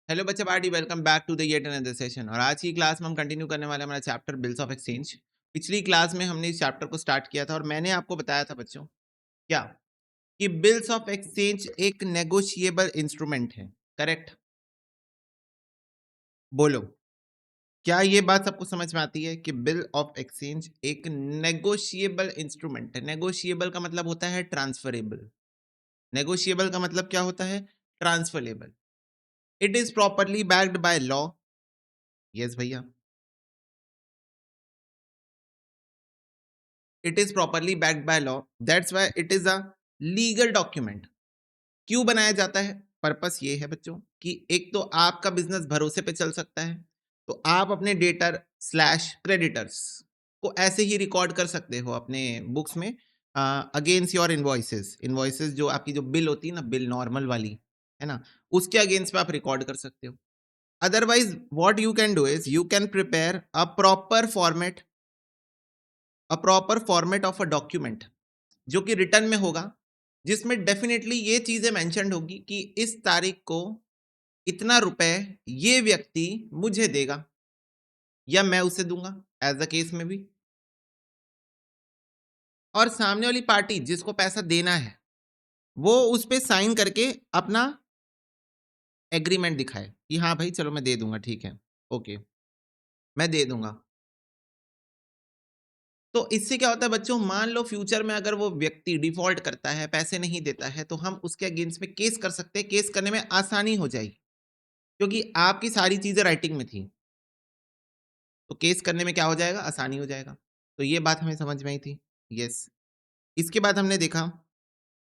Hello बच्चा पार्टी, welcome back to the yet another session. और आज की क्लास में हम कंटिन्यू करने वाले हमारा चैप्टर बिल्स ऑफ एक्सचेंज। पिछली क्लास में हमने इस चैप्टर को स्टार्ट किया था और मैंने आपको बताया था बच्चों क्या कि बिल्स ऑफ एक्सचेंज एक नेगोशिएबल इंस्ट्रूमेंट है। करेक्ट? बोलो, क्या ये बात सबको समझ में आती है कि बिल ऑफ एक्सचेंज एक नेगोशिएबल इंस्ट्रूमेंट है? नेगोशिएबल का मतलब होता है ट्रांसफरेबल। नेगोशिएबल का मतलब क्या होता है? Transferable. It is properly backed by law. Yes भैया, it is properly backed by law, that's why it is a legal document। क्यों बनाया जाता है? पर्पस ये है बच्चों कि एक तो आपका बिजनेस भरोसे पे चल सकता है, तो आप अपने डेटर स्लैश क्रेडिटर्स को ऐसे ही रिकॉर्ड कर सकते हो अपने बुक्स में अगेंस्ट योर इनवॉइसेस। इनवॉइसेस जो आपकी जो बिल होती है ना, बिल नॉर्मल वाली है ना, उसके अगेंस्ट पे आप रिकॉर्ड कर सकते हो। Otherwise what you can do is you can prepare a proper format of a document जो कि रिटर्न में होगा, जिसमें डेफिनेटली ये चीजें मेंशन्ड होगी कि इस तारीख को इतना रुपए ये व्यक्ति मुझे देगा या मैं उसे दूंगा, एज अ केस में भी। और सामने वाली पार्टी जिसको पैसा देना है वो उस पे साइन करके अपना एग्रीमेंट दिखाए कि हाँ भाई चलो मैं दे दूंगा, ठीक है, ओके, मैं दे दूंगा। तो इससे क्या होता है बच्चों, मान लो फ्यूचर में अगर वो व्यक्ति डिफॉल्ट करता है, पैसे नहीं देता है, तो हम उसके अगेंस्ट में केस कर सकते हैं। केस करने में आसानी हो जाएगी क्योंकि आपकी सारी चीजें राइटिंग में थी, तो केस करने में क्या हो जाएगा, आसानी हो जाएगा। तो ये बात हमें समझ में आई थी। यस। इसके बाद हमने देखा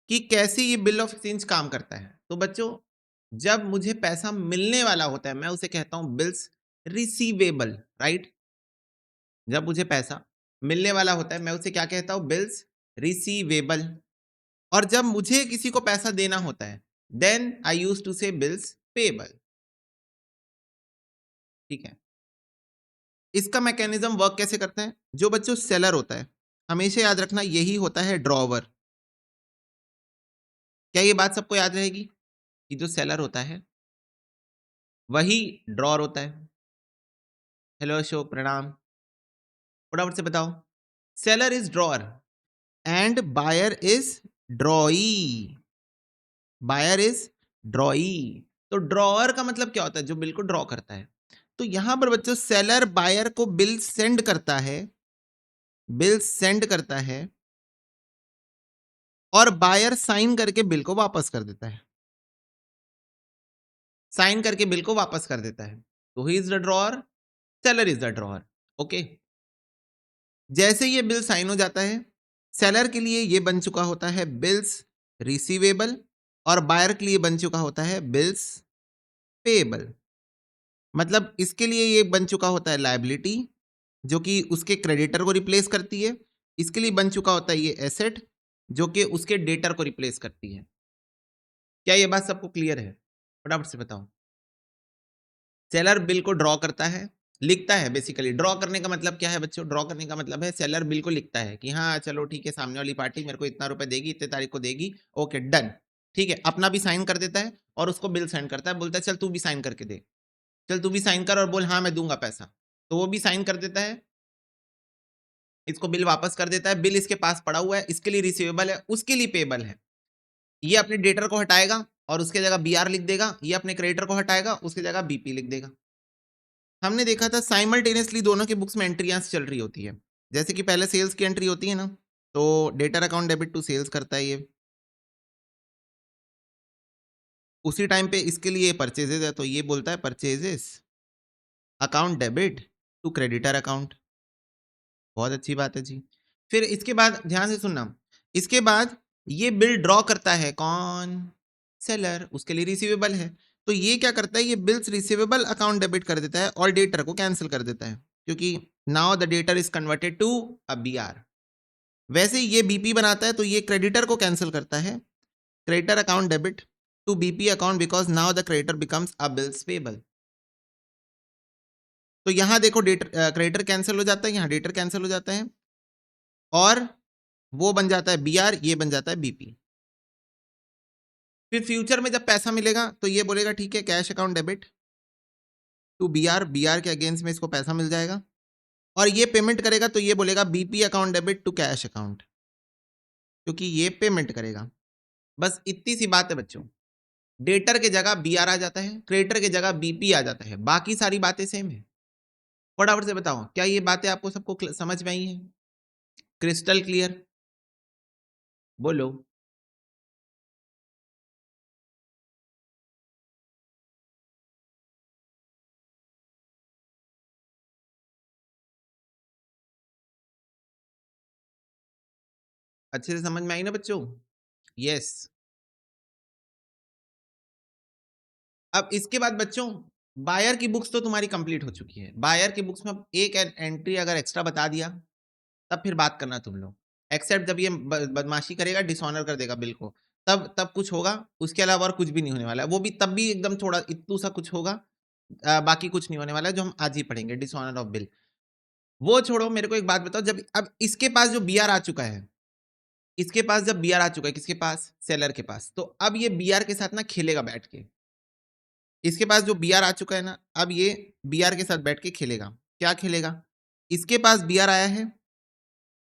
कि कैसे ये बिल ऑफ एक्सचेंज काम करता है। तो बच्चों, जब मुझे पैसा मिलने वाला होता है मैं उसे कहता हूं बिल्स रिसीवेबल, राइट? जब मुझे पैसा मिलने वाला होता है मैं उसे क्या कहता हूं, बिल्स रिसीवेबल। और जब मुझे किसी को पैसा देना होता है देन आई यूज टू से बिल्स पेबल। ठीक है। इसका मैकेनिज्म वर्क कैसे करता है? जो बच्चों सेलर होता है, हमेशा याद रखना यही होता है ड्रॉवर। क्या ये बात सबको याद रहेगी कि जो सेलर होता है वही ड्रॉर होता है? हेलो अशोक, प्रणाम। फटाफट से बताओ। Seller is drawer and buyer is drawee. Buyer is drawee. तो ड्रॉअर का मतलब क्या होता है? जो बिल को ड्रॉ करता है। तो यहां पर बच्चों सेलर बायर को बिल सेंड करता है, बिल सेंड करता है और बायर साइन करके बिल को वापस कर देता है, साइन करके बिल को वापस कर देता है। तो he is the drawer, seller is the drawer. Okay. जैसे ये बिल साइन हो जाता है, सेलर के लिए ये बन चुका होता है बिल्स रिसीवेबल और बायर के लिए बन चुका होता है बिल्स पेएबल। मतलब इसके लिए ये बन चुका होता है लायबिलिटी जो कि उसके क्रेडिटर को रिप्लेस करती है, इसके लिए बन चुका होता है ये एसेट जो कि उसके डेटर को रिप्लेस करती है। क्या ये बात सबको क्लियर है? फटाफट से बताओ। सेलर बिल को ड्रॉ करता है, लिखता है। बेसिकली ड्रॉ करने का मतलब क्या है बच्चों? ड्रॉ करने का मतलब है सेलर बिल को लिखता है कि हाँ चलो ठीक है, सामने वाली पार्टी मेरे को इतना रुपए देगी, इतने तारीख को देगी, ओके डन। ठीक है, अपना भी साइन कर देता है और उसको बिल सेंड करता है, बोलता है चल तू भी साइन करके दे, चल तू भी साइन कर और बोल हाँ मैं दूंगा पैसा। तो वो भी साइन कर देता है, इसको बिल वापस कर देता है। बिल इसके पास पड़ा हुआ है, इसके लिए रिसीवेबल है, उसके लिए पेबल है। ये अपने डेटर को हटाएगा और उसके जगह बीआर लिख देगा, ये अपने क्रेडिटर को हटाएगा, उसकी जगह बीपी लिख देगा। हमने देखा था साइमल्टेनियसली दोनों की बुक्स में एंट्रियां चल रही होती है। जैसे कि पहले सेल्स की एंट्री होती है ना, तो debtor account debit to sales करता है ये, उसी टाइम पे इसके लिए परचेजेस है तो ये बोलता है purchases account debit to creditor account. बहुत अच्छी बात है जी। फिर इसके बाद ध्यान से सुनना, इसके बाद ये बिल ड्रॉ करता है कौन? सेलर, उसके लिए रिसीवेबल है। तो ये क्या करता है, ये बिल्स रिसीवेबल अकाउंट डेबिट कर देता है और डेटर को कैंसिल कर देता है, क्योंकि now the debtor is converted to a BR. वैसे ये बीपी बनाता है तो ये क्रेडिटर को कैंसिल करता है, creditor account debit to BP account because now the creditor becomes a bills payable. तो यहां देखो डेटर क्रेडिटर कैंसिल हो जाता है, यहां डेटर कैंसिल हो जाता है और वो बन जाता है बीआर, ये बन जाता है बीपी। फिर फ्यूचर में जब पैसा मिलेगा तो ये बोलेगा ठीक है cash account debit to BR के अगेंस्ट में इसको पैसा मिल जाएगा और ये पेमेंट करेगा तो ये बोलेगा BP account debit to cash account, क्योंकि ये पेमेंट करेगा। बस इतनी सी बात है बच्चों। डेटर के जगह बीआर आ जाता है, क्रेडिटर के जगह बीपी आ जाता है, बाकी सारी बातें सेम है। फटाफट से बताओ, क्या ये बातें आपको सबको समझ में आई है? Crystal clear? बोलो। अच्छे से समझ में आई ना बच्चों? यस। अब इसके बाद बच्चों, बायर की बुक्स तो तुम्हारी कंप्लीट हो चुकी है। बायर की बुक्स में अब एक एंट्री अगर एक्स्ट्रा बता दिया तब फिर बात करना तुम लोग। एक्सेप्ट जब ये बदमाशी करेगा, डिसऑनर कर देगा बिल को, तब तब कुछ होगा। उसके अलावा और कुछ भी नहीं होने वाला है। वो भी तब भी एकदम थोड़ा इतू सा कुछ होगा। बाकी कुछ नहीं होने वाला है, जो हम आज ही पढ़ेंगे, डिसऑनर ऑफ बिल। वो छोड़ो, मेरे को एक बात बताओ, जब अब इसके पास जो बीआर आ चुका है, इसके पास जब बीआर आ चुका है, किसके पास? सेलर के पास। तो अब ये बीआर के साथ ना खेलेगा बैठ के। इसके पास जो बीआर आ चुका है ना, अब ये बीआर के साथ बैठ के खेलेगा। क्या खेलेगा? इसके पास बीआर आया है,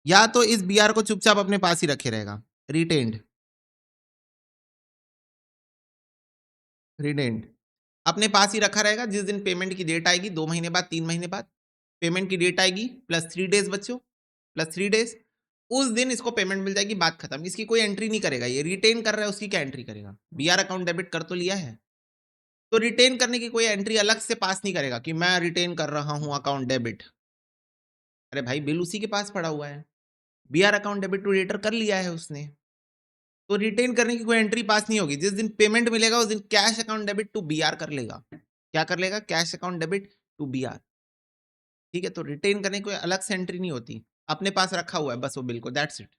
या तो इस बीआर को चुपचाप अपने पास ही रखे रहेगा, रिटेन्ड, रिटेन्ड अपने पास ही रखा रहेगा। जिस दिन पेमेंट की डेट आएगी, 2 महीने बाद, 3 महीने बाद पेमेंट की डेट आएगी, +3 डेज बच्चों, +3 डेज, उस दिन इसको पेमेंट मिल जाएगी, बात खत्म। इसकी कोई एंट्री नहीं करेगा। ये रिटेन कर रहा है, उसकी क्या एंट्री करेगा? बीआर अकाउंट डेबिट कर तो लिया है, तो रिटेन करने की कोई एंट्री अलग से पास नहीं करेगा कि मैं रिटेन कर रहा हूं अकाउंट डेबिट। अरे भाई, बिल उसी के पास पड़ा हुआ है, BR account debit to debtor कर लिया है उसने, तो रिटेन करने की कोई एंट्री पास नहीं होगी। जिस दिन पेमेंट मिलेगा उस दिन cash account debit to BR कर लेगा। क्या कर लेगा? Cash account debit to BR. ठीक है, तो रिटेन करने की कोई अलग से एंट्री नहीं होती, अपने पास रखा हुआ है बस वो बिल को, दैट्स इट।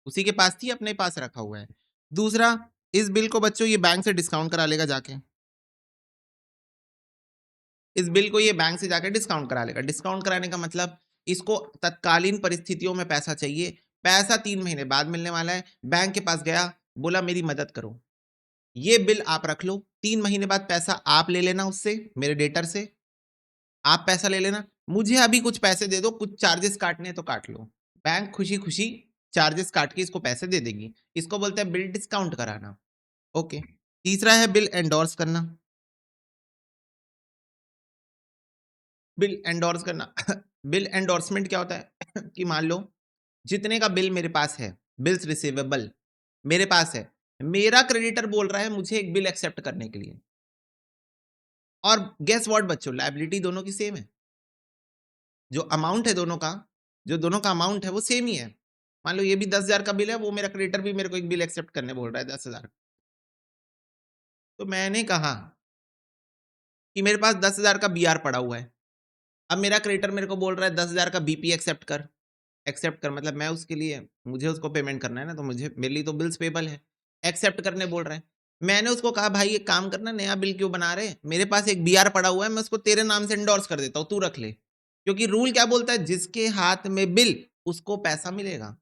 उसी के पास थी, अपने पास रखा हुआ है। दूसरा, इस बिल को बच्चों ये बैंक से डिस्काउंट करा लेगा जाके। इस बिल को ये बैंक से जाकर डिस्काउंट करा लेगा। डिस्काउंट कराने का मतलब, इसको तत्कालीन परिस्थितियों में पैसा चाहिए, पैसा 3 महीने बाद मिलने वाला है, बैंक के पास गया, बोला मेरी मदद करो, ये बिल आप रख लो, 3 महीने बाद पैसा आप ले लेना उससे, मेरे डेटर से आप पैसा ले लेना, मुझे अभी कुछ पैसे दे दो, कुछ चार्जेस काटने तो काट लो। बैंक खुशी खुशी चार्जेस काट के इसको पैसे दे देगी। इसको बोलते हैं बिल डिस्काउंट कराना। ओके। तीसरा है बिल एंडोर्स करना। बिल एंडोर्स करना बिल एंडोर्समेंट क्या होता है कि मान लो जितने का बिल मेरे पास है, बिल्स रिसीवेबल मेरे पास है, मेरा क्रेडिटर बोल रहा है मुझे एक बिल एक्सेप्ट करने के लिए, और गेस व्हाट बच्चों, लायबिलिटी दोनों की सेम है। जो अमाउंट है दोनों का, जो दोनों का अमाउंट है वो सेम ही है। मान लो ये भी 10,000 का बिल है, वो मेरा क्रेडिटर भी मेरे को एक बिल एक्सेप्ट करने बोल रहा है 10,000। तो मैंने कहा कि मेरे पास 10,000 का बीआर पड़ा हुआ है, अब मेरा क्रेडिटर मेरे को बोल रहा है 10,000 का बीपी एक्सेप्ट कर। एक्सेप्ट कर मतलब मैं उसके लिए, मुझे उसको पेमेंट करना है ना, तो मुझे, मेरे लिए तो बिल्स पेबल है, एक्सेप्ट करने बोल रहा है। मैंने उसको कहा भाई एक काम करना, नया बिल क्यों बना रहे, मेरे पास एक बीआर पड़ा हुआ है, मैं उसको तेरे नाम से एंडोर्स कर देता हूँ, तू रख ले। क्योंकि रूल क्या बोलता है, जिसके हाथ में बिल उसको पैसा मिलेगा।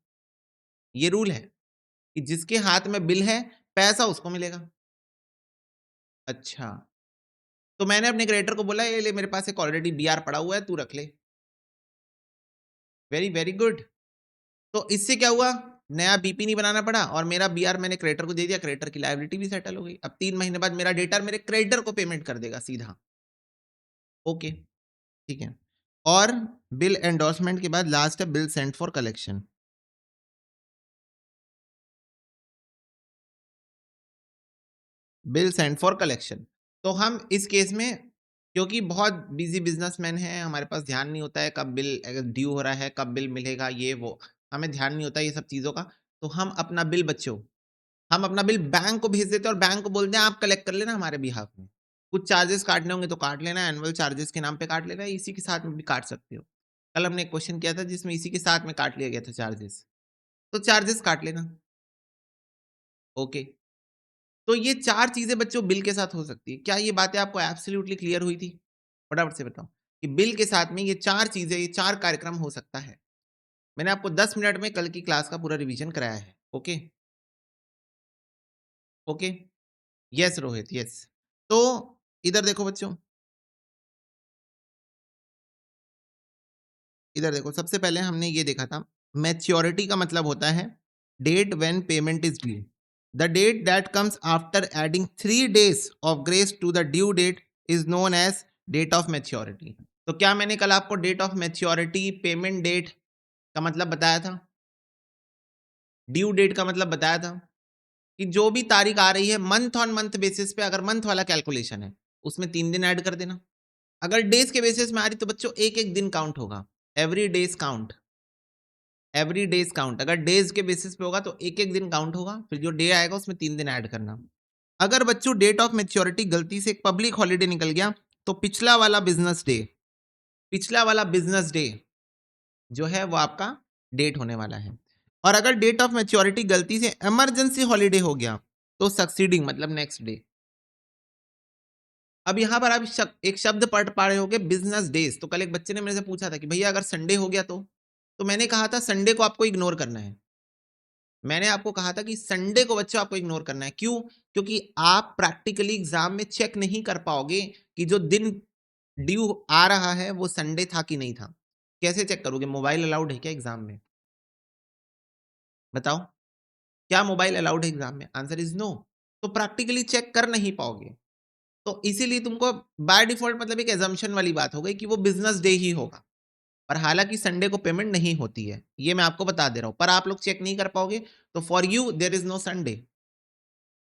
ये रूल है कि जिसके हाथ में बिल है पैसा उसको मिलेगा। अच्छा, तो मैंने अपने क्रेडिटर को बोला ये ले, मेरे पास एक ऑलरेडी बीआर पड़ा हुआ है, तू रख ले। Very very good. तो इससे क्या हुआ, नया बीपी नहीं बनाना पड़ा, और मेरा बीआर मैंने क्रेडिटर को दे दिया, क्रेडिटर की लायबिलिटी भी सेटल हो गई। अब 3 महीने बाद मेरा डेटर मेरे क्रेडिटर को पेमेंट कर देगा सीधा। ओके, ठीक है। और बिल एंडोर्समेंट के बाद लास्ट है bill sent for collection. Bill sent for collection, तो हम इस केस में, क्योंकि बहुत बिजी बिजनेसमैन हैं, हमारे पास ध्यान नहीं होता है कब बिल ड्यू हो रहा है, कब बिल मिलेगा, ये वो हमें ध्यान नहीं होता ये सब चीज़ों का। तो हम अपना बिल बच्चों, हम अपना बिल बैंक को भेज देते हैं और बैंक को बोलते हैं आप कलेक्ट कर लेना हमारे बिहाफ में। कुछ चार्जेस काटने होंगे तो काट लेना, एनुअल चार्जेस के नाम पे काट लेना, इसी के साथ में भी काट सकते हो। कल हमने एक क्वेश्चन किया था जिसमें इसी के साथ में काट लिया गया था चार्जेस, तो चार्जेस काट लेना। ओके, तो ये 4 चीज़ें बच्चों बिल के साथ हो सकती है। क्या ये बातें आपको एब्सोल्यूटली क्लियर हुई थी? फटाफट से बताओ कि बिल के साथ में ये 4 चीज़ें, ये 4 कार्यक्रम हो सकता है। मैंने आपको 10 मिनट में कल की क्लास का पूरा रिवीजन कराया है। Okay? Okay? Yes Rohit, yes. तो इधर देखो बच्चों, इधर देखो, सबसे पहले हमने ये देखा था, मैच्योरिटी का मतलब होता है date when payment is due. The date that comes after adding 3 days of grace to the due date is known as date of maturity. तो क्या मैंने कल आपको date of maturity, payment date का मतलब बताया था, ड्यू डेट का मतलब बताया था कि जो भी तारीख आ रही है मंथ ऑन मंथ बेसिस पे, अगर मंथ वाला कैलकुलेशन है उसमें 3 दिन ऐड कर देना। अगर डेज के बेसिस में आ रही तो बच्चों एक एक दिन काउंट होगा, every days count, every days count. अगर डेज के बेसिस पे होगा तो एक एक दिन काउंट होगा, फिर जो डे आएगा उसमें 3 दिन ऐड करना। अगर बच्चों डेट ऑफ मैच्योरिटी गलती से एक पब्लिक हॉलीडे निकल गया तो पिछला वाला बिजनेस डे, पिछला वाला बिजनेस डे जो है वो आपका डेट होने वाला है। और अगर डेट ऑफ मैच्योरिटी गलती से इमरजेंसी हॉलीडे हो गया तो सक्सीडिंग मतलब नेक्स्ट डे। अब यहां पर आप एक शब्द पढ़ पा रहे होगे बिजनेस डेज। तो कल एक बच्चे ने मेरे से पूछा था कि भैया अगर संडे हो गया तो मैंने कहा था संडे को आपको इग्नोर करना है। मैंने आपको कहा था कि संडे को बच्चों आपको इग्नोर करना है। क्यों? क्योंकि आप प्रैक्टिकली एग्जाम में चेक नहीं कर पाओगे कि जो दिन ड्यू आ रहा है वो संडे था कि नहीं था। कैसे चेक करोगे? मोबाइल अलाउड है क्या एग्जाम में? बताओ, क्या मोबाइल अलाउड है एग्जाम में? Answer is no. तो प्रैक्टिकली चेक कर नहीं पाओगे। तो इसीलिए तुमको बाय डिफॉल्ट मतलब एक एजम्पशन वाली बात हो गई कि वो बिजनेस डे ही होगा। पर हालांकि संडे को पेमेंट नहीं होती है, ये मैं आपको बता दे रहा हूं, पर आप लोग चेक नहीं कर पाओगे। तो for you there is no Sunday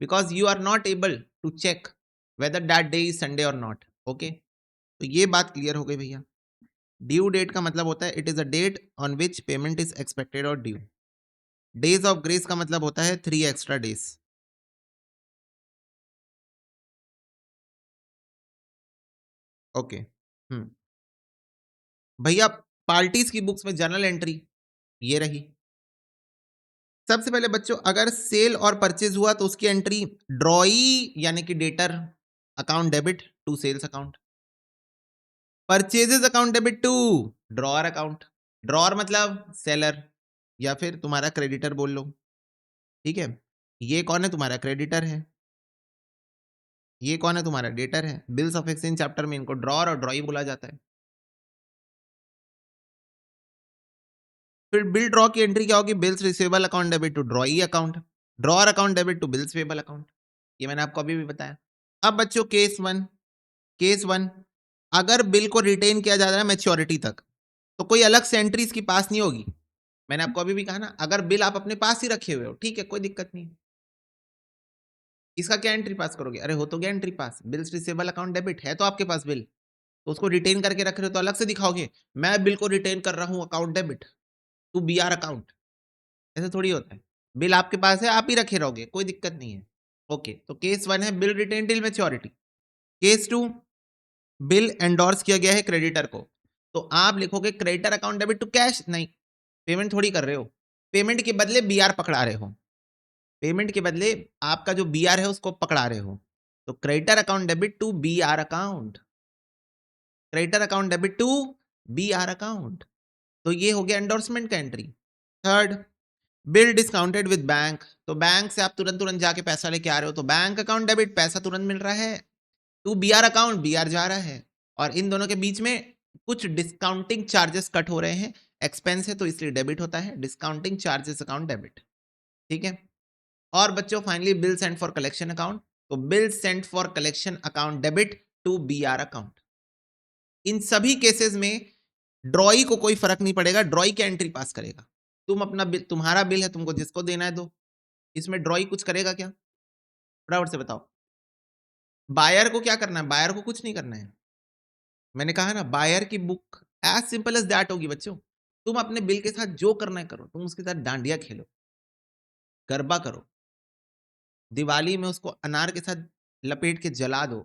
because you are not able to check whether that day is Sunday और नॉट। ओके, तो ये बात क्लियर हो गई भैया। ड्यू डेट का मतलब होता है it is a date on which payment is expected और ड्यू। डेज ऑफ ग्रेस का मतलब होता है 3 एक्स्ट्रा डेज। ओके, भैया पार्टीज की बुक्स में जर्नल एंट्री ये रही। सबसे पहले बच्चों अगर सेल और परचेज हुआ तो उसकी एंट्री ड्रॉई यानी कि debtor account debit to sales account, purchases account debit to drawer account. Drawer मतलब सेलर या फिर तुम्हारा क्रेडिटर बोल लो। ठीक है, ये कौन है? तुम्हारा क्रेडिटर है। ये कौन है? तुम्हारा डेटर है। बिल्स ऑफ एक्सचेंज चैप्टर में इनको ड्रॉअर और ड्रॉई बोला जाता है। फिर बिल ड्रॉ की एंट्री क्या होगी? Bills receivable account debit to drawee account, drawer account debit to bills payable account. ये मैंने आपको अभी भी बताया। अब बच्चों केस वन, अगर बिल को रिटेन किया जा रहा है मैच्योरिटी तक तो कोई अलग से एंट्री इसकी पास नहीं होगी। मैंने आपको अभी भी कहा ना, अगर बिल आप अपने पास ही रखे हुए हो ठीक है, कोई दिक्कत नहीं। इसका क्या एंट्री पास करोगे? अरे हो तो गया एंट्री पास, बिल्स रिसीवेबल अकाउंट डेबिट है तो आपके पास बिल, तो उसको रिटेन करके रख रहे हो तो अलग से दिखाओगे, मैं बिल को रिटेन कर रहा हूं account debit to B R account. ऐसा थोड़ी होता है। बिल आपके पास है, आप ही रखे रहोगे, कोई दिक्कत नहीं है। ओके, तो केस वन है bill retain till maturity. Case two, bill endorse किया गया है क्रेडिटर को, तो आप लिखोगे creditor account debit to cash. नहीं, पेमेंट थोड़ी कर रहे हो, पेमेंट के बदले बीआर पकड़ा रहे हो, पेमेंट के बदले आपका जो बीआर है उसको पकड़ा रहे हो। तो creditor account debit to BR account, creditor account debit to BR account. तो ये हो गया एंडोर्समेंट का entry. Third, bill discounted with bank, तो बैंक से आप तुरंत तुरंत जाके पैसा लेके आ रहे हो तो बैंक अकाउंट डेबिट, पैसा तुरंत मिल रहा है। टू बीआर अकाउंट, बीआर जा रहा है, और इन दोनों के बीच में कुछ डिस्काउंटिंग चार्जेस कट हो रहे हैं, एक्सपेंस है तो इसलिए डेबिट होता है, डिस्काउंटिंग चार्जेस अकाउंट डेबिट। ठीक है, और बच्चों finally bill sent for collection account, तो bill sent for collection account debit to BR account. इन सभी केसेस में ड्रॉई को कोई फर्क नहीं पड़ेगा, ड्रॉई क्या एंट्री पास करेगा? तुम अपना बिल, तुम्हारा बिल है, तुमको जिसको देना है दो, इसमें ड्रॉई कुछ करेगा क्या? फटाफट से बताओ। बायर को क्या करना है? बायर को कुछ नहीं करना है। मैंने कहा ना बायर की book as simple as that होगी बच्चों। तुम अपने बिल के साथ जो करना है करो, तुम उसके साथ डांडिया खेलो, गरबा करो, दिवाली में उसको अनार के साथ लपेट के जला दो,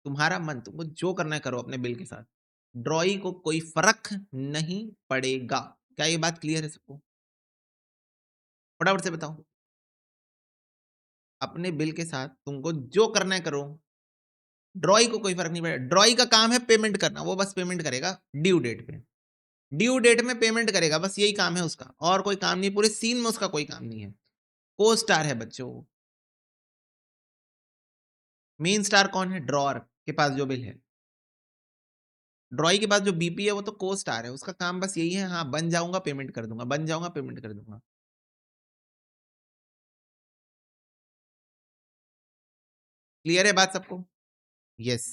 तुम्हारा मन, तुमको जो करना है करो अपने बिल के साथ, ड्रॉई को कोई फर्क नहीं पड़ेगा। क्या ये बात क्लियर है सबको? फटाफट से बताओ। अपने बिल के साथ तुमको जो करना है करो, ड्रॉई को कोई फर्क नहीं पड़ेगा। ड्रॉई का काम है पेमेंट करना, वो बस पेमेंट करेगा ड्यू डेट पे, ड्यू डेट में पेमेंट करेगा, बस यही काम है उसका, और कोई काम नहीं, पूरे सीन में उसका कोई काम नहीं है। को स्टार है बच्चों, मेन स्टार कौन है? ड्रॉअर के पास जो बिल है। ड्रॉई के बाद जो बीपी है वो तो को स्टार है, उसका काम बस यही है, हाँ बन जाऊंगा पेमेंट कर दूंगा, बन जाऊंगा पेमेंट कर दूंगा। क्लियर है बात सबको? यस।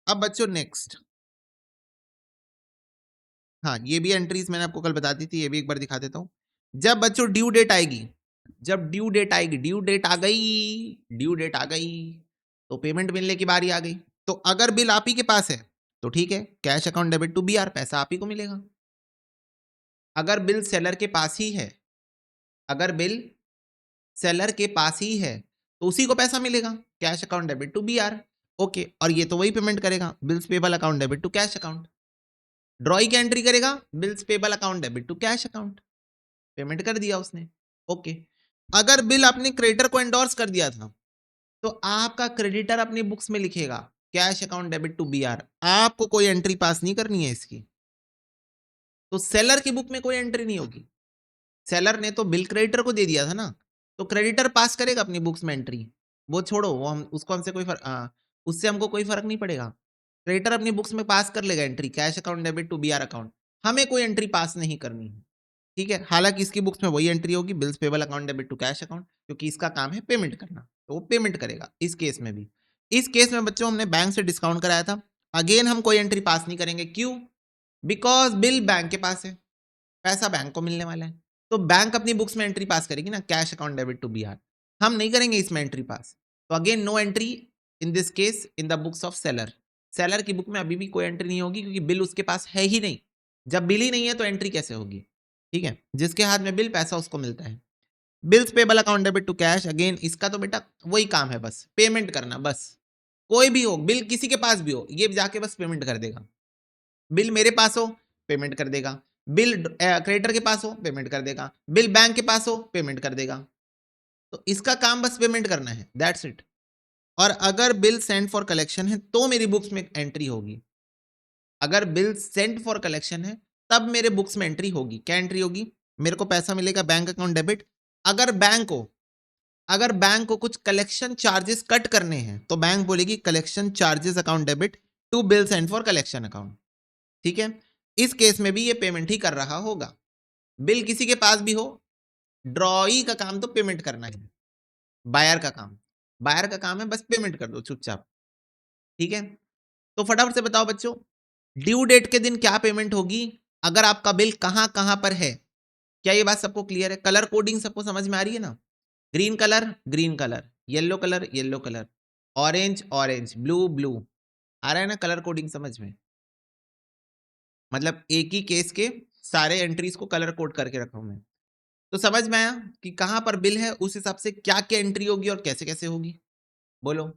अब बच्चों नेक्स्ट, हाँ ये भी एंट्रीज मैंने आपको कल बता दी थी, ये भी एक बार दिखा देता हूं। जब बच्चों ड्यू डेट आएगी, जब ड्यू डेट आएगी, ड्यू डेट आ गई, ड्यू डेट आ गई, तो पेमेंट मिलने की बारी आ गई। तो अगर बिल आप ही के पास है तो ठीक है, cash account debit to BR, पैसा आप ही को मिलेगा। अगर बिल सेलर के पास ही है, अगर बिल सेलर के पास ही है तो उसी को पैसा मिलेगा, cash account debit to BR. Okay, और ये तो वही पेमेंट करेगा, bills payable account debit to cash account. Drawee की एंट्री करेगा, bills payable account debit to cash account, payment कर दिया उसने। ओके, अगर बिल आपने क्रेडिटर को एंडोर्स कर दिया था तो आपका क्रेडिटर अपनी बुक्स में लिखेगा cash account debit to BR, आपको कोई एंट्री पास नहीं करनी है इसकी। तो सेलर की बुक में कोई एंट्री नहीं होगी, सेलर ने तो बिल क्रेडिटर को दे दिया था ना, तो क्रेडिटर पास करेगा अपनी बुक्स में एंट्री, वो छोड़ो, वो हम उसको, हमसे कोई फर्क, उससे हमको कोई फर्क नहीं पड़ेगा। क्रेडिटर अपनी बुक्स में पास कर लेगा entry, cash account debit to BR account, हमें कोई एंट्री पास नहीं करनी है। ठीक है, हालांकि इसकी बुक्स में वही एंट्री होगी, bills payable account debit to cash account, क्योंकि इसका काम है पेमेंट करना, तो वो पेमेंट करेगा इस केस में भी। इस केस में बच्चों हमने बैंक से डिस्काउंट कराया था, अगेन हम कोई एंट्री पास नहीं करेंगे, क्यों? बिकॉज बिल बैंक के पास है, पैसा बैंक को मिलने वाला है, तो बैंक अपनी बुक्स में एंट्री पास करेगी ना, cash account debit to BR, हम नहीं करेंगे इसमें एंट्री पास। तो again no entry in this case in the books of seller, seller की बुक में अभी भी कोई एंट्री नहीं होगी, क्योंकि बिल उसके पास है ही नहीं। जब बिल ही नहीं है तो एंट्री कैसे होगी? ठीक है, जिसके हाथ में बिल, पैसा उसको मिलता है। Bills payable account debit to cash, again इसका तो बेटा वही काम है, बस पेमेंट करना, बस कोई भी हो बिल, किसी के पास भी हो, ये जाके बस पेमेंट कर देगा। बिल मेरे पास हो, पेमेंट कर देगा, बिल क्रेडिटर के पास हो, पेमेंट कर देगा, बिल बैंक के पास हो, पेमेंट कर देगा। तो इसका काम बस पेमेंट करना है, दैट्स इट। और अगर बिल सेंड फॉर कलेक्शन है तो मेरी बुक्स में एंट्री होगी, अगर बिल सेंड फॉर कलेक्शन है तब मेरे बुक्स में एंट्री होगी। क्या एंट्री होगी? मेरे को पैसा मिलेगा बैंक अकाउंट डेबिट, अगर बैंक को, अगर बैंक को कुछ कलेक्शन चार्जेस कट करने हैं तो बैंक बोलेगी collection charges account debit to bill send for collection account. ठीक है, इस केस में भी ये पेमेंट ही कर रहा होगा, बिल किसी के पास भी हो, ड्रॉई का काम तो पेमेंट करना है, बायर का काम, बायर का काम है बस पेमेंट कर दो चुपचाप। ठीक है, तो फटाफट से बताओ बच्चों, ड्यू डेट के दिन क्या पेमेंट होगी अगर आपका बिल कहां कहां पर है? क्या ये बात सबको क्लियर है? कलर कोडिंग सबको समझ में आ रही है ना? Green colour green colour, yellow colour yellow colour, orange orange, blue blue, आ रहा है ना कलर कोडिंग समझ में? मतलब एक ही केस के सारे एंट्रीज को कलर कोड करके रखा हूं मैं। तो समझ में आया कि कहां पर बिल है उस हिसाब से क्या क्या एंट्री होगी और कैसे कैसे होगी? बोलो।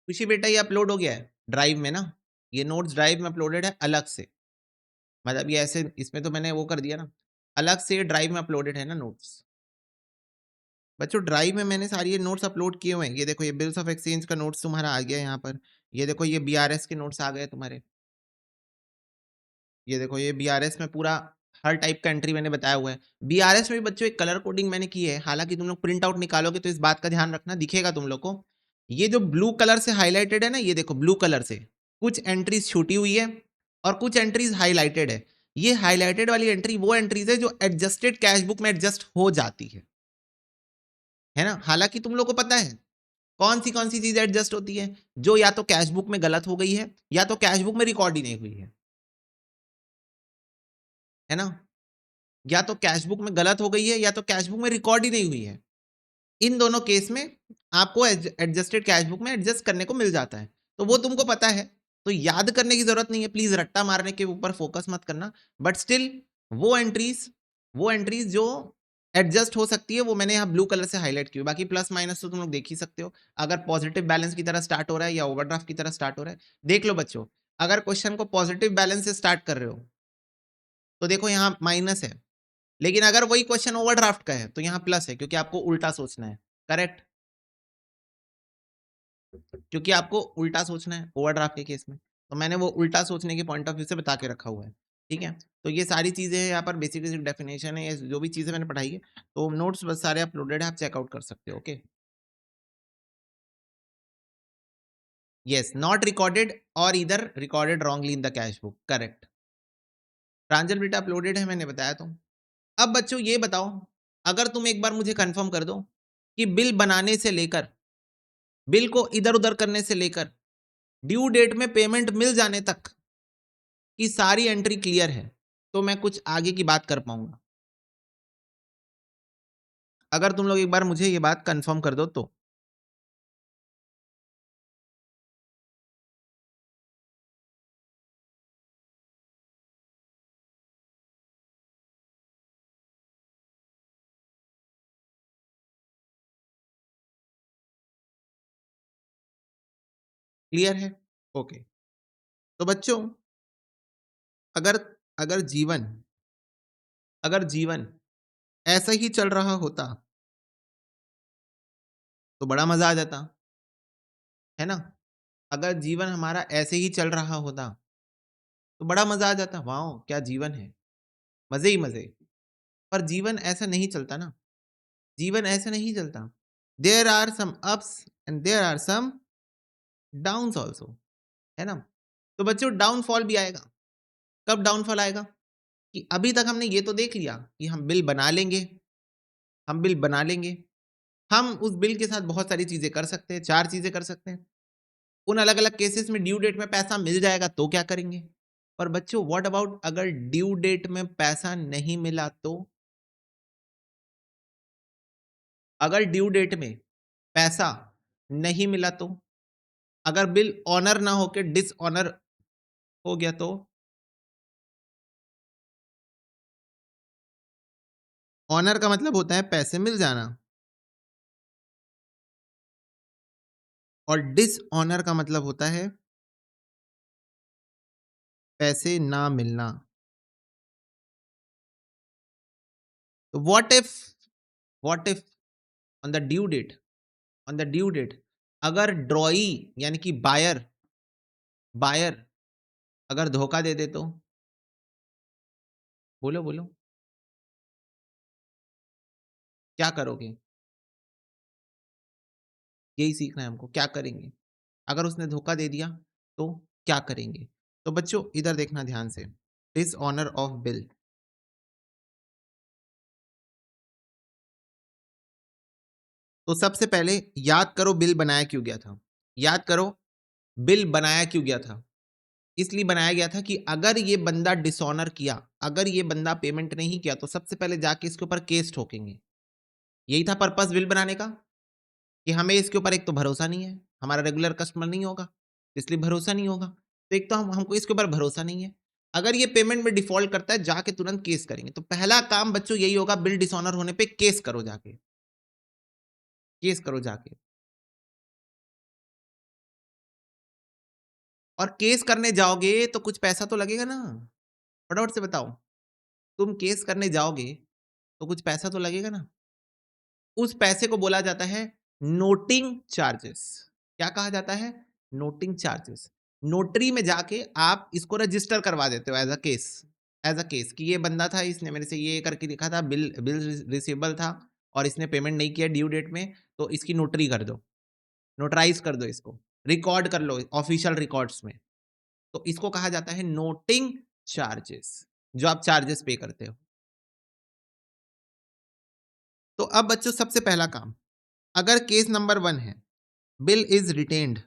खुशी बेटा ये अपलोड हो गया है ड्राइव में ना, ये नोट्स ड्राइव में अपलोडेड है अलग से, मतलब ये ऐसे इसमें तो मैंने वो कर दिया ना, अलग से ड्राइव में अपलोडेड है ना नोट्स। बच्चों ड्राइव में मैंने सारी ये नोट्स अपलोड किए हुए हैं, ये देखो ये बिल्स ऑफ एक्सचेंज का नोट्स तुम्हारा आ गया यहाँ पर, ये देखो ये बीआरएस के नोट्स आ गए तुम्हारे, ये देखो ये बीआरएस में पूरा हर टाइप का एंट्री मैंने बताया हुआ है। बीआरएस में भी बच्चों एक कलर कोडिंग मैंने की है, हालांकि तुम लोग प्रिंट आउट निकालोगे तो इस बात का ध्यान रखना, दिखेगा तुम लोग को, ये जो ब्लू कलर से हाईलाइटेड है ना, ये देखो ब्लू कलर से कुछ एंट्रीज छूटी हुई है और कुछ एंट्रीज हाईलाइटेड है। ये हाईलाइटेड वाली एंट्री वो एंट्रीज है जो एडजस्टेड कैश बुक में एडजस्ट हो जाती है ना? हालांकि तुम लोग को पता है कौन सी चीज एडजस्ट होती है, जो या तो कैश बुक में गलत हो गई है या तो कैश बुक में रिकॉर्ड ही नहीं हुई है ना? या तो कैश बुक में गलत हो गई है या तो कैश बुक में रिकॉर्ड ही नहीं हुई है। इन दोनों केस में आपको एडजस्टेड कैश बुक में एडजस्ट करने को मिल जाता है, तो वो तुमको पता है, तो याद करने की जरूरत नहीं है, प्लीज रट्टा मारने के ऊपर फोकस मत करना। बट स्टिल वो एंट्रीज जो एडजस्ट हो सकती है वो मैंने यहाँ ब्लू कलर से हाईलाइट की, बाकी प्लस माइनस तो तुम लोग देख ही सकते हो, अगर पॉजिटिव बैलेंस की तरह स्टार्ट हो रहा है या ओवरड्राफ्ट की तरह स्टार्ट हो रहा है। देख लो बच्चों, अगर क्वेश्चन को पॉजिटिव बैलेंस से स्टार्ट कर रहे हो तो देखो यहाँ माइनस है, लेकिन अगर वही क्वेश्चन ओवरड्राफ्ट का है तो यहाँ प्लस है, क्योंकि आपको उल्टा सोचना है। करेक्ट? क्योंकि आपको उल्टा सोचना है ओवरड्राफ्ट के केस में, तो मैंने वो उल्टा सोचने के पॉइंट ऑफ व्यू से बता के रखा हुआ है, ठीक है। तो ये सारी चीज़ें हैं यहाँ पर, बेसिक बेसिक डेफिनेशन है, ये जो भी चीज़ें मैंने पढ़ाई है, तो नोट्स बस सारे अपलोडेड है, आप चेकआउट कर सकते हो, ओके। यस, नॉट रिकॉर्डेड और इधर recorded wrongly in the cash book, correct. Pranjal बेटा अपलोडेड है, मैंने बताया तो। अब बच्चों ये बताओ, अगर तुम एक बार मुझे कंफर्म कर दो कि बिल बनाने से लेकर, बिल को इधर उधर करने से लेकर, ड्यू डेट में पेमेंट मिल जाने तक की सारी एंट्री क्लियर है, तो मैं कुछ आगे की बात कर पाऊंगा। अगर तुम लोग एक बार मुझे ये बात कंफर्म कर दो तो। क्लियर है, ओके। तो बच्चों, अगर अगर जीवन अगर जीवन ऐसा ही चल रहा होता तो बड़ा मजा आ जाता, है ना। अगर जीवन हमारा ऐसे ही चल रहा होता तो बड़ा मजा आ जाता, वाओ क्या जीवन है, मजे ही मजे। पर जीवन ऐसा नहीं चलता ना, जीवन ऐसे नहीं चलता। There are some ups and there are some downs also, है ना। तो बच्चों डाउनफॉल भी आएगा। कब डाउनफॉल आएगा? कि अभी तक हमने ये तो देख लिया कि हम बिल बना लेंगे, हम बिल बना लेंगे, हम उस बिल के साथ बहुत सारी चीजें कर सकते हैं, 4 चीजें कर सकते हैं। उन अलग-अलग केसेस में ड्यू डेट में पैसा मिल जाएगा तो क्या करेंगे? पर बच्चों व्हाट अबाउट अगर ड्यू डेट में पैसा नहीं मिला तो? अगर ड्यू डेट में पैसा नहीं मिला तो? अगर बिल ऑनर ना होके डिसऑनर हो गया तो? ऑनर का मतलब होता है पैसे मिल जाना और डिसऑनर का मतलब होता है पैसे ना मिलना। तो what if on the due date, on the due date अगर ड्रॉई यानी कि बायर बायर अगर धोखा दे दे तो? बोलो बोलो, क्या करोगे? यही सीखना है हमको, क्या करेंगे? अगर उसने धोखा दे दिया तो क्या करेंगे? तो बच्चों इधर देखना ध्यान से, डिसऑनर ऑफ बिल। तो सबसे पहले याद करो बिल बनाया क्यों गया था, याद करो बिल बनाया क्यों गया था। इसलिए बनाया गया था कि अगर ये बंदा डिसऑनर किया, अगर ये बंदा पेमेंट नहीं किया तो सबसे पहले जाके इसके ऊपर केस ठोकेंगे। यही था पर्पस बिल बनाने का, कि हमें इसके ऊपर एक तो भरोसा नहीं है, हमारा रेगुलर कस्टमर नहीं होगा, इसलिए भरोसा नहीं होगा। तो एक तो हमको इसके ऊपर भरोसा नहीं है। अगर ये पेमेंट में डिफ़ॉल्ट करता है, जाके तुरंत केस करेंगे। तो पहला काम बच्चों यही होगा, बिल डिसऑनर होने पे केस करो जाके, केस करो जाके। और केस करने जाओगे तो कुछ पैसा तो लगेगा ना? फटाफट से बताओ। तुम केस करने जाओगे, तो कुछ पैसा तो लगेगा ना? उस पैसे को बोला जाता है नोटिंग चार्जेस। क्या कहा जाता है? Noting charges. नोटरी में जाके आप इसको रजिस्टर करवा देते हो एज अ केस कि ये बंदा था, इसने मेरे से ये करके लिखा था, बिल बिल रिसीवेबल था और इसने पेमेंट नहीं किया ड्यू डेट में, तो इसकी नोटरी कर दो, नोटराइज कर दो, इसको रिकॉर्ड कर लो ऑफिशियल रिकॉर्ड्स में। तो इसको कहा जाता है नोटिंग चार्जेस, जो आप चार्जेस पे करते हो। तो अब बच्चों सबसे पहला काम, अगर केस नंबर 1 है, बिल इज रिटेन्ड,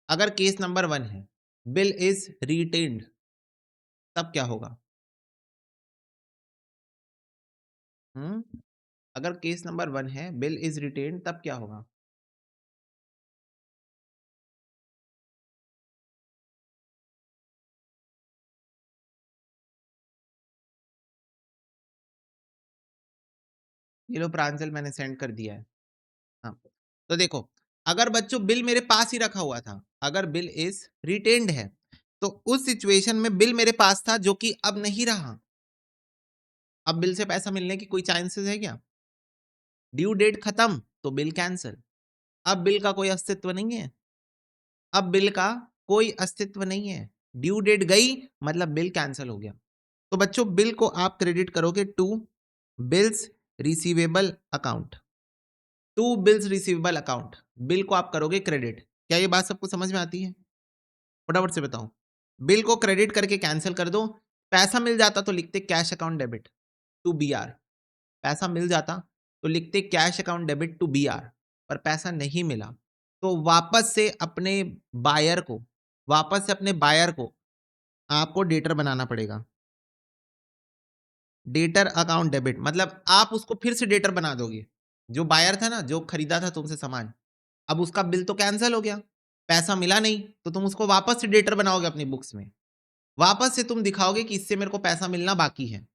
अगर केस नंबर 1 है, बिल इज रिटेन्ड, तब क्या होगा? अगर केस नंबर 1 है, बिल इज रिटेन्ड, तब क्या होगा? ये लो प्रांजल, मैंने सेंड कर दिया है। हाँ, तो देखो, अगर बच्चों बिल मेरे पास ही रखा हुआ था, अगर बिल इज रिटेन्ड है, तो उस सिचुएशन में बिल मेरे पास था जो कि अब नहीं रहा। अब बिल से पैसा मिलने की कोई चांसेस है क्या? ड्यू डेट खत्म तो बिल कैंसिल। अब बिल का कोई अस्तित्व नहीं है, अब बिल का कोई अस्तित्व नहीं है। ड्यू डेट गई मतलब बिल कैंसिल हो गया। तो बच्चों बिल को आप क्रेडिट करोगे to bills receivable account, to bills receivable account, bill को आप करोगे क्रेडिट। क्या ये बात सबको समझ में आती है? फटाफट से बताओ। बिल को क्रेडिट करके कैंसिल कर दो। पैसा मिल जाता तो लिखते cash account debit to B R, पैसा मिल जाता तो लिखते cash account debit to B R, पर पैसा नहीं मिला तो वापस से अपने बायर को, वापस से अपने बायर को आपको डेटर बनाना पड़ेगा। डेटर अकाउंट डेबिट मतलब आप उसको फिर से डेटर बना दोगे। जो बायर था ना, जो खरीदा था तुमसे सामान, अब उसका बिल तो कैंसिल हो गया, पैसा मिला नहीं, तो तुम उसको वापस से डेटर बनाओगे अपनी बुक्स में। वापस से तुम दिखाओगे कि इससे मेरे को पैसा मिलना बाकी है।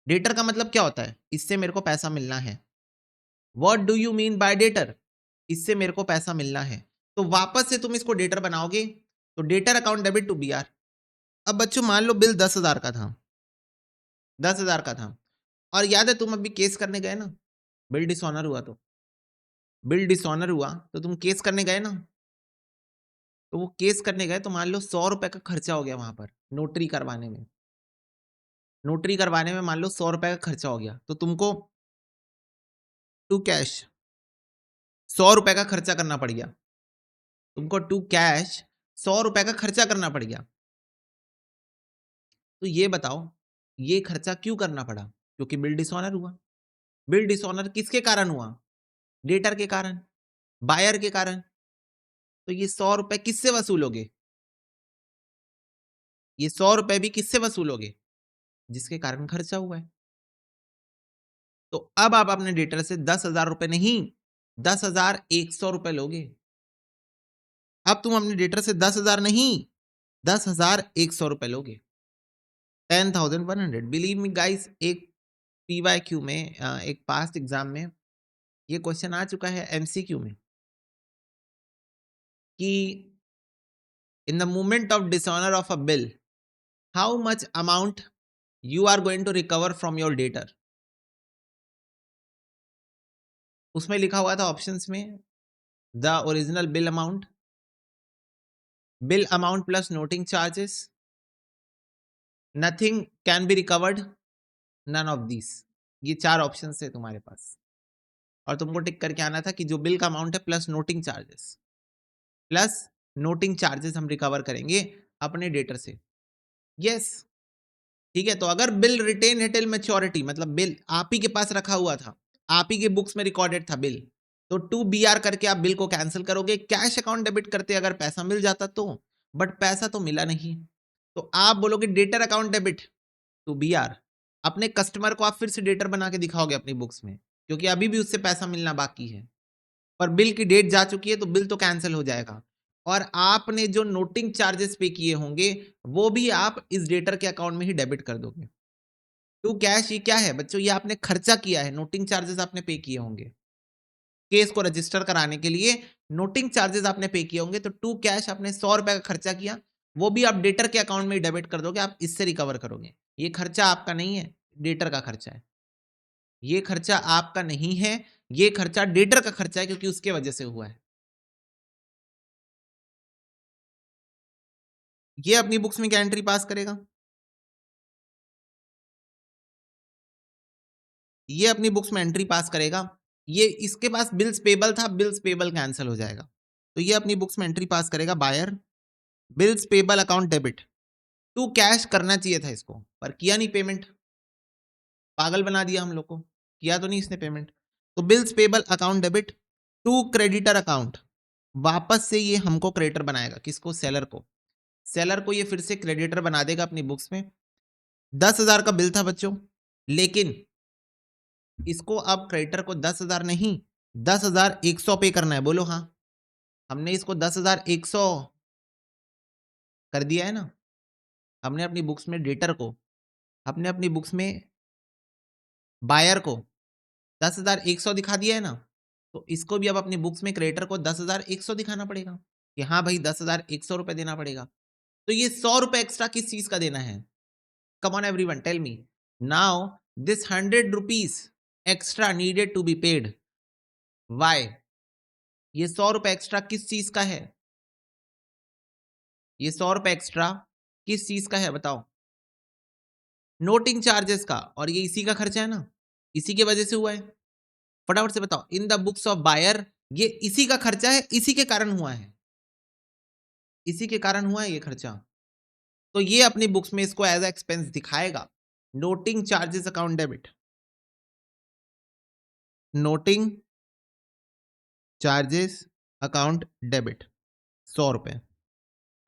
डेटर का मतलब क्या होता है? इससे मेरे को पैसा मिलना है। What do you mean by debtor? इससे मेरे को पैसा मिलना है। तो वापस से तुम इसको डेटर बनाओगे, तो debtor account debit to B R. अब बच्चों मान लो बिल 10,000 का था, 10,000 का था, और याद है तुम अभी केस करने गए ना, बिल डिसऑनर हुआ तो, बिल डिसऑनर हुआ तो तुम केस करने गए ना, तो वो केस करने गए तो मान लो 100 रुपए का खर्चा हो गया वहां पर नोटरी करवाने में, नोटरी करवाने में मान लो 100 रुपए का खर्चा हो गया, तो तुमको टू कैश 100 रुपए का खर्चा करना पड़ गया, तुमको टू कैश 100 रुपए का खर्चा करना पड़ गया। तो ये बताओ ये खर्चा क्यों करना पड़ा? क्योंकि बिल डिसऑनर हुआ। बिल डिसऑनर किसके कारण हुआ? डेटर के कारण, बायर के कारण। तो ये 100 रुपए किससे वसूलोगे? ये 100 रुपए भी किससे वसूलोगे? जिसके कारण खर्चा हुआ है। तो अब आप अपने डेटर से 10,000 रुपए नहीं, 10,100 रुपए लोगे। अब तुम अपने डेटर से 10,000 नहीं, 10,100 रुपए लोगे। 10,100। बिलीव मी गाइस, एक पीवाईक्यू में, एक पास्ट एग्जाम में ये क्वेश्चन आ चुका है एमसीक्यू में कि in the moment of dishonour of a bill how much amount you are going to recover from your debtor. उसमें लिखा हुआ था ऑप्शंस में the original bill amount plus noting charges, nothing can be recovered, none of this. ये चार option थे तुम्हारे पास, और तुमको टिक करके आना था कि जो बिल का अमाउंट है plus noting charges, plus noting charges हम रिकवर करेंगे अपने डेटर से। यस, ठीक है। तो अगर बिल रिटेन है टिल मैच्योरिटी, मतलब बिल आप ही के पास रखा हुआ था, आप ही के बुक्स में रिकॉर्डेड था बिल, तो टू बी आर करके आप बिल को कैंसिल करोगे। कैश अकाउंट डेबिट करते अगर पैसा मिल जाता तो, बट पैसा तो मिला नहीं, तो आप बोलोगे debtor account debit to B R. अपने कस्टमर को आप फिर से डेटर बना के दिखाओगे अपनी बुक्स में, क्योंकि अभी भी उससे पैसा मिलना बाकी है, पर बिल की डेट जा चुकी है तो बिल तो कैंसिल हो जाएगा। और आपने जो नोटिंग चार्जेस पे किए होंगे वो भी आप इस डेटर के अकाउंट में ही डेबिट कर दोगे। टू कैश ये क्या है बच्चों? ये आपने खर्चा किया है, नोटिंग चार्जेस आपने पे किए होंगे केस को रजिस्टर कराने के लिए, नोटिंग चार्जेस आपने पे किए होंगे। तो टू कैश आपने 100 रुपए का खर्चा किया, वो भी आप डेटर के अकाउंट में डेबिट कर दोगे, आप इससे रिकवर करोगे। ये खर्चा आपका नहीं है, डेटर का खर्चा है। ये खर्चा आपका नहीं है, ये खर्चा डेटर का खर्चा है, क्योंकि उसके वजह से हुआ है। ये अपनी बुक्स में क्या एंट्री पास करेगा? ये अपनी बुक्स में एंट्री पास करेगा। ये इसके पास बिल्स पेबल था, बिल्स पेबल कैंसिल हो जाएगा, तो ये अपनी बुक्स में एंट्री पास करेगा buyer bills payable account debit to cash. करना चाहिए था इसको, पर किया नहीं पेमेंट, पागल बना दिया हम लोग को, किया तो नहीं इसने पेमेंट। तो bills payable account debit to creditor account, वापस से ये हमको क्रेडिटर बनाएगा। किसको? सेलर को। सेलर को ये फिर से क्रेडिटर बना देगा अपनी बुक्स में। 10,000 का बिल था बच्चों, लेकिन इसको अब क्रेडिटर को 10,000 नहीं, 10,100 पे करना है। बोलो हाँ। हमने इसको 10,100 कर दिया है ना, हमने अपनी बुक्स में डेटर को, हमने अपनी बुक्स में बायर को 10,100 दिखा दिया है ना, तो इसको भी अब अपनी बुक्स में क्रेडिटर को 10,100 दिखाना पड़ेगा कि हाँ भाई 10,100 रुपए देना पड़ेगा। तो ये 100 रुपए एक्स्ट्रा किस चीज का देना है? Come on everyone tell me now, this 100 rupees extra needed to be paid why, ये 100 रुपए एक्स्ट्रा किस चीज का है? ये 100 रुपए एक्स्ट्रा किस चीज का है बताओ? नोटिंग चार्जेस का, और ये इसी का खर्चा है ना, इसी के वजह से हुआ है। फटाफट से बताओ, in the books of buyer, ये इसी का खर्चा है, इसी के कारण हुआ है, इसी के कारण हुआ है ये खर्चा। तो ये अपनी बुक्स में इसको एज एक्सपेंस दिखाएगा। Noting charges account debit, noting charges account debit 100 रुपए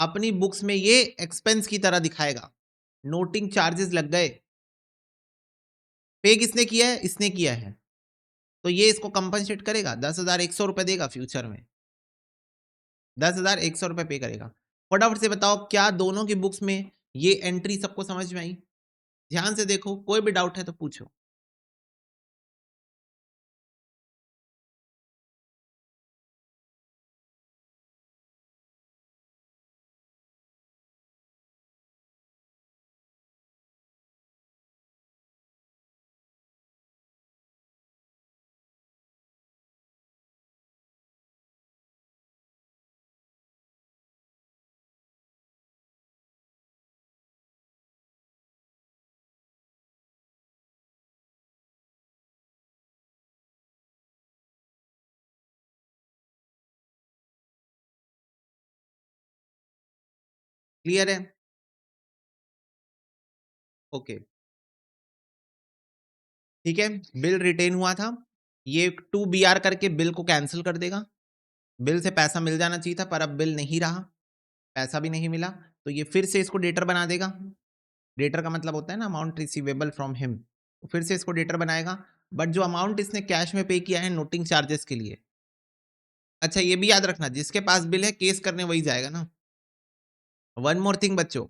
अपनी बुक्स में ये एक्सपेंस की तरह दिखाएगा। नोटिंग चार्जेस लग गए, पे किसने किया है? इसने किया है, तो ये इसको कंपनसेट करेगा, 10,100 रुपए देगा फ्यूचर में, 10,100 रुपए पे करेगा। फटाफट से बताओ, क्या दोनों की बुक्स में ये एंट्री सबको समझ में आई? ध्यान से देखो, कोई भी डाउट है तो पूछो। क्लियर है? ओके, ठीक है। बिल रिटेन हुआ था, ये 2BR करके बिल को कैंसिल कर देगा। बिल से पैसा मिल जाना चाहिए था, पर अब बिल नहीं रहा, पैसा भी नहीं मिला, तो ये फिर से इसको डेटर बना देगा। डेटर का मतलब होता है ना अमाउंट रिसीवेबल फ्रॉम हिम, तो फिर से इसको डेटर बनाएगा। बट जो अमाउंट इसने कैश में पे किया है नोटिंग चार्जेस के लिए, अच्छा ये भी याद रखना, जिसके पास बिल है केस करने वही जाएगा ना। वन मोर थिंग बच्चों,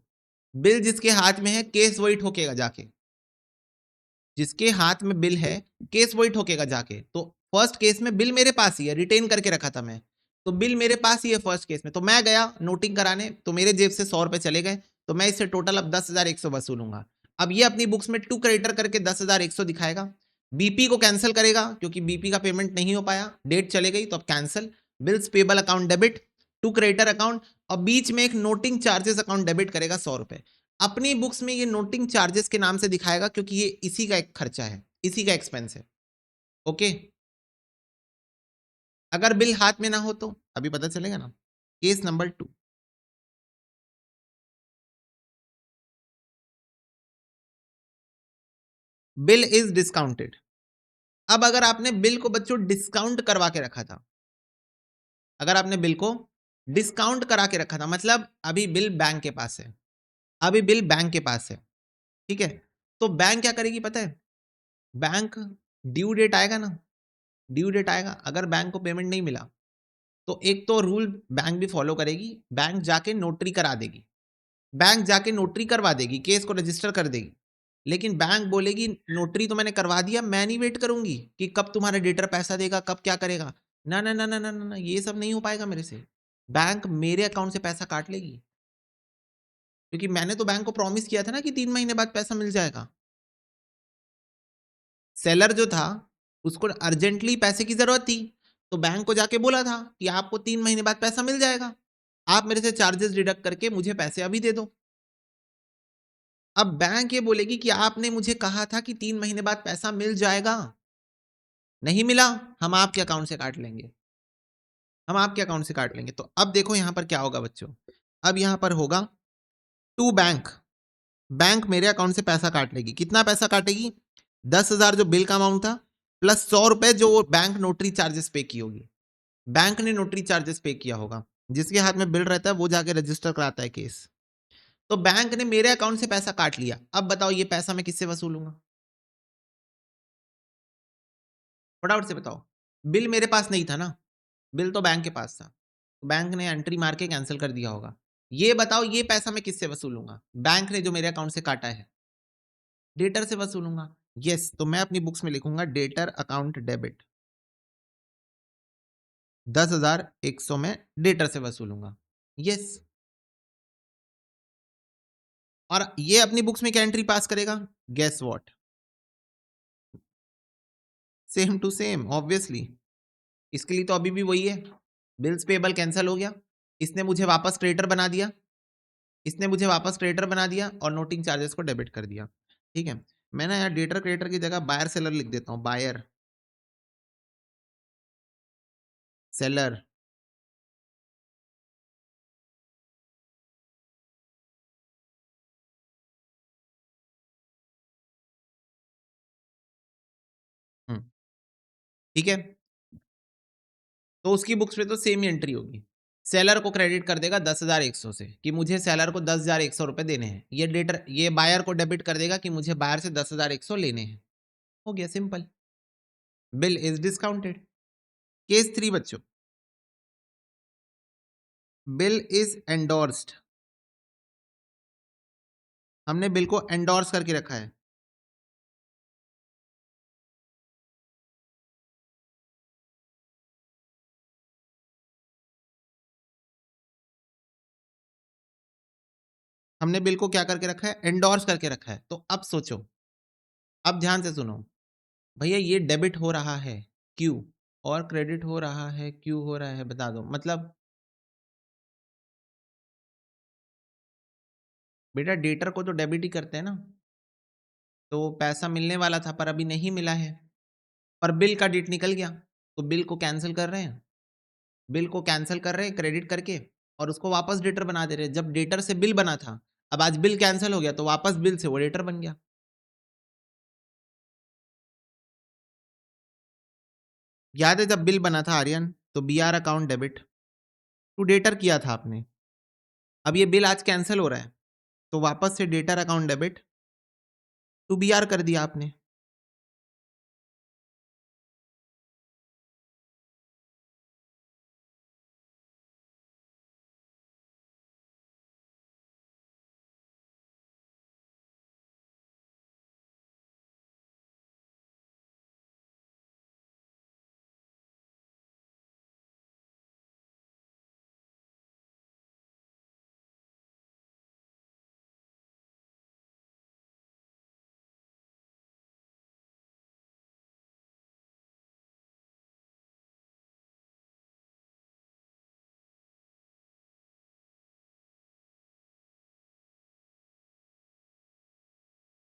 बिल जिसके हाथ में है केस वही ठोकेगा जाके, जिसके हाथ में बिल है केस वही ठोकेगा जाके। तो फर्स्ट केस में बिल मेरे पास ही है, रिटेन करके रखा था मैं, तो बिल मेरे पास ही है फर्स्ट केस में, तो मैं गया नोटिंग कराने, तो मेरे जेब से 100 रुपए चले गए, तो मैं इससे टोटल अब 10,100 वसूलूंगा। अब ये अपनी बुक्स में टू क्रेडिटर करके 10,100 दिखाएगा। बीपी को कैंसिल करेगा, क्योंकि बीपी का पेमेंट नहीं हो पाया, डेट चले गई, तो अब cancel. Bills payable account debit, to creditor account, और बीच में एक नोटिंग चार्जेस अकाउंट डेबिट करेगा 100 रुपए। अपनी बुक्स में ये नोटिंग चार्जेस के नाम से दिखाएगा, क्योंकि ये इसी का एक खर्चा है, इसी का एक्सपेंस है। ओके, अगर बिल हाथ में ना हो तो अभी पता चलेगा ना। Case number 2, bill is discounted. अब अगर आपने बिल को बच्चों डिस्काउंट करवा के रखा था, अगर आपने बिल को डिस्काउंट करा के रखा था, मतलब अभी बिल बैंक के पास है, अभी बिल बैंक के पास है, ठीक है, तो बैंक क्या करेगी पता है? बैंक ड्यू डेट आएगा ना, ड्यू डेट आएगा, अगर बैंक को पेमेंट नहीं मिला, तो एक तो रूल बैंक भी फॉलो करेगी, बैंक जाके नोटरी करा देगी, बैंक जाके नोटरी करवा देगी, केस को रजिस्टर कर देगी। लेकिन बैंक बोलेगी नोटरी तो मैंने करवा दिया, मैं नहीं वेट करूंगी कि कब तुम्हारा डेटर पैसा देगा, कब क्या करेगा। ना ना ना ना ना ना ना, ये सब नहीं हो पाएगा मेरे से। बैंक मेरे अकाउंट से पैसा काट लेगी, क्योंकि मैंने तो बैंक को प्रॉमिस किया था ना कि 3 महीने बाद पैसा मिल जाएगा। सेलर जो था उसको अर्जेंटली पैसे की जरूरत थी, तो बैंक को जाके बोला था कि आपको 3 महीने बाद पैसा मिल जाएगा, आप मेरे से चार्जेस डिडक्ट करके मुझे पैसे अभी दे दो। अब बैंक ये बोलेगी कि आपने मुझे कहा था कि 3 महीने बाद पैसा मिल जाएगा, नहीं मिला, हम आपके अकाउंट से काट लेंगे, हम आपके अकाउंट से काट लेंगे। तो अब देखो यहां पर क्या होगा बच्चों, अब यहां पर होगा टू बैंक, बैंक मेरे अकाउंट से पैसा काट लेगी, कितना पैसा काटेगी? 10,000 जो बिल का अमाउंट था, प्लस 100 रुपए जो बैंक नोटरी चार्जेस पे की होगी, बैंक ने नोटरी चार्जेस पे किया होगा, जिसके हाथ में बिल रहता है वो जाके रजिस्टर कराता है केस। तो बैंक ने मेरे अकाउंट से पैसा काट लिया, अब बताओ ये पैसा मैं किससे वसूलूंगा? फटाफट से बताओ, बिल मेरे पास नहीं था ना, बिल तो बैंक के पास था, तो बैंक ने एंट्री मार के कैंसिल कर दिया होगा। ये बताओ ये पैसा मैं किससे वसूलूंगा? बैंक ने जो मेरे अकाउंट से काटा है, डेटर से वसूलूंगा। यस, तो मैं अपनी बुक्स में लिखूंगा डेटर अकाउंट डेबिट, 10,100 में डेटर से वसूलूंगा। यस, और ये अपनी बुक्स में क्या एंट्री पास करेगा? Guess what, same to same obviously. इसके लिए तो अभी भी वही है, बिल्स पेबल कैंसिल हो गया, इसने मुझे वापस क्रेडिटर बना दिया, इसने मुझे वापस क्रेडिटर बना दिया और नोटिंग चार्जेस को डेबिट कर दिया। ठीक है, मैं ना यार डेटर क्रेडिटर की जगह बायर सेलर लिख देता हूँ, बायर सेलर। ठीक है, तो उसकी बुक्स में तो सेम ही एंट्री होगी, सेलर को क्रेडिट कर देगा 10,100 से कि मुझे सेलर को 10,100 रुपए देने हैं, ये डेटर ये बायर को डेबिट कर देगा कि मुझे बायर से 10,100 लेने हैं। हो गया simple, bill is discounted. Case 3 बच्चों, बिल इज एंडोर्स्ड, हमने बिल को एंडोर्स करके रखा है। हमने बिल को क्या करके रखा है, एंडोर्स करके रखा है। तो अब सोचो, अब ध्यान से सुनो भैया, ये डेबिट हो रहा है क्यों और क्रेडिट हो रहा है क्यों, हो रहा है बता दो, मतलब बेटा डेटर को तो डेबिट ही करते हैं ना, तो पैसा मिलने वाला था पर अभी नहीं मिला है, पर बिल का डेट निकल गया, तो बिल को कैंसिल कर रहे हैं, बिल को कैंसिल कर रहे हैं क्रेडिट करके और उसको वापस डेटर बना दे रहे हैं। जब डेटर से बिल बना था, अब आज बिल कैंसिल हो गया तो वापस बिल से वो डेटर बन गया। याद है जब बिल बना था आर्यन, तो B R account debit to debtor किया था आपने, अब ये बिल आज कैंसिल हो रहा है तो वापस से debtor account debit to B R कर दिया आपने।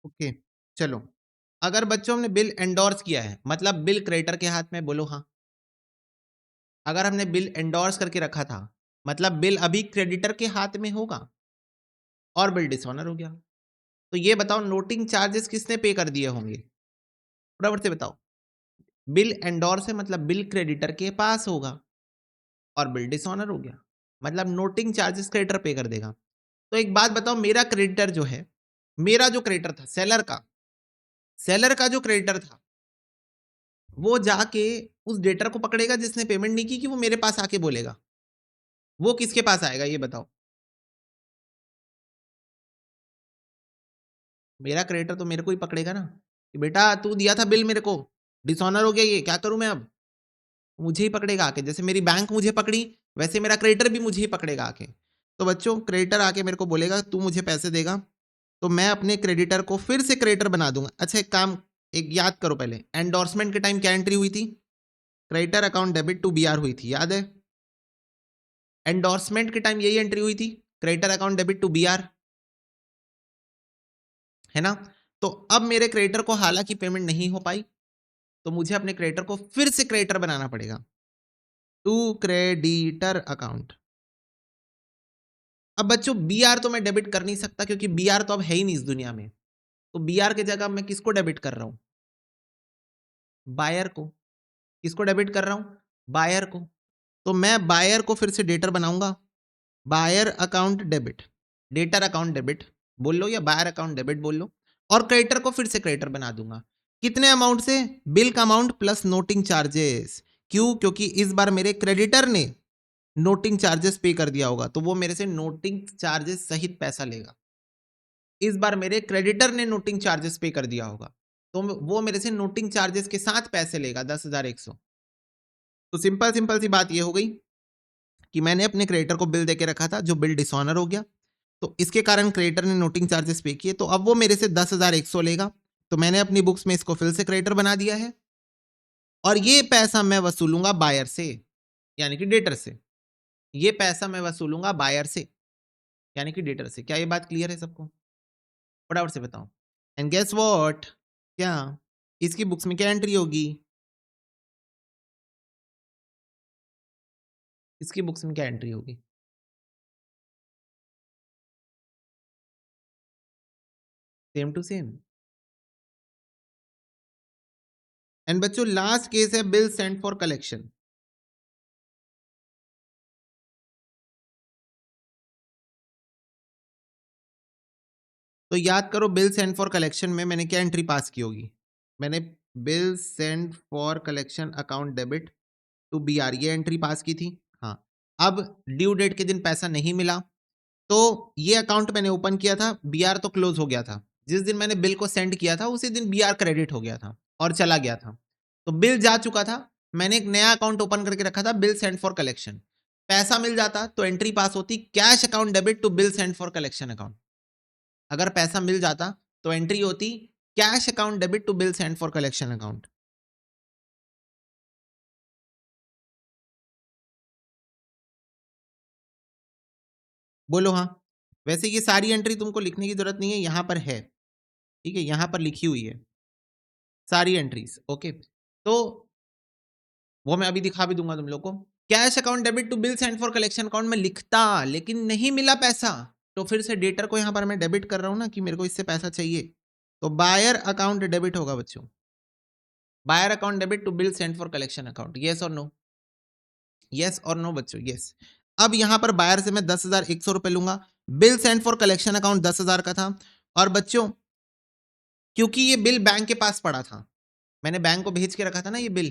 ओके, चलो, अगर बच्चों हमने बिल एंडोर्स किया है, मतलब बिल क्रेडिटर के हाथ में, बोलो हाँ। अगर हमने बिल एंडोर्स करके रखा था, मतलब बिल अभी क्रेडिटर के हाथ में होगा और बिल डिसऑनर हो गया, तो ये बताओ नोटिंग चार्जेस किसने पे कर दिए होंगे, फटाफट से बताओ। बिल एंडोर्स है मतलब बिल क्रेडिटर के पास होगा और बिल डिसऑनर हो गया, मतलब नोटिंग चार्जेस क्रेडिटर पे कर देगा। तो एक बात बताओ, मेरा क्रेडिटर जो है, मेरा जो क्रेडिटर था सेलर का, सेलर का जो क्रेडिटर था वो जाके उस डेटर को पकड़ेगा जिसने पेमेंट नहीं की, कि वो मेरे पास आके बोलेगा, वो किसके पास आएगा ये बताओ। मेरा क्रेडिटर तो मेरे को ही पकड़ेगा ना, कि बेटा तू दिया था बिल मेरे को, डिसऑनर हो गया, ये क्या करूं मैं अब, मुझे ही पकड़ेगा आके, जैसे मेरी बैंक मुझे पकड़ी वैसे मेरा क्रेडिटर भी मुझे ही पकड़ेगा आके। तो बच्चों क्रेडिटर आके मेरे को बोलेगा तू मुझे पैसे देगा, तो मैं अपने क्रेडिटर को फिर से क्रेडिटर बना दूंगा। अच्छा एक काम, एक याद करो, पहले एंडोर्समेंट के टाइम क्या एंट्री हुई थी, creditor account debit to B R हुई थी, याद है। एंडोर्समेंट के टाइम यही एंट्री हुई थी, creditor account debit to B R, है ना। तो अब मेरे क्रेडिटर को हालांकि पेमेंट नहीं हो पाई, तो मुझे अपने क्रेडिटर को फिर से क्रेडिटर बनाना पड़ेगा, टू क्रेडिटर अकाउंट। अब बच्चों बी आर तो मैं डेबिट कर नहीं सकता क्योंकि बी आर तो अब है ही नहीं इस दुनिया में, तो बी आर की जगह मैं किसको डेबिट कर रहा हूं, बायर को। किसको डेबिट कर रहा हूं, बायर को। तो मैं बायर को फिर से डेटर बनाऊंगा, buyer account debit, debtor account debit बोल लो या बायर अकाउंट डेबिट बोल लो, और क्रेडिटर को फिर से क्रेडिटर बना दूंगा। कितने अमाउंट से, बिल का अमाउंट प्लस नोटिंग चार्जेस। क्यों, क्योंकि इस बार मेरे क्रेडिटर ने नोटिंग चार्जेस पे कर दिया होगा, तो वो मेरे से नोटिंग चार्जेस सहित पैसा लेगा। इस बार मेरे क्रेडिटर ने नोटिंग चार्जेस पे कर दिया होगा, तो वो मेरे से नोटिंग चार्जेस के साथ पैसे लेगा 10,100। तो सिंपल सिंपल सी बात ये हो गई कि मैंने अपने क्रेडिटर को बिल देके रखा था जो बिल डिसऑनर हो गया, तो इसके कारण क्रेडिटर ने नोटिंग चार्जेस पे किए, तो अब वो मेरे से 10,100 लेगा, तो मैंने अपनी बुक्स में इसको फिर से क्रेडिटर बना दिया है। और ये पैसा मैं वसूलूंगा बायर से, यानी कि डेटर से। ये पैसा मैं वसूलूंगा बायर से, यानी कि डेटर से। क्या ये बात क्लियर है सबको? फटाफट से बताओ। एंड गेस व्हाट, क्या इसकी बुक्स में क्या एंट्री होगी? इसकी बुक्स में क्या एंट्री होगी? Same to same. एंड बच्चों लास्ट केस है बिल सेंट फॉर कलेक्शन। तो याद करो बिल सेंट फॉर कलेक्शन में मैंने क्या एंट्री पास की होगी? मैंने bill sent for collection account debit to BR ये एंट्री पास की थी। हाँ, अब ड्यू डेट के दिन पैसा नहीं मिला, तो ये अकाउंट मैंने ओपन किया था, बीआर तो क्लोज हो गया था। जिस दिन मैंने बिल को सेंड किया था उसी दिन बीआर क्रेडिट हो गया था और चला गया था, तो बिल जा चुका था। मैंने एक नया अकाउंट ओपन करके रखा था बिल सेंड फॉर कलेक्शन। पैसा मिल जाता तो एंट्री पास होती cash account debit to bill send for collection account. अगर पैसा मिल जाता तो एंट्री होती cash account debit to bill send for collection account. बोलो हाँ। वैसे ये सारी एंट्री तुमको लिखने की जरूरत नहीं है, यहां पर है, ठीक है, यहां पर लिखी हुई है सारी एंट्रीज। ओके, तो वो मैं अभी दिखा भी दूंगा तुम लोग को। Cash account debit to bill send for collection account में लिखता, लेकिन नहीं मिला पैसा, तो फिर से डेटर को यहां पर मैं डेबिट कर रहा हूं ना कि मेरे को इससे पैसा चाहिए, तो बायर अकाउंट डेबिट होगा बच्चों। Buyer account debit to bill send for collection account. Yes और नो? यस और नो बच्चों? यस। अब यहां पर बायर से मैं 10,100 रुपए लूंगा, bill send for collection account 10,000 का था। और बच्चों क्योंकि ये बिल बैंक के पास पड़ा था, मैंने बैंक को भेज के रखा था ना ये बिल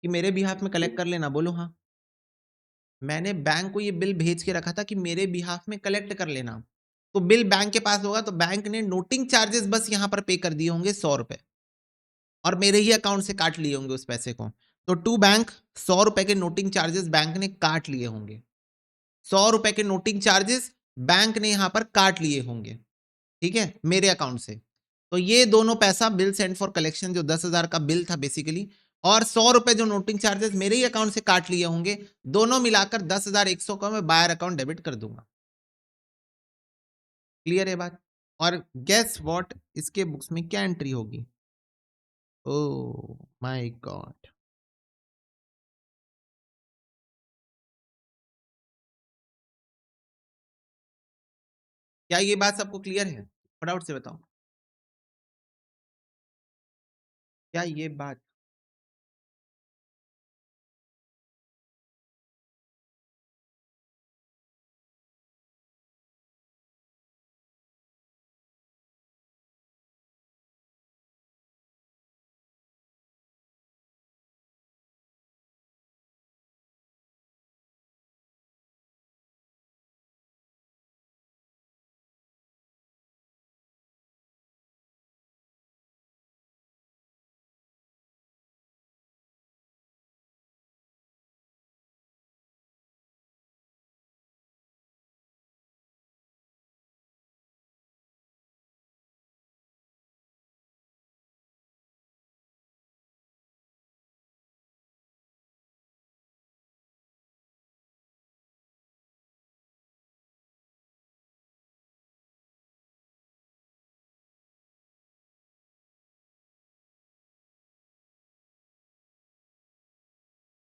कि मेरे बिहाफ में कलेक्ट कर लेना। बोलो हाँ। मैंने बैंक को ये बिल भेज के रखा था कि मेरे बिहाफ में कलेक्ट कर लेना। तो बिल बैंक के पास होगा तो बैंक ने नोटिंग चार्जेस बस यहां पर पे कर दिए होंगे 100 रुपए, और मेरे ही अकाउंट से काट लिए होंगे उस पैसे को। तो टू बैंक 100 रुपए के नोटिंग चार्जेस बैंक ने काट लिए होंगे। 100 रुपए के नोटिंग चार्जेस बैंक ने यहां पर काट लिए होंगे, ठीक है, मेरे अकाउंट से। तो ये दोनों पैसा बिल सेंड फॉर कलेक्शन जो 10,000 का बिल था बेसिकली, और 100 रुपए जो नोटिंग चार्जेस मेरे ही अकाउंट से काट लिए होंगे, दोनों मिलाकर 10,100 का मैं बायर अकाउंट डेबिट कर दूंगा। क्लियर है बात? और गेस व्हाट, इसके बुक्स में क्या एंट्री होगी? ओ माय गॉड। क्या ये बात सबको क्लियर है? फटाफट से बताओ, क्या ये बात?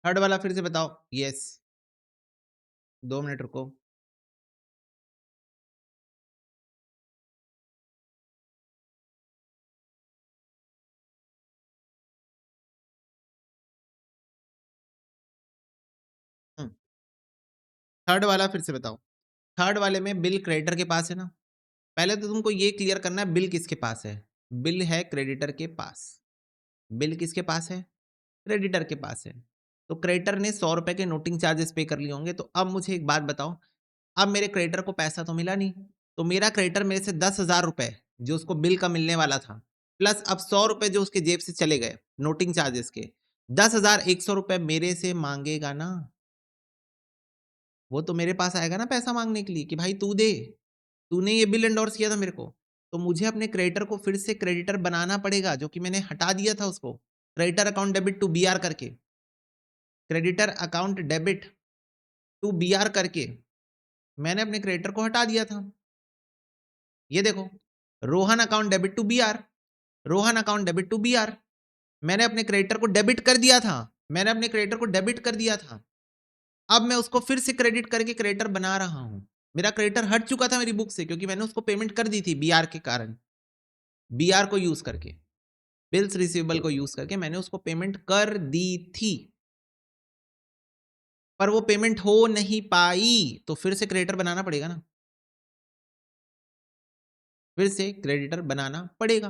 थर्ड वाला फिर से बताओ। यस, 2 मिनट रुको। थर्ड वाला फिर से बताओ। थर्ड वाले में बिल क्रेडिटर के पास है ना। पहले तो तुमको ये क्लियर करना है बिल किसके पास है। बिल है क्रेडिटर के पास। बिल किसके पास है? क्रेडिटर के पास है। तो क्रेडिटर ने 100 रुपए के नोटिंग चार्जेस पे कर लिए होंगे। तो अब मुझे एक बात बताओ, अब मेरे क्रेडिटर को पैसा तो मिला नहीं, तो मेरा क्रेडिटर मेरे से 10,000 रुपए जो उसको बिल का मिलने वाला था, प्लस अब 100 रुपए जो उसके जेब से चले गए नोटिंग चार्जेस के, 10,100 रुपए मेरे से मांगेगा ना। वो तो मेरे पास आएगा ना पैसा मांगने के लिए कि भाई तू दे, तूने ये बिल एंडोर्स किया था मेरे को। तो मुझे अपने क्रेडिटर को फिर से क्रेडिटर बनाना पड़ेगा, जो कि मैंने हटा दिया था उसको। Creditor account debit to B R करके, creditor account debit to B R करके मैंने अपने क्रेडिटर को हटा दिया था। ये देखो, Rohan account debit to B R, Rohan account debit to B R, मैंने अपने क्रेडिटर को डेबिट कर दिया था, मैंने अपने क्रेडिटर को डेबिट कर दिया था। अब मैं उसको फिर से क्रेडिट करके क्रेडिटर बना रहा हूं। मेरा क्रेडिटर हट चुका था मेरी बुक से, क्योंकि मैंने उसको पेमेंट कर दी थी बीआर के कारण, बीआर को यूज करके, बिल्स रिसीवेबल को यूज करके मैंने उसको पेमेंट कर दी थी, पर वो पेमेंट हो नहीं पाई, तो फिर से क्रेडिटर बनाना पड़ेगा ना, फिर से क्रेडिटर बनाना पड़ेगा।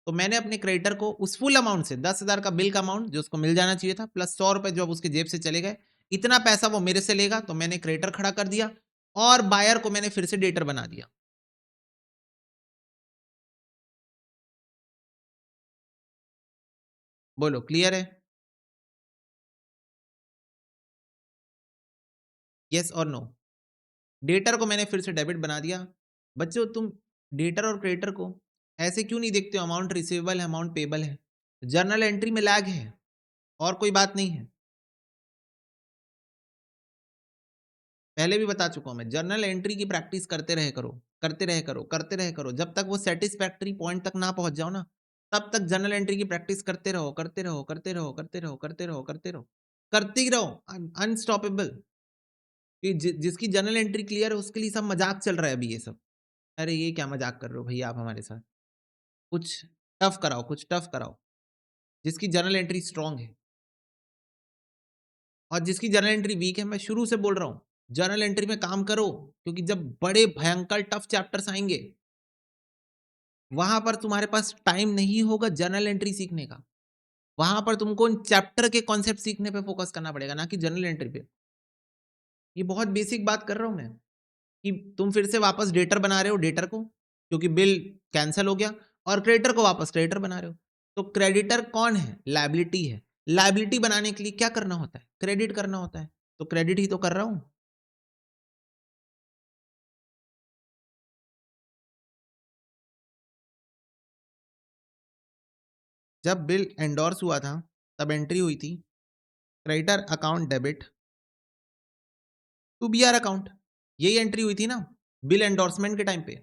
तो मैंने अपने क्रेडिटर को उस फुल अमाउंट से 10,000 का बिल का अमाउंट जो उसको मिल जाना चाहिए था, प्लस 100 रुपए जो अब उसके जेब से चले गए, इतना पैसा वो मेरे से लेगा, तो मैंने क्रेडिटर खड़ा कर दिया और बायर को मैंने फिर से डेटर बना दिया। बोलो क्लियर है? यस और नो? डेटर को मैंने फिर से डेबिट बना दिया। बच्चों तुम डेटर और क्रेडिटर को ऐसे क्यों नहीं देखते हो? अमाउंट रिसीवेबल है, अमाउंट पेबल है, जर्नल एंट्री में लैग है, और कोई बात नहीं है। पहले भी बता चुका हूं मैं, जर्नल एंट्री की प्रैक्टिस करते रहे करो, करते रहे करो, करते रहे करो, जब तक वो सेटिस्फैक्टरी पॉइंट तक ना पहुंच जाओ ना, तब तक जर्नल एंट्री की प्रैक्टिस करते रहो, करते रहो, करते रहो, करते रहो, करते रहो, करते रहो, करते ही रहो, अनस्टॉपेबल। जिसकी जर्नल एंट्री क्लियर है उसके लिए सब मजाक चल रहा है अभी ये सब। अरे ये क्या मजाक कर रहे हो भैया आप हमारे साथ? कुछ टफ कराओ, कुछ टफ कराओ, जिसकी जर्नल एंट्री स्ट्रांग है। और जिसकी जर्नल एंट्री वीक है, मैं शुरू से बोल रहा हूं, जर्नल एंट्री में काम करो, क्योंकि जब बड़े भयंकर टफ चैप्टर्स आएंगे, वहां पर तुम्हारे पास टाइम नहीं होगा जर्नल एंट्री सीखने का। वहां पर तुमको उन चैप्टर के कॉन्सेप्ट सीखने पे फोकस करना पड़ेगा, ना कि जर्नल एंट्री पे। ये बहुत बेसिक बात कर रहा हूं मैं, कि तुम फिर से वापस डेटर बना रहे हो डेटर को, क्योंकि बिल कैंसिल हो गया, और क्रेडिटर को वापस क्रेडिटर बना रहे हो। तो क्रेडिटर कौन है? लायबिलिटी है। लायबिलिटी बनाने के लिए क्या करना होता है? क्रेडिट करना होता है, तो क्रेडिट ही तो कर रहा हूं। जब बिल एंडोर्स हुआ था तब एंट्री हुई थी creditor account debit to BR account, यही एंट्री हुई थी ना बिल एंडोर्समेंट के टाइम पे,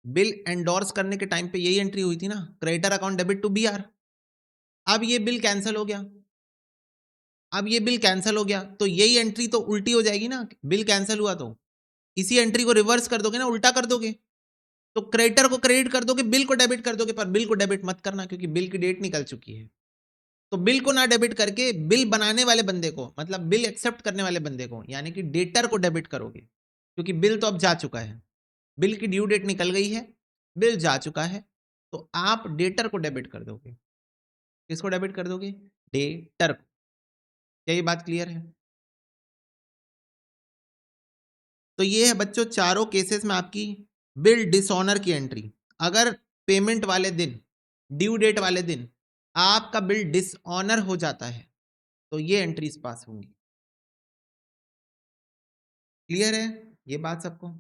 बिल एंडोर्स करने के टाइम पे यही एंट्री हुई थी ना, creditor account debit to BR. अब ये बिल कैंसिल हो गया, अब ये बिल कैंसिल हो गया, तो यही एंट्री तो उल्टी हो जाएगी ना, बिल कैंसिल हुआ तो इसी एंट्री को रिवर्स कर दोगे ना, उल्टा कर दोगे। तो क्रेडिटर को क्रेडिट कर दोगे, बिल को डेबिट कर दोगे, पर बिल को डेबिट मत करना, क्योंकि बिल की डेट निकल चुकी है। तो बिल को ना डेबिट करके बिल बनाने वाले बंदे को, मतलब बिल एक्सेप्ट करने वाले बंदे को, यानी कि डेटर को डेबिट करोगे, क्योंकि बिल तो अब जा चुका है, बिल की ड्यू डेट निकल गई है, बिल जा चुका है, तो आप डेटर को डेबिट कर दोगे। किसको डेबिट कर दोगे? डेटर को। क्या ये बात क्लियर है? तो ये है बच्चों चारों केसेस में आपकी बिल डिसऑनर की एंट्री। अगर पेमेंट वाले दिन, ड्यू डेट वाले दिन आपका बिल डिसऑनर हो जाता है, तो ये एंट्रीज पास होंगी। क्लियर है ये बात सबको?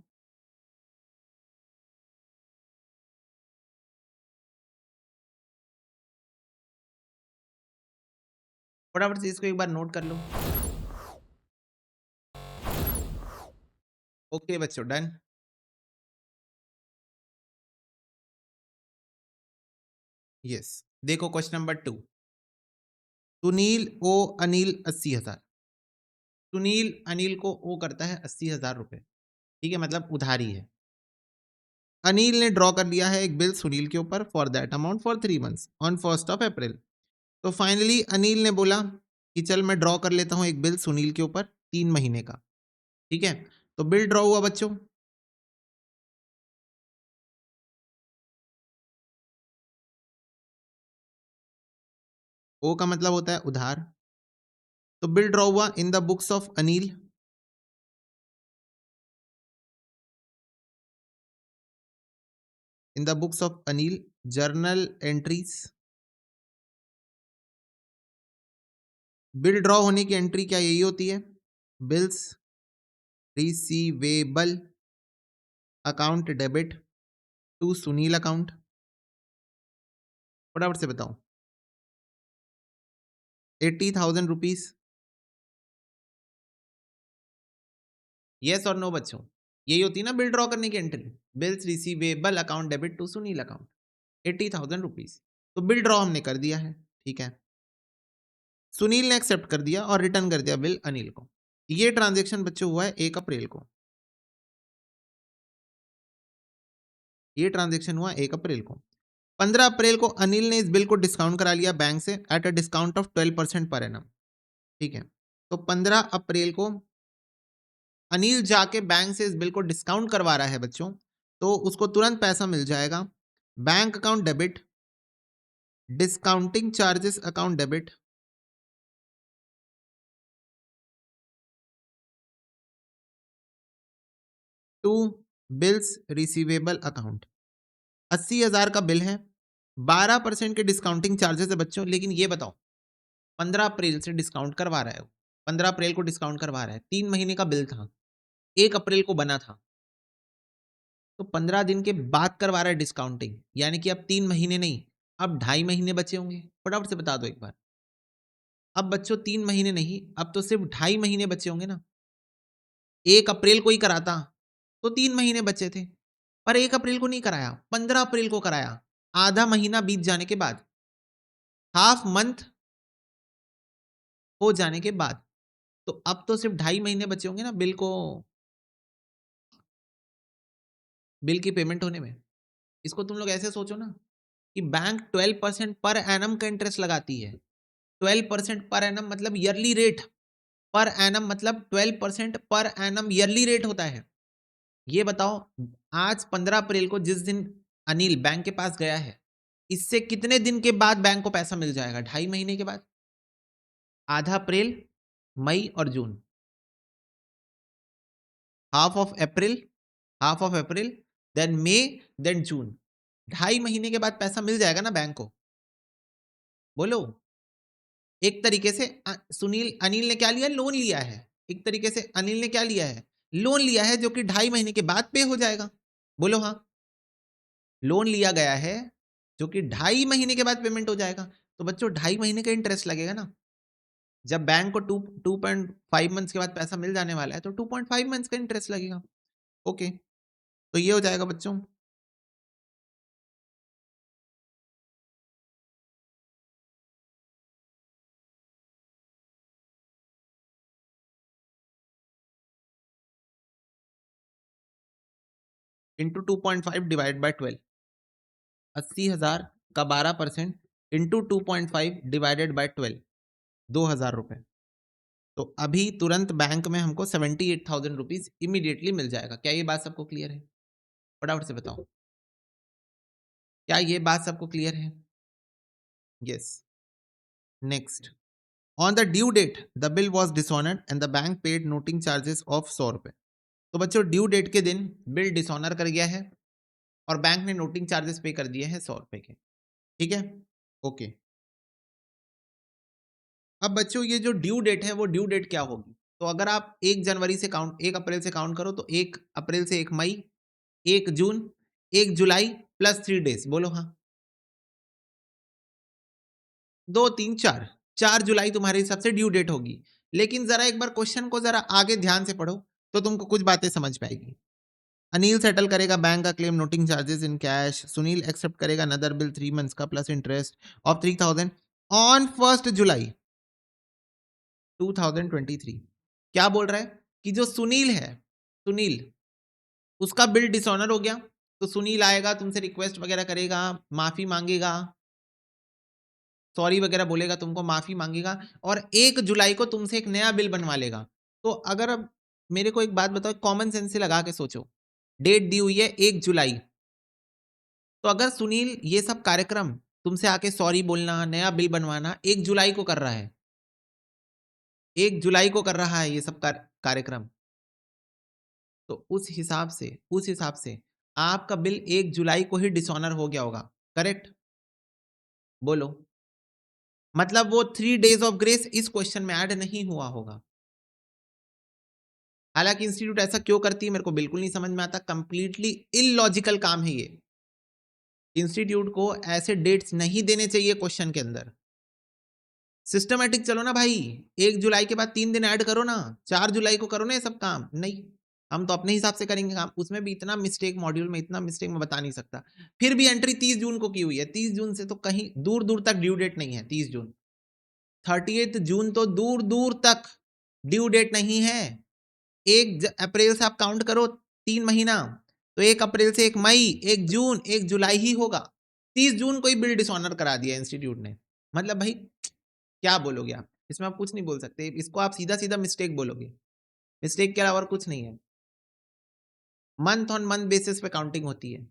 फटाफट से इसको एक बार नोट कर लो। ओके बच्चों, डन। यस, देखो क्वेश्चन नंबर 2। सुनील ओ अनिल 80,000। सुनील अनिल को ओ करता है 80,000 रुपए, ठीक है, मतलब उधारी है। अनिल ने ड्रॉ कर लिया है एक बिल सुनील के ऊपर for that amount for 3 months on 1 अप्रैल। तो फाइनली अनिल ने बोला कि चल मैं ड्रॉ कर लेता हूं एक बिल सुनील के ऊपर 3 महीने का, ठीक है। तो बिल ड्रॉ हुआ बच्चों। ओ का मतलब होता है उधार। तो बिल ड्रॉ हुआ in the books of Anil, in the books of Anil, journal entries. Bill draw होने की एंट्री क्या यही होती है? Bills receivable account debit to Sunil account. फटाफट से बताओ। 80,000 रुपीज। यस और नो बच्चों, यही होती है ना बिल ड्रॉ करने की entry. Bills receivable account debit to Sunil account, 80,000 rupees. तो बिल ड्रॉ हमने कर दिया है, ठीक है। सुनील ने एक्सेप्ट कर दिया और रिटर्न कर दिया बिल अनिल को। ये ट्रांजेक्शन बच्चों हुआ है 1 अप्रैल को। ये ट्रांजेक्शन हुआ 1 अप्रैल को। 15 अप्रैल को अनिल ने इस बिल को डिस्काउंट करा लिया बैंक से at a discount of 12% per annum, ठीक है। तो 15 अप्रैल को अनिल जाके बैंक से इस बिल को डिस्काउंट करवा रहा है बच्चों, तो उसको तुरंत पैसा मिल जाएगा। Bank account debit, discounting charges account debit, to bills receivable account. 80,000 का बिल है, 12% के डिस्काउंटिंग चार्जेस है बच्चों। लेकिन ये बताओ, 15 अप्रैल से डिस्काउंट करवा रहा है, 15 अप्रैल को डिस्काउंट करवा रहा है, 3 महीने का बिल था, 1 अप्रैल को बना था, तो 15 दिन के बाद करवा रहा है डिस्काउंटिंग, यानी कि अब 3 महीने नहीं, अब 2.5 महीने बचे होंगे। फटाफट से बता दो एक बार। अब बच्चों 3 महीने नहीं, अब तो सिर्फ 2.5 महीने बचे होंगे ना। 1 अप्रैल को ही कराता तो 3 महीने बचे थे, पर 1 अप्रैल को नहीं कराया, 15 अप्रैल को कराया, आधा महीना बीत जाने के बाद, हाफ मंथ हो जाने के बाद। तो अब तो सिर्फ 2.5 महीने बचे होंगे ना बिल को, बिल की पेमेंट होने में। इसको तुम लोग ऐसे सोचो ना कि बैंक 12% पर एनम का इंटरेस्ट लगाती है। 12% पर एनम मतलब ईयरली रेट, पर एनम मतलब 12% पर एनम ईयरली रेट होता है। ये बताओ, आज 15 अप्रैल को जिस दिन अनिल बैंक के पास गया है, इससे कितने दिन के बाद बैंक को पैसा मिल जाएगा? 2.5 महीने के बाद। आधा अप्रैल, मई और जून, half of April, half of April, then May, then June. 2.5 महीने के बाद पैसा मिल जाएगा ना बैंक को। बोलो। एक तरीके से सुनील अनिल ने क्या लिया? लोन लिया है। एक तरीके से अनिल ने क्या लिया है? लोन लिया है, जो कि 2.5 महीने के बाद पे हो जाएगा। बोलो हाँ। लोन लिया गया है जो कि 2.5 महीने के बाद पेमेंट हो जाएगा। तो बच्चों 2.5 महीने का इंटरेस्ट लगेगा ना। जब बैंक को 2.5 मंथ्स के बाद पैसा मिल जाने वाला है, तो 2.5 मंथ्स का इंटरेस्ट लगेगा। ओके, तो ये हो जाएगा बच्चों। इंटू 2.5 डिवाइड बाई 12, 80,000 का 12% इंटू 2.5 डिवाइडेड बाई 12, 2,000 रुपए। तो अभी तुरंत बैंक में हमको 78,000 रुपीज इमीडिएटली मिल जाएगा। क्या ये बात सबको क्लियर है? फटाफट से बताओ, क्या ये बात सबको क्लियर है? Yes. Next, on the due date the bill was dishonoured and the bank paid noting charges of 100 रुपए। तो बच्चों ड्यू डेट के दिन बिल डिसऑनर कर गया है और बैंक ने नोटिंग चार्जेस पे कर दिए हैं 100 रुपए के, ठीक है। ओके, अब बच्चों ये जो ड्यू डेट है वो ड्यू डेट क्या होगी? तो अगर आप 1 जनवरी से काउंट, 1 अप्रैल से काउंट करो, तो 1 अप्रैल से 1 मई, 1 जून, 1 जुलाई प्लस 3 डेज। बोलो हाँ। 2, 3, 4, 4 जुलाई तुम्हारे हिसाब से ड्यू डेट होगी। लेकिन जरा एक बार क्वेश्चन को जरा आगे ध्यान से पढ़ो तो तुमको कुछ बातें समझ पाएगी। अनिल सेटल करेगा बैंक का claim noting charges in cash. Sunil accept करेगा अनदर बिल 3 मंथ्स का plus interest of 3,000 on 1 July 2023। क्या बोल रहा है कि जो सुनील है, सुनील, उसका बिल डिसऑनर हो गया, तो सुनील आएगा तुमसे रिक्वेस्ट वगैरह करेगा, माफी मांगेगा, सॉरी वगैरह बोलेगा, तुमको माफी मांगेगा और 1 जुलाई को तुमसे एक नया बिल बनवा लेगा। तो अगर अब मेरे को एक बात बताओ, कॉमन सेंस से लगा के सोचो, डेट दी हुई है 1 जुलाई, तो अगर सुनील ये सब कार्यक्रम तुमसे आके सॉरी बोलना, नया बिल बनवाना 1 जुलाई को कर रहा है, 1 जुलाई को कर रहा है ये सब कार्यक्रम, तो उस हिसाब से आपका बिल 1 जुलाई को ही डिसऑनर हो गया होगा। करेक्ट? बोलो। मतलब वो 3 डेज ऑफ ग्रेस इस क्वेश्चन में ऐड नहीं हुआ होगा। हालांकि इंस्टीट्यूट ऐसा क्यों करती है मेरे को बिल्कुल नहीं समझ में आता, कंप्लीटली इलॉजिकल काम है ये। इंस्टीट्यूट को ऐसे डेट्स नहीं देने चाहिए क्वेश्चन के अंदर। सिस्टमैटिक चलो ना भाई, 1 जुलाई के बाद 3 दिन ऐड करो ना, 4 जुलाई को करो ना ये सब काम। नहीं, हम तो अपने हिसाब से करेंगे काम। उसमें भी इतना मिस्टेक, मॉड्यूल में इतना मिस्टेक मैं बता नहीं सकता। फिर भी एंट्री 30 जून को की हुई है। 30 जून से तो कहीं दूर दूर तक ड्यू डेट नहीं है। 30 जून, 30 जून तो दूर दूर तक ड्यू डेट नहीं है। 1 अप्रैल से आप काउंट करो 3 महीना, तो 1 अप्रैल से 1 मई, 1 जून, 1 जुलाई ही होगा। 30 जून को ही बिल डिसऑनर करा दिया इंस्टीट्यूट ने। मतलब भाई क्या बोलोगे आप इसमें? आप कुछ नहीं बोल सकते इसको, आप सीधा सीधा मिस्टेक बोलोगे। मिस्टेक के अलावा और कुछ नहीं है। मंथ ऑन मंथ बेसिस पे काउंटिंग होती है,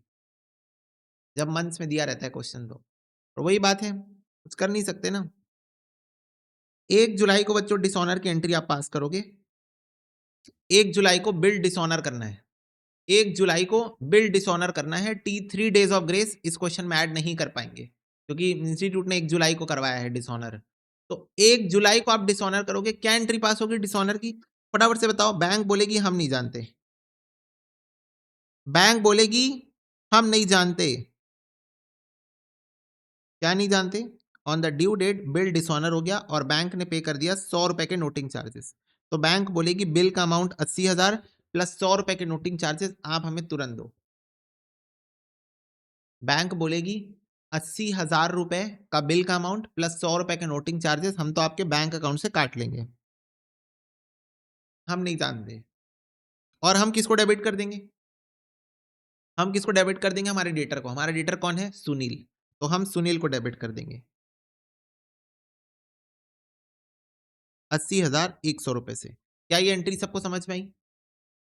जब मंथ्स में दिया रहता है क्वेश्चन तो। और वही बात है, कुछ कर नहीं सकते ना। 1 जुलाई को बच्चों डिसऑनर की एंट्री आप पास करोगे। 1 जुलाई को बिल डिसऑनर करना है। 1 जुलाई को बिल डिसऑनर करना है। T3 डेज ऑफ ग्रेस इस क्वेश्चन में ऐड नहीं कर पाएंगे क्योंकि इंस्टीट्यूट ने 1 जुलाई को करवाया है डिसऑनर। तो 1 जुलाई को आप डिसऑनर करोगे, क्या एंट्री पास होगी डिसऑनर की? फटाफट से बताओ। बैंक बोलेगी हम नहीं जानते, बैंक बोलेगी हम नहीं जानते। क्या नहीं जानते? On the due date bill dishonour हो गया और बैंक ने पे कर दिया 100 रुपए के नोटिंग चार्जेस। तो बैंक बोलेगी बिल का अमाउंट 80,000 प्लस 100 रुपए के नोटिंग चार्जेस आप हमें तुरंत दो। बैंक बोलेगी 80,000 रुपए का बिल का अमाउंट प्लस 100 रुपए के नोटिंग चार्जेस हम तो आपके बैंक अकाउंट से काट लेंगे। हम नहीं जानते। और हम किसको डेबिट कर देंगे? हम किसको डेबिट कर देंगे? हमारे डेटर को। हमारा डेटर कौन है? सुनील। तो हम सुनील को डेबिट कर देंगे 80,100 रुपए से। क्या ये एंट्री सबको समझ में आई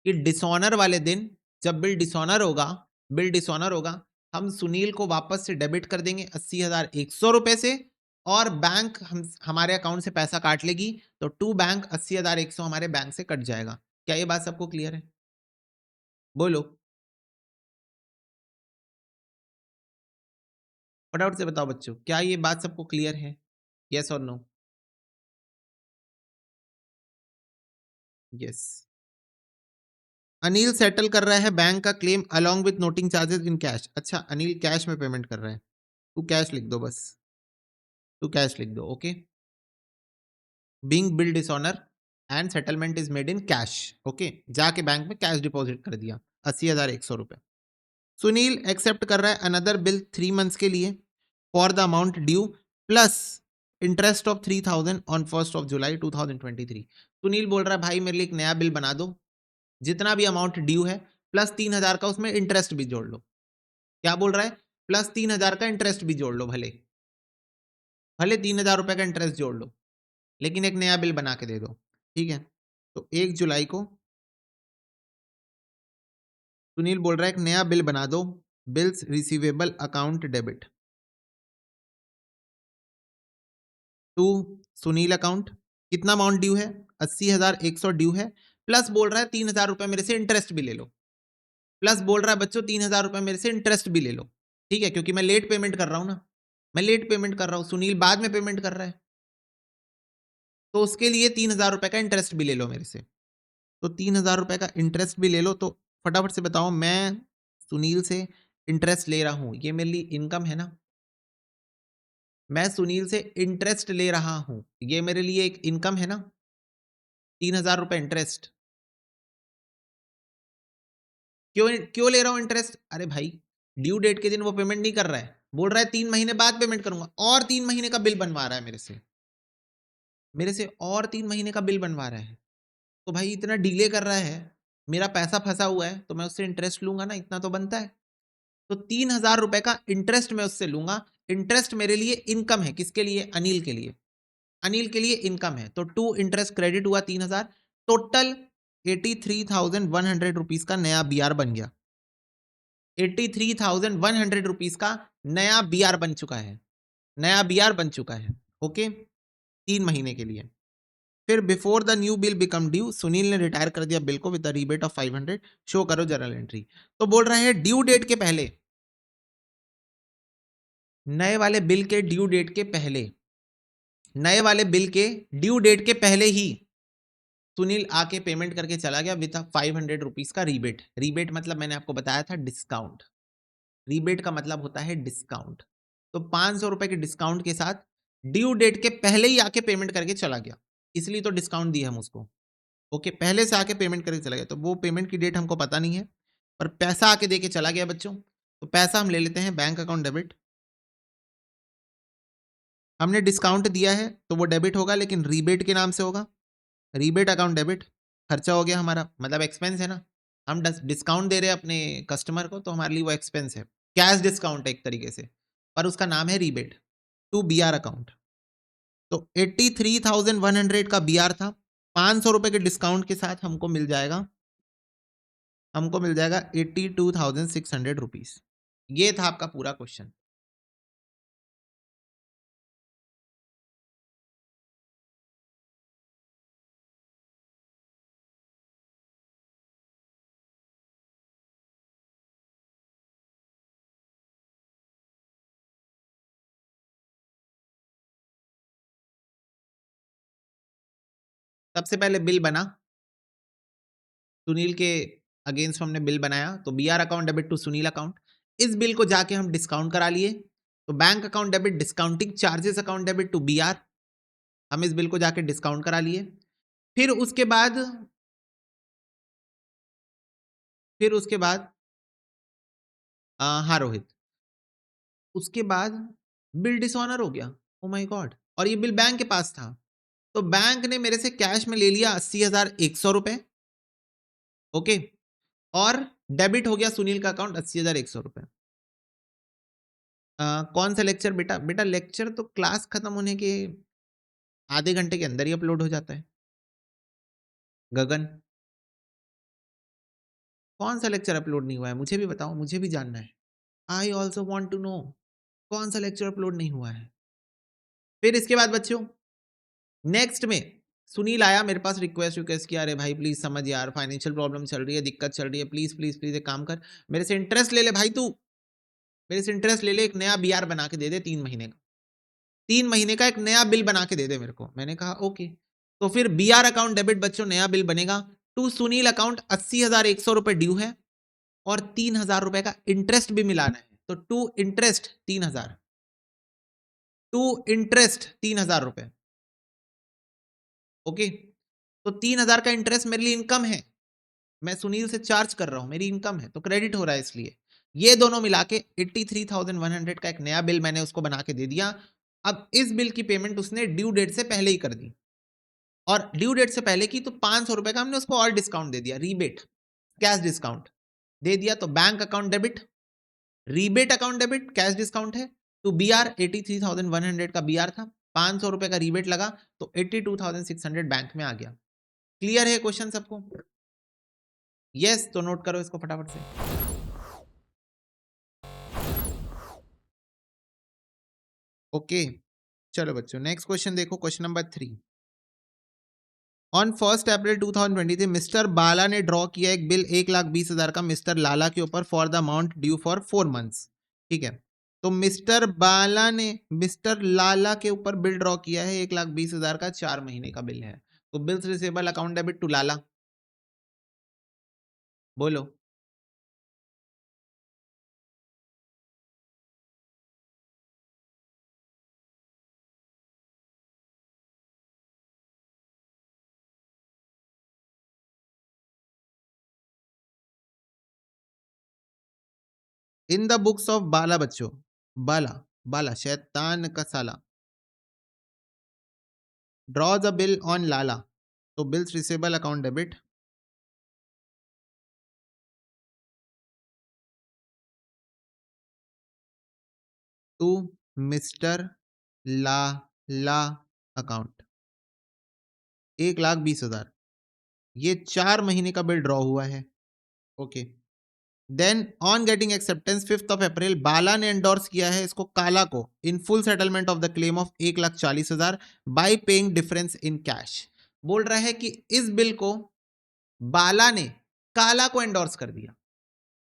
कि डिसऑनर वाले दिन जब बिल डिसऑनर होगा, हम सुनील को वापस से डेबिट कर देंगे 80,100 रुपए से और बैंक हमारे अकाउंट से पैसा काट लेगी। तो टू बैंक 80,100 हमारे बैंक से कट जाएगा। क्या ये बात सबको क्लियर है? बोलो फटाफट से बताओ बच्चों, क्या ये बात सबको क्लियर है? यस और नो? यस। अनिल सेटल कर रहा है बैंक का claim along with noting charges in cash. अच्छा, अनिल कैश में पेमेंट कर रहा है। तू कैश लिख दो, बस तू कैश लिख दो। Okay, being bill dishonour and settlement is made in cash. Okay, जाके बैंक में कैश डिपॉजिट कर दिया 80,100 रुपए। सुनील एक्सेप्ट कर रहा है अनदर बिल 3 मंथ्स के लिए for the amount due plus interest of 3,000 on 1 July 2023। Sunil बोल रहा है भाई मेरे लिए एक नया बिल बना दो, जितना भी अमाउंट ड्यू है प्लस 3,000 का उसमें इंटरेस्ट भी जोड़ लो। क्या बोल रहा है? प्लस 3,000 का इंटरेस्ट भी जोड़ लो। भले भले 3,000 रुपए का इंटरेस्ट जोड़ लो, लेकिन एक नया बिल बना के दे दो। ठीक है, तो 1 जुलाई को सुनील बोल रहा है एक नया बिल बना दो, bills receivable account debit to Sunil account. कितना अमाउंट ड्यू है? 80,100 ड्यू है। प्लस बोल रहा है 3,000 रुपए मेरे से इंटरेस्ट भी ले लो। प्लस बोल रहा है बच्चों 3,000 रुपए मेरे से इंटरेस्ट भी ले लो। ठीक है, क्योंकि मैं लेट पेमेंट कर रहा हूं ना, मैं लेट पेमेंट कर रहा हूं, सुनील बाद में पेमेंट कर रहा है, तो उसके लिए 3,000 रुपए का इंटरेस्ट भी ले लो मेरे से। तो 3,000 रुपए का इंटरेस्ट भी ले लो। तो फटाफट से बताओ, मैं सुनील से इंटरेस्ट ले रहा हूं, ये मेरे लिए इनकम है ना? मैं सुनील से इंटरेस्ट ले रहा हूं, ये मेरे लिए एक इनकम है ना? 3,000 रुपए इंटरेस्ट। क्यों क्यों ले रहा हूं इंटरेस्ट? अरे भाई ड्यू डेट के दिन वो पेमेंट नहीं कर रहा है, बोल रहा है 3 महीने बाद पेमेंट करूंगा, और 3 महीने का बिल बनवा रहा है मेरे से और 3 महीने का बिल बनवा रहा है। तो भाई इतना डिले कर रहा है, मेरा पैसा फंसा हुआ है, तो मैं उससे इंटरेस्ट लूंगा ना, इतना तो बनता है। तो 3,000 रुपए का इंटरेस्ट मैं उससे लूंगा। इंटरेस्ट मेरे लिए इनकम है। किसके लिए? अनिल के लिए। अनिल के लिए इनकम है, तो टू इंटरेस्ट क्रेडिट हुआ 3,000। टोटल 83,100 रुपीज का नया बीआर बन गया। 83,100 रुपीज का नया बीआर बन चुका है। नया बीआर बन चुका है। ओके, 3 महीने के लिए। फिर before the new bill become due, Sunil ने रिटायर कर दिया बिल को with the rebate of 500। Show करो जर्नल एंट्री। तो बोल रहे हैं ड्यू डेट के पहले, नए वाले बिल के ड्यू डेट के पहले, नए वाले बिल के ड्यू डेट के पहले ही सुनील आके पेमेंट करके चला गया विद 500 रुपीज का रीबेट। रीबेट मतलब मैंने आपको बताया था डिस्काउंट। रीबेट का मतलब होता है डिस्काउंट। तो 500 रुपए के डिस्काउंट के साथ ड्यू डेट के पहले ही आके पेमेंट करके चला गया, इसलिए तो डिस्काउंट दिया हम उसको। ओके, पहले से आके पेमेंट करके चला गया, तो वो पेमेंट की डेट हमको पता नहीं है, पर पैसा आके दे के चला गया बच्चों। तो पैसा हम ले लेते हैं बैंक अकाउंट डेबिट। हमने डिस्काउंट दिया है तो वो डेबिट होगा, लेकिन रीबेट के नाम से होगा। रीबेट अकाउंट डेबिट, खर्चा हो गया हमारा, मतलब एक्सपेंस है ना। हम डिस्काउंट दे रहे हैं अपने कस्टमर को, तो हमारे लिए वो एक्सपेंस है, कैश डिस्काउंट है एक तरीके से, पर उसका नाम है रीबेट टू बीआर अकाउंट। तो 83,100 का बीआर था, 500 रुपए के डिस्काउंट के साथ हमको मिल जाएगा 82,600 रुपीज। ये था आपका पूरा क्वेश्चन। सबसे पहले बिल बना, सुनील के अगेंस्ट हमने बिल बनाया, तो BR account debit to Sunil account. इस बिल को जाके हम डिस्काउंट करा लिए, तो bank account debit discounting charges account debit to BR, हम इस बिल को जाके डिस्काउंट करा लिए। फिर उसके बाद हाँ रोहित, उसके बाद बिल डिसऑनर हो गया। ओ माय गॉड, और ये बिल बैंक के पास था, तो बैंक ने मेरे से कैश में ले लिया 80,100 रुपए। ओके, और डेबिट हो गया सुनील का अकाउंट 80,100 रुपए। कौन सा लेक्चर बेटा? बेटा लेक्चर तो क्लास खत्म होने के आधे घंटे के अंदर ही अपलोड हो जाता है। गगन, कौन सा लेक्चर अपलोड नहीं हुआ है? मुझे भी बताओ, मुझे भी जानना है। I also want to know कौन सा लेक्चर अपलोड नहीं हुआ है। फिर इसके बाद बच्चों नेक्स्ट में सुनील आया मेरे पास, रिक्वेस्ट रिक्वेस्ट किया, अरे भाई प्लीज समझ यार, फाइनेंशियल प्रॉब्लम चल रही है, दिक्कत चल रही है, प्लीज प्लीज प्लीज एक काम कर, मेरे से इंटरेस्ट ले ले भाई, तू मेरे से इंटरेस्ट ले ले, एक नया बीआर बना के दे दे 3 महीने का, 3 महीने का एक नया बिल बना के दे दे मेरे को। मैंने कहा ओके। तो फिर बीआर अकाउंट डेबिट बच्चों नया बिल बनेगा, टू सुनील अकाउंट 80,100 रुपए ड्यू है, और 3,000 रुपए का इंटरेस्ट भी मिलाना है। तो टू इंटरेस्ट 3,000, टू इंटरेस्ट 3,000 रुपए। ओके, तो 3,000 का इंटरेस्ट मेरे लिए इनकम है, मैं सुनील से चार्ज कर रहा हूं, मेरी इनकम है, तो क्रेडिट हो रहा है, इसलिए ये दोनों मिला के 83,100 का एक नया बिल मैंने उसको बना के दे दिया। अब इस बिल की पेमेंट उसने ड्यू डेट से पहले ही कर दी, और ड्यू डेट से पहले की तो 500 रुपए का हमने उसको और डिस्काउंट दे दिया, रीबेट कैश डिस्काउंट दे दिया। तो bank account debit, rebate account debit, cash discount है, तो बीआर 83,100 का बीआर था, 500 रुपए का रीबेट लगा, तो 82,600 बैंक में आ गया। क्लियर है क्वेश्चन सबको? यस, तो नोट करो इसको फटाफट से। ओके, चलो बच्चों नेक्स्ट क्वेश्चन देखो, question number 3। On 1 April 2023 mister Bala ने ड्रॉ किया एक बिल 1,20,000 का मिस्टर लाला के ऊपर for the amount due for 4 months. ठीक है, तो मिस्टर बाला ने मिस्टर लाला के ऊपर बिल ड्रॉ किया है 1,20,000 का, 4 महीने का बिल है, तो bills receivable account debit to Lala, बोलो। In the books of Bala बच्चों, बाला बाला शैतान का साला, draw the bill on Lala, तो bills receivable account debit to mister Lala account 1,20,000, ये 4 महीने का बिल ड्रॉ हुआ है। Okay, then on getting acceptance 5 April Bala ने एंडोर्स किया है इसको काला को in full settlement of the claim of 1,40,000 by paying difference in cash. बोल रहा है कि इस बिल को बाला ने काला को एंडोर्स कर दिया,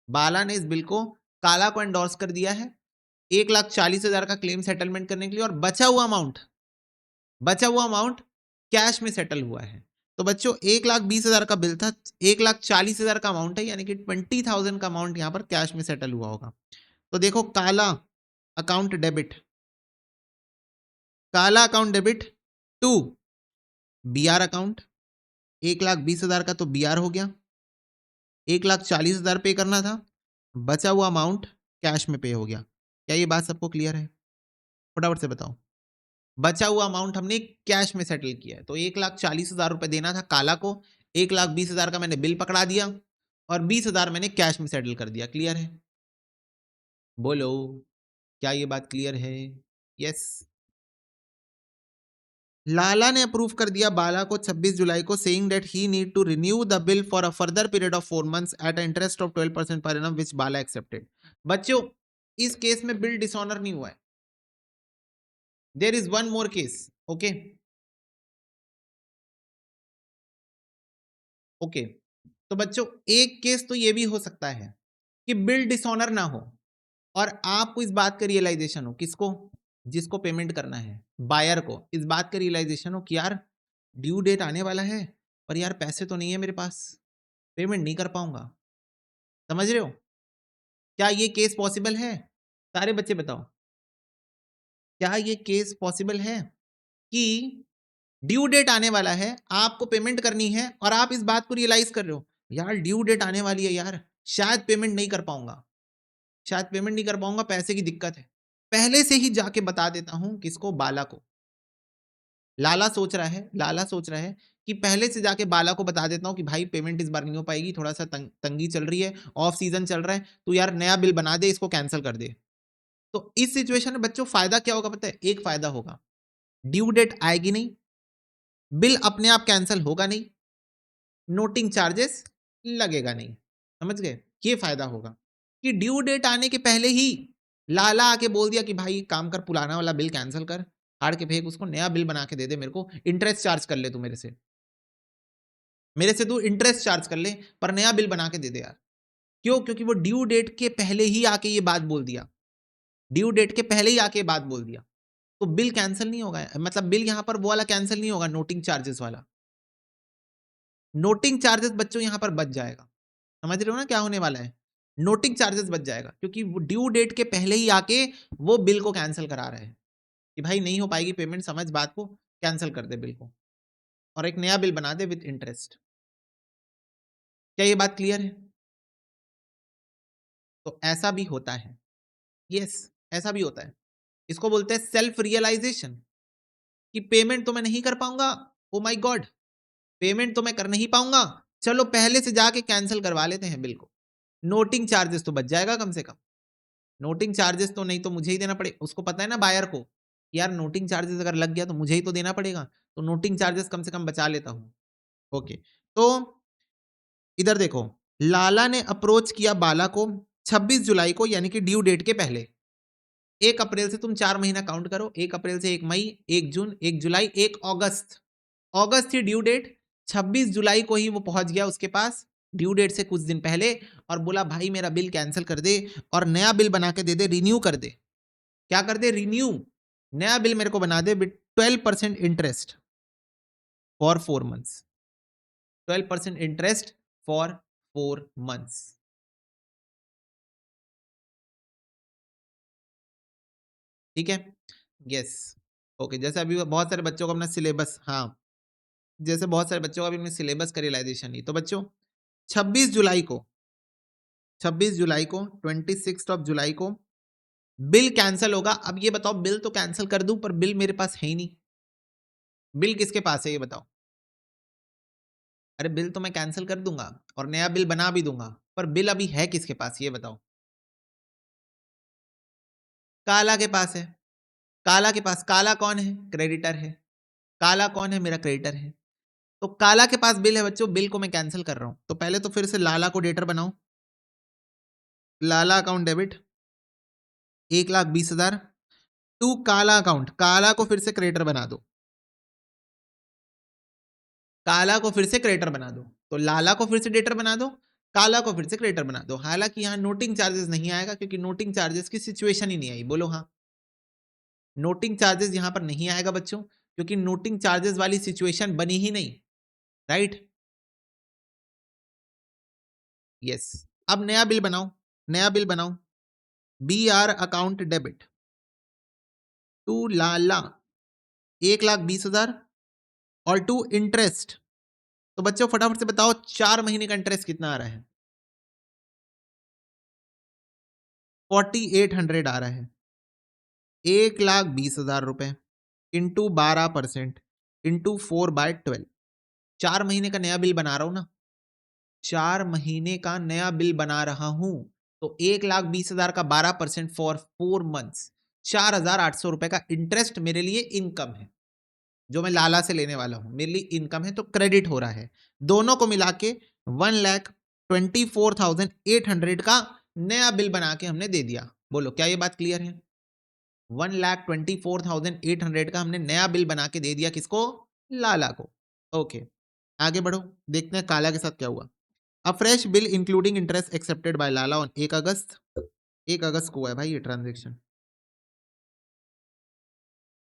बाला ने इस बिल को काला को एंडोर्स कर दिया है 1,40,000 का क्लेम सेटलमेंट करने के लिए, और बचा हुआ अमाउंट कैश में सेटल हुआ है। तो बच्चों 1,20,000 का बिल था, 1,40,000 का अमाउंट है, यानी कि 20,000 का अमाउंट यहां पर कैश में सेटल हुआ होगा। तो देखो Kala account debit, Kala account debit to BR account, 1,20,000 का तो बीआर हो गया, 1,40,000 पे करना था, बचा हुआ अमाउंट कैश में पे हो गया। क्या ये बात सबको क्लियर है? फटाफट से बताओ। बचा हुआ अमाउंट हमने कैश में सेटल किया है, तो 1,40,000 रुपए देना था काला को, 1,20,000 का मैंने बिल पकड़ा दिया और 20,000 मैंने कैश में सेटल कर दिया। क्लियर है? बोलो, क्या ये बात क्लियर है? यस। लाला ने अप्रूव कर दिया बाला को 26 जुलाई को, saying that he need to renew the bill for a further period of 4 months at interest of 12% per annum which Bala accepted. बच्चों, इस केस में बिल डिसऑनर नहीं हुआ है, there is one more case. Okay okay, तो बच्चों एक case तो ये भी हो सकता है कि बिल डिसऑनर ना हो और आपको इस बात का रियलाइजेशन हो, किसको? जिसको पेमेंट करना है, बायर को इस बात का रियलाइजेशन हो कि यार ड्यू डेट आने वाला है पर यार पैसे तो नहीं है मेरे पास, पेमेंट नहीं कर पाऊंगा। समझ रहे हो? क्या ये केस पॉसिबल है? सारे बच्चे बताओ, क्या ये केस पॉसिबल है कि ड्यू डेट आने वाला है, आपको पेमेंट करनी है और आप इस बात को रियलाइज कर रहे हो यार ड्यू डेट आने वाली है यार, शायद पेमेंट नहीं कर पाऊंगा, शायद पेमेंट नहीं कर पाऊंगा, पैसे की दिक्कत है, पहले से ही जाके बता देता हूं किसको? बाला को। लाला सोच रहा है, लाला सोच रहा है कि पहले से जाके बाला को बता देता हूं कि भाई पेमेंट इस बार नहीं हो पाएगी, थोड़ा सा तंगी चल रही है, ऑफ सीजन चल रहा है, तो यार नया बिल बना दे, इसको कैंसिल कर दे। तो इस सिचुएशन में बच्चों फायदा क्या होगा पता है? एक फायदा होगा, ड्यू डेट आएगी नहीं, बिल अपने आप कैंसिल होगा नहीं, नोटिंग चार्जेस लगेगा नहीं। समझ गए? ये फायदा होगा कि ड्यू डेट आने के पहले ही लाला आके बोल दिया कि भाई काम कर, पुराना वाला बिल कैंसिल कर, हाड़ के फेंक उसको, नया बिल बना के दे दे मेरे को, इंटरेस्ट चार्ज कर ले तू मेरे से, मेरे से तू इंटरेस्ट चार्ज कर ले पर नया बिल बना के दे दे यार। क्यों? क्योंकि वो ड्यू डेट के पहले ही आके ये बात बोल दिया, ड्यू डेट के पहले ही आके बात बोल दिया, तो बिल कैंसिल नहीं होगा, मतलब बिल यहां पर वो वाला कैंसिल नहीं होगा, नोटिंग चार्जेस वाला। नोटिंग चार्जेस बच्चों यहां पर बच जाएगा। समझ रहे हो ना क्या होने वाला है? नोटिंग चार्जेस बच जाएगा क्योंकि वो ड्यू डेट के पहले ही आके वो बिल को कैंसिल करा रहे हैं कि भाई नहीं हो पाएगी पेमेंट, समझ बात को, कैंसिल कर दे बिल को और एक नया बिल बना दे विद इंटरेस्ट। क्या ये बात क्लियर है? तो ऐसा भी होता है, यस, ऐसा भी होता है। इसको बोलते हैं सेल्फ रियलाइजेशन कि पेमेंट तो मैं नहीं कर पाऊंगा, ओ माय गॉड, पेमेंट तो मैं कर नहीं पाऊंगा, चलो पहले से जाके कैंसिल करवा लेते हैं बिल को, नोटिंग चार्जेस तो बच जाएगा कम से कम। नोटिंग चार्जेस तो नहीं तो मुझे ही देना पड़े, उसको पता है ना बायर को, यार नोटिंग चार्जेस अगर लग गया तो मुझे ही तो देना पड़ेगा, तो नोटिंग चार्जेस कम से कम बचा लेता हूं। ओके, तो इधर देखो, लाला ने अप्रोच किया बाला को 26 जुलाई को, यानी कि ड्यू डेट के पहले। 1 अप्रैल से तुम 4 महीना काउंट करो, 1 अप्रैल से 1 मई, 1 जून, 1 जुलाई, 1 अगस्त, अगस्त थी ड्यू डेट, 26 जुलाई को ही वो पहुंच गया उसके पास ड्यू डेट से कुछ दिन पहले और बोला भाई मेरा बिल कैंसिल कर दे और नया बिल बना के दे दे, रिन्यू कर दे। क्या कर दे? रिन्यू, नया बिल मेरे को बना दे with 12% interest for 4 months, 12% interest for 4 months. ठीक है? यस। ओके, जैसे अभी बहुत सारे बच्चों को अपना सिलेबस, हाँ, जैसे बहुत सारे बच्चों का भी अपने सिलेबस का रियलाइजेशन नहीं, तो बच्चों 26 जुलाई को, 26 जुलाई को, 26 जुलाई को बिल कैंसिल होगा। अब ये बताओ, बिल तो कैंसिल कर दूं पर बिल मेरे पास है ही नहीं, बिल किसके पास है ये बताओ? अरे बिल तो मैं कैंसिल कर दूंगा और नया बिल बना भी दूंगा, पर बिल अभी है किसके पास ये बताओ? काला के पास है, काला के पास। काला कौन है? क्रेडिटर है। काला कौन है? मेरा क्रेडिटर है। तो काला के पास बिल है बच्चों, बिल को मैं कैंसिल कर रहा हूं, तो पहले तो फिर से लाला को डेटर बनाओ, लाला अकाउंट डेबिट 1,20,000 टू काला अकाउंट, काला को फिर से क्रेडिटर बना दो, काला को फिर से क्रेडिटर बना दो, तो लाला को फिर से डेटर बना दो, काला को फिर से क्रेडिटर बना दो। हालांकि यहां नोटिंग चार्जेस नहीं आएगा क्योंकि नोटिंग चार्जेस की सिचुएशन ही नहीं आई, बोलो हाँ। नोटिंग चार्जेस यहां पर नहीं आएगा बच्चों क्योंकि नोटिंग चार्जेस वाली सिचुएशन बनी ही नहीं, राइट? यस। अब नया बिल बनाओ, नया बिल बनाओ, BR अकाउंट डेबिट टू लाला 1,20,000 और टू इंटरेस्ट। तो बच्चों फटाफट से बताओ 4 महीने का इंटरेस्ट कितना आ रहा है? 4800 आ रहा है। 1,20,000 रुपए इंटू 12% इंटू 4/12। 4 महीने का नया बिल बना रहा हूं ना, 4 महीने का नया बिल बना रहा हूं, तो 1,20,000 का 12% फॉर 4 मंथ्स, 4,800 रुपए का इंटरेस्ट मेरे लिए इनकम है, जो मैं लाला से लेने वाला हूं, मेरे लिए इनकम है, तो क्रेडिट हो रहा है। दोनों को मिला के 1,24,800 का नया बिल बना के हमने दे दिया। बोलो क्या ये बात क्लियर है? 1,24,800 का हमने नया बिल बना के दे दिया, किसको? लाला को। ओके, आगे बढ़ो, देखते हैं काला के साथ क्या हुआ। अ fresh bill including interest accepted by Lala on 1 अगस्त। 1 अगस्त को हुआ है भाई ये ट्रांजेक्शन,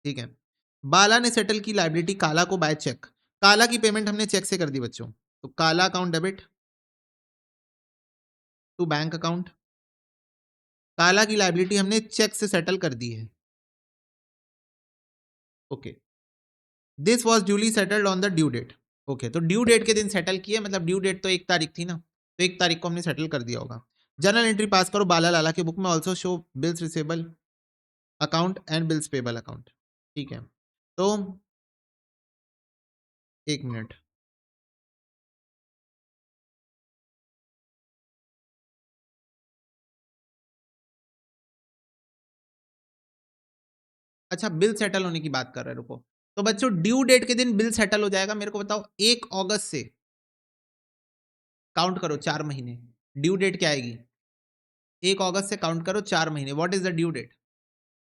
ठीक है। बाला ने सेटल की लाइबिलिटी काला को बाय चेक। काला की पेमेंट हमने चेक से कर दी बच्चों, तो Kala account debit to bank account. Kala की लाइबिलिटी हमने चेक से सेटल कर दी है। Okay, this was duly settled on the due date. Okay, तो ड्यू डेट के दिन सेटल किया, मतलब ड्यू डेट तो 1 तारीख थी ना, तो 1 तारीख को हमने सेटल कर दिया होगा। जर्नल एंट्री पास करो बाला लाला की बुक में, also show bills receivable account and bills payable account, ठीक है। तो 1 मिनट, अच्छा बिल सेटल होने की बात कर रहे हैं, रुको। तो बच्चों ड्यू डेट के दिन बिल सेटल हो जाएगा, मेरे को बताओ 1 अगस्त से काउंट करो 4 महीने, ड्यू डेट क्या आएगी? 1 अगस्त से काउंट करो 4 महीने, what is the due date?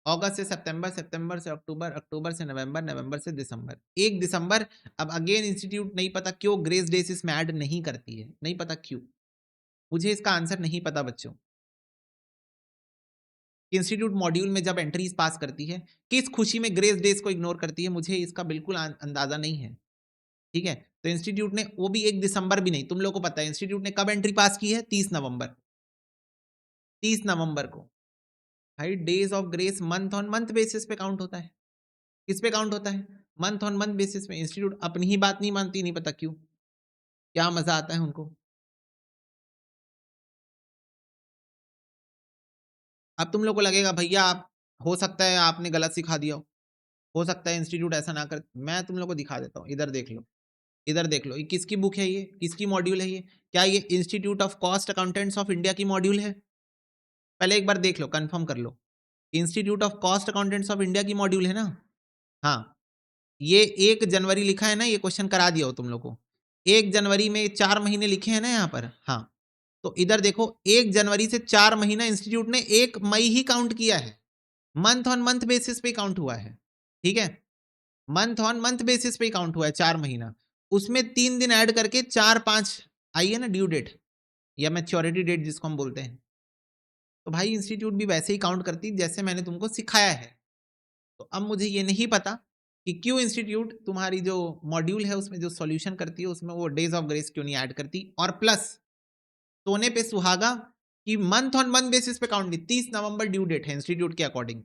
अगस्त से सितंबर, सितंबर से अक्टूबर, अक्टूबर से नवंबर, नवंबर से दिसंबर, 1 दिसंबर। अब अगेन इंस्टीट्यूट नहीं पता क्यों ग्रेस डेज इसमें ऐड नहीं करती है, नहीं पता क्यों, मुझे इसका आंसर नहीं पता बच्चों। इंस्टीट्यूट मॉड्यूल में जब एंट्रीज पास करती है, किस खुशी में ग्रेस डेज को इग्नोर करती है, मुझे इसका बिल्कुल अंदाजा नहीं है, ठीक है। तो इंस्टीट्यूट ने वो भी 1 दिसंबर भी नहीं, तुम लोग को पता है इंस्टीट्यूट ने कब एंट्री पास की है? 30 नवंबर, 30 नवंबर को। भाई days of grace month on month basis पे काउंट होता है, किस पे काउंट होता है? मंथ ऑन मंथ बेसिस में। इंस्टीट्यूट अपनी ही बात नहीं मानती, नहीं पता क्यों, क्या मजा आता है उनको। अब तुम लोग को लगेगा भैया आप, हो सकता है आपने गलत सिखा दिया हो सकता है इंस्टीट्यूट ऐसा ना कर, मैं तुम लोग को दिखा देता हूँ, इधर देख लो, इधर देख लो, ये किसकी बुक है, ये किसकी मॉड्यूल है ये? क्या ये institute of cost accountants of India की मॉड्यूल है? पहले एक बार देख लो, कंफर्म कर लो, institute of cost accountants of India की मॉड्यूल है ना? हाँ, ये 1 जनवरी लिखा है ना, ये क्वेश्चन करा दिया हो तुम लोग को, 1 जनवरी में 4 महीने लिखे हैं ना यहाँ पर, हाँ। तो इधर देखो 1 जनवरी से 4 महीना इंस्टीट्यूट ने 1 मई ही काउंट किया है, मंथ ऑन मंथ बेसिस पे काउंट हुआ है, ठीक है। मंथ ऑन मंथ बेसिस पे काउंट हुआ है 4 महीना, उसमें 3 दिन ऐड करके 4-5 आई है ना ड्यू डेट, या मैच्योरिटी डेट जिसको हम बोलते हैं। तो भाई इंस्टीट्यूट भी वैसे ही काउंट करती जैसे मैंने तुमको सिखाया है। तो अब मुझे ये नहीं पता कि क्यों इंस्टीट्यूट तुम्हारी जो मॉड्यूल है उसमें जो सॉल्यूशन करती है उसमें वो डेज ऑफ ग्रेस क्यों नहीं ऐड करती, और प्लस सोने पे सुहागा कि मंथ ऑन मंथ बेसिस पे काउंट नहीं, 30 नवंबर ड्यू डेट है इंस्टीट्यूट के अकॉर्डिंग।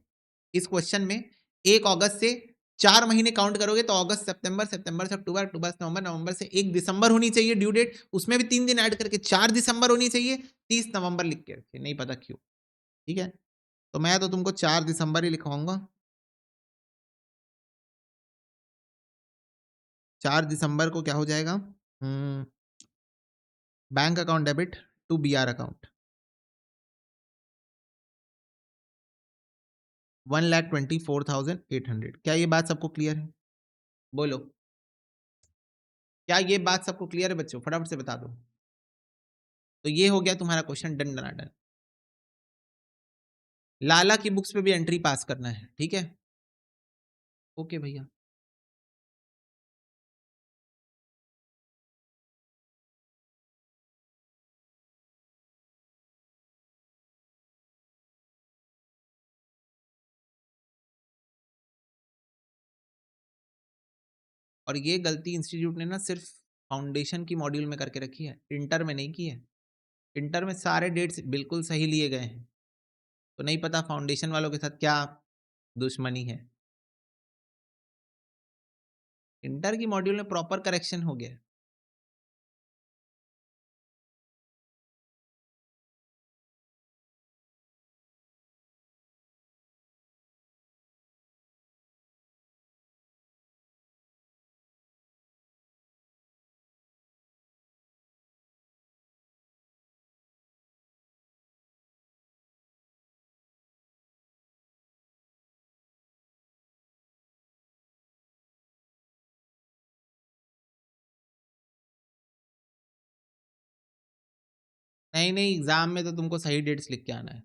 इस क्वेश्चन में 1 अगस्त से 4 महीने काउंट करोगे तो अगस्त सितंबर, सितंबर से अक्टूबर, अक्टूबर से नवंबर, नवंबर से 1 दिसंबर होनी चाहिए ड्यू डेट, उसमें भी 3 दिन ऐड करके 4 दिसंबर होनी चाहिए, 30 नवंबर लिख के रखे, नहीं पता क्यों, ठीक है। तो मैं तो तुमको 4 दिसंबर ही लिखवाऊंगा, 4 दिसंबर को क्या हो जाएगा? Bank account debit to BR account 1,24,800। क्या ये बात सबको क्लियर है? बोलो, क्या ये बात सबको क्लियर है बच्चों? फटाफट से बता दो। तो ये हो गया तुम्हारा क्वेश्चन डन डना डन। लाला की बुक्स पे भी एंट्री पास करना है, ठीक है। ओके भैया, और ये गलती इंस्टीट्यूट ने ना सिर्फ फाउंडेशन की मॉड्यूल में करके रखी है, इंटर में नहीं की है। इंटर में सारे डेट्स बिल्कुल सही लिए गए हैं, तो नहीं पता फाउंडेशन वालों के साथ क्या दुश्मनी है। इंटर की मॉड्यूल में प्रॉपर करेक्शन हो गया। नहीं नहीं, एग्जाम में तो तुमको सही डेट्स लिख के आना है।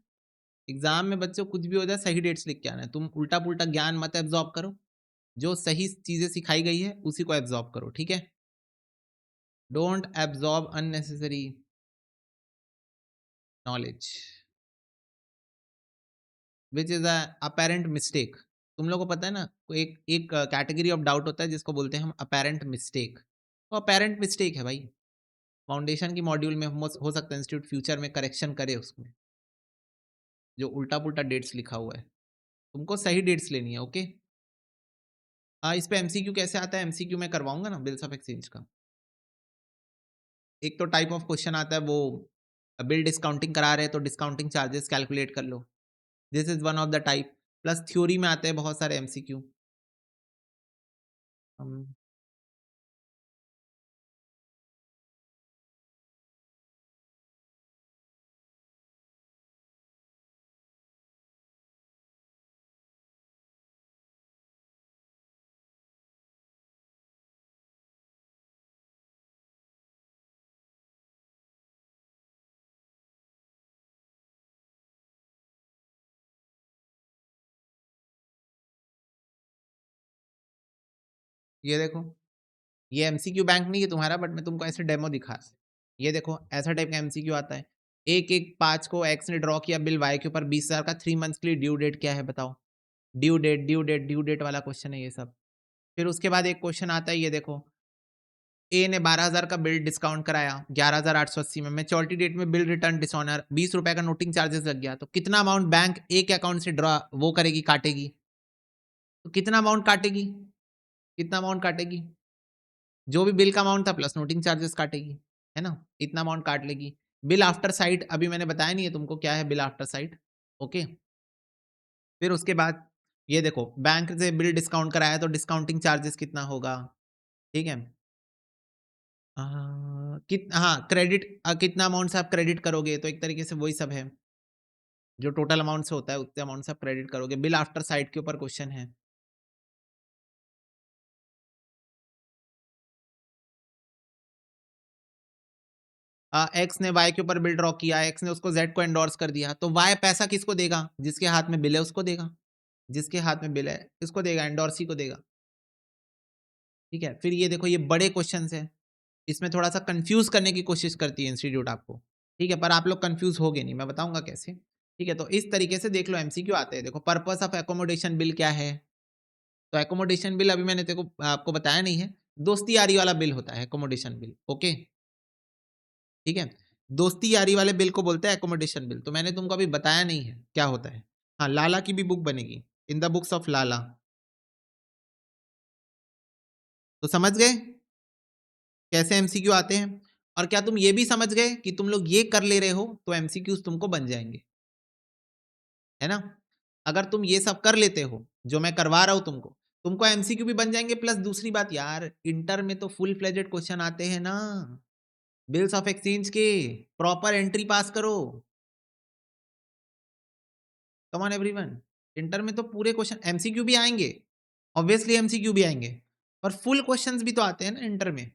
एग्जाम में बच्चों कुछ भी हो जाए सही डेट्स लिख के आना है। तुम उल्टा पुल्टा ज्ञान मत एब्जॉर्ब करो, जो सही चीजें सिखाई गई है उसी को एब्जॉर्ब करो, ठीक है। Don't absorb unnecessary knowledge which is a apparent mistake. तुम लोग को पता है ना, एक एक कैटेगरी ऑफ डाउट होता है जिसको बोलते हैं हम अपेरेंट मिस्टेक। तो अपेरेंट मिस्टेक है भाई, फाउंडेशन की मॉड्यूल में हो सकता है इंस्टीट्यूट फ्यूचर में करेक्शन करे उसमें, जो उल्टा पुल्टा डेट्स लिखा हुआ है। तुमको सही डेट्स लेनी है, ओके। इस पे एमसीक्यू कैसे आता है, एमसीक्यू में करवाऊंगा ना बिल्स ऑफ एक्सचेंज का। एक तो टाइप ऑफ क्वेश्चन आता है वो, बिल डिस्काउंटिंग करा रहे हैं तो डिस्काउंटिंग चार्जेस कैलकुलेट कर लो, this is one of the type. Plus theory में आते हैं बहुत सारे एमसीक्यू। ये देखो, ये एमसीक्यू बैंक नहीं है तुम्हारा, बट मैं तुमको ऐसे डेमो दिखा। ये देखो ऐसा टाइप का एमसीक्यू आता है। 1/1/5 को एक्स ने ड्रॉ किया बिल वाई के ऊपर 20,000 का, 3 मंथ्स के लिए ड्यू डेट क्या है बताओ। Due date due date due date वाला क्वेश्चन है ये सब। फिर उसके बाद एक क्वेश्चन आता है, ये देखो, ए ने 12,000 का बिल डिस्काउंट कराया 11,880 में, मैच्योरिटी डेट में बिल रिटर्न डिसऑनर, 20 रुपए का नोटिंग चार्जेस लग गया, तो कितना अमाउंट बैंक ए के अकाउंट से ड्रॉ वो करेगी, काटेगी। तो कितना अमाउंट काटेगी, कितना अमाउंट काटेगी, जो भी बिल का अमाउंट था प्लस नोटिंग चार्जेस काटेगी, है ना, इतना अमाउंट काट लेगी। बिल आफ्टर साइट अभी मैंने बताया नहीं है तुमको क्या है बिल आफ्टर साइट, ओके। फिर उसके बाद ये देखो, बैंक से बिल डिस्काउंट कराया तो डिस्काउंटिंग चार्जेस कितना होगा, ठीक है। हाँ क्रेडिट, कितना अमाउंट से आप क्रेडिट करोगे, तो एक तरीके से वही सब है, जो टोटल अमाउंट से होता है उतने अमाउंट से आप क्रेडिट करोगे। बिल आफ्टर साइट के ऊपर क्वेश्चन है। एक्स ने वाई के ऊपर बिल ड्रॉ किया, एक्स ने उसको जेड को एंडोर्स कर दिया, तो वाई पैसा किसको देगा, जिसके हाथ में बिल है उसको देगा, जिसके हाथ में बिल है किसको देगा, एंडोर्सी को देगा, ठीक है। फिर ये देखो, ये बड़े क्वेश्चन है, इसमें थोड़ा सा कंफ्यूज करने की कोशिश करती है इंस्टीट्यूट आपको, ठीक है, पर आप लोग कंफ्यूज होगे नहीं, मैं बताऊंगा कैसे, ठीक है। तो इस तरीके से देख लो एमसीक्यू आते हैं। देखो, पर्पस ऑफ एकोमोडेशन बिल क्या है, तो एकोमोडेशन बिल अभी मैंने तेको आपको बताया नहीं है, दोस्ती यारी वाला बिल होता है एकोमोडेशन बिल, ओके, ठीक है। दोस्ती यारी वाले बिल को बोलते हैं एकोमोडेशन बिल, तो मैंने तुमको अभी बताया नहीं है क्या होता है। हाँ, लाला की भी बुक बनेगी, इन द बुक्स ऑफ लाला। तो समझ गए कैसे एमसीक्यू आते हैं, और क्या तुम ये भी समझ गए कि तुम लोग ये कर ले रहे हो तो एमसीक्यूज तुमको बन जाएंगे, है ना। अगर तुम ये सब कर लेते हो जो मैं करवा रहा हूं तुमको, तुमको एमसीक्यू भी बन जाएंगे। प्लस दूसरी बात यार, इंटर में तो फुल फ्लेजेड क्वेश्चन आते हैं ना बिल्स ऑफ एक्सचेंज के, प्रॉपर एंट्री पास करो। कम ऑन एवरीवन, इंटर में तो पूरे क्वेश्चन एमसीक्यू भी आएंगे, ऑब्वियसली एमसीक्यू भी आएंगे, पर फुल क्वेश्चंस भी तो आते हैं ना इंटर में,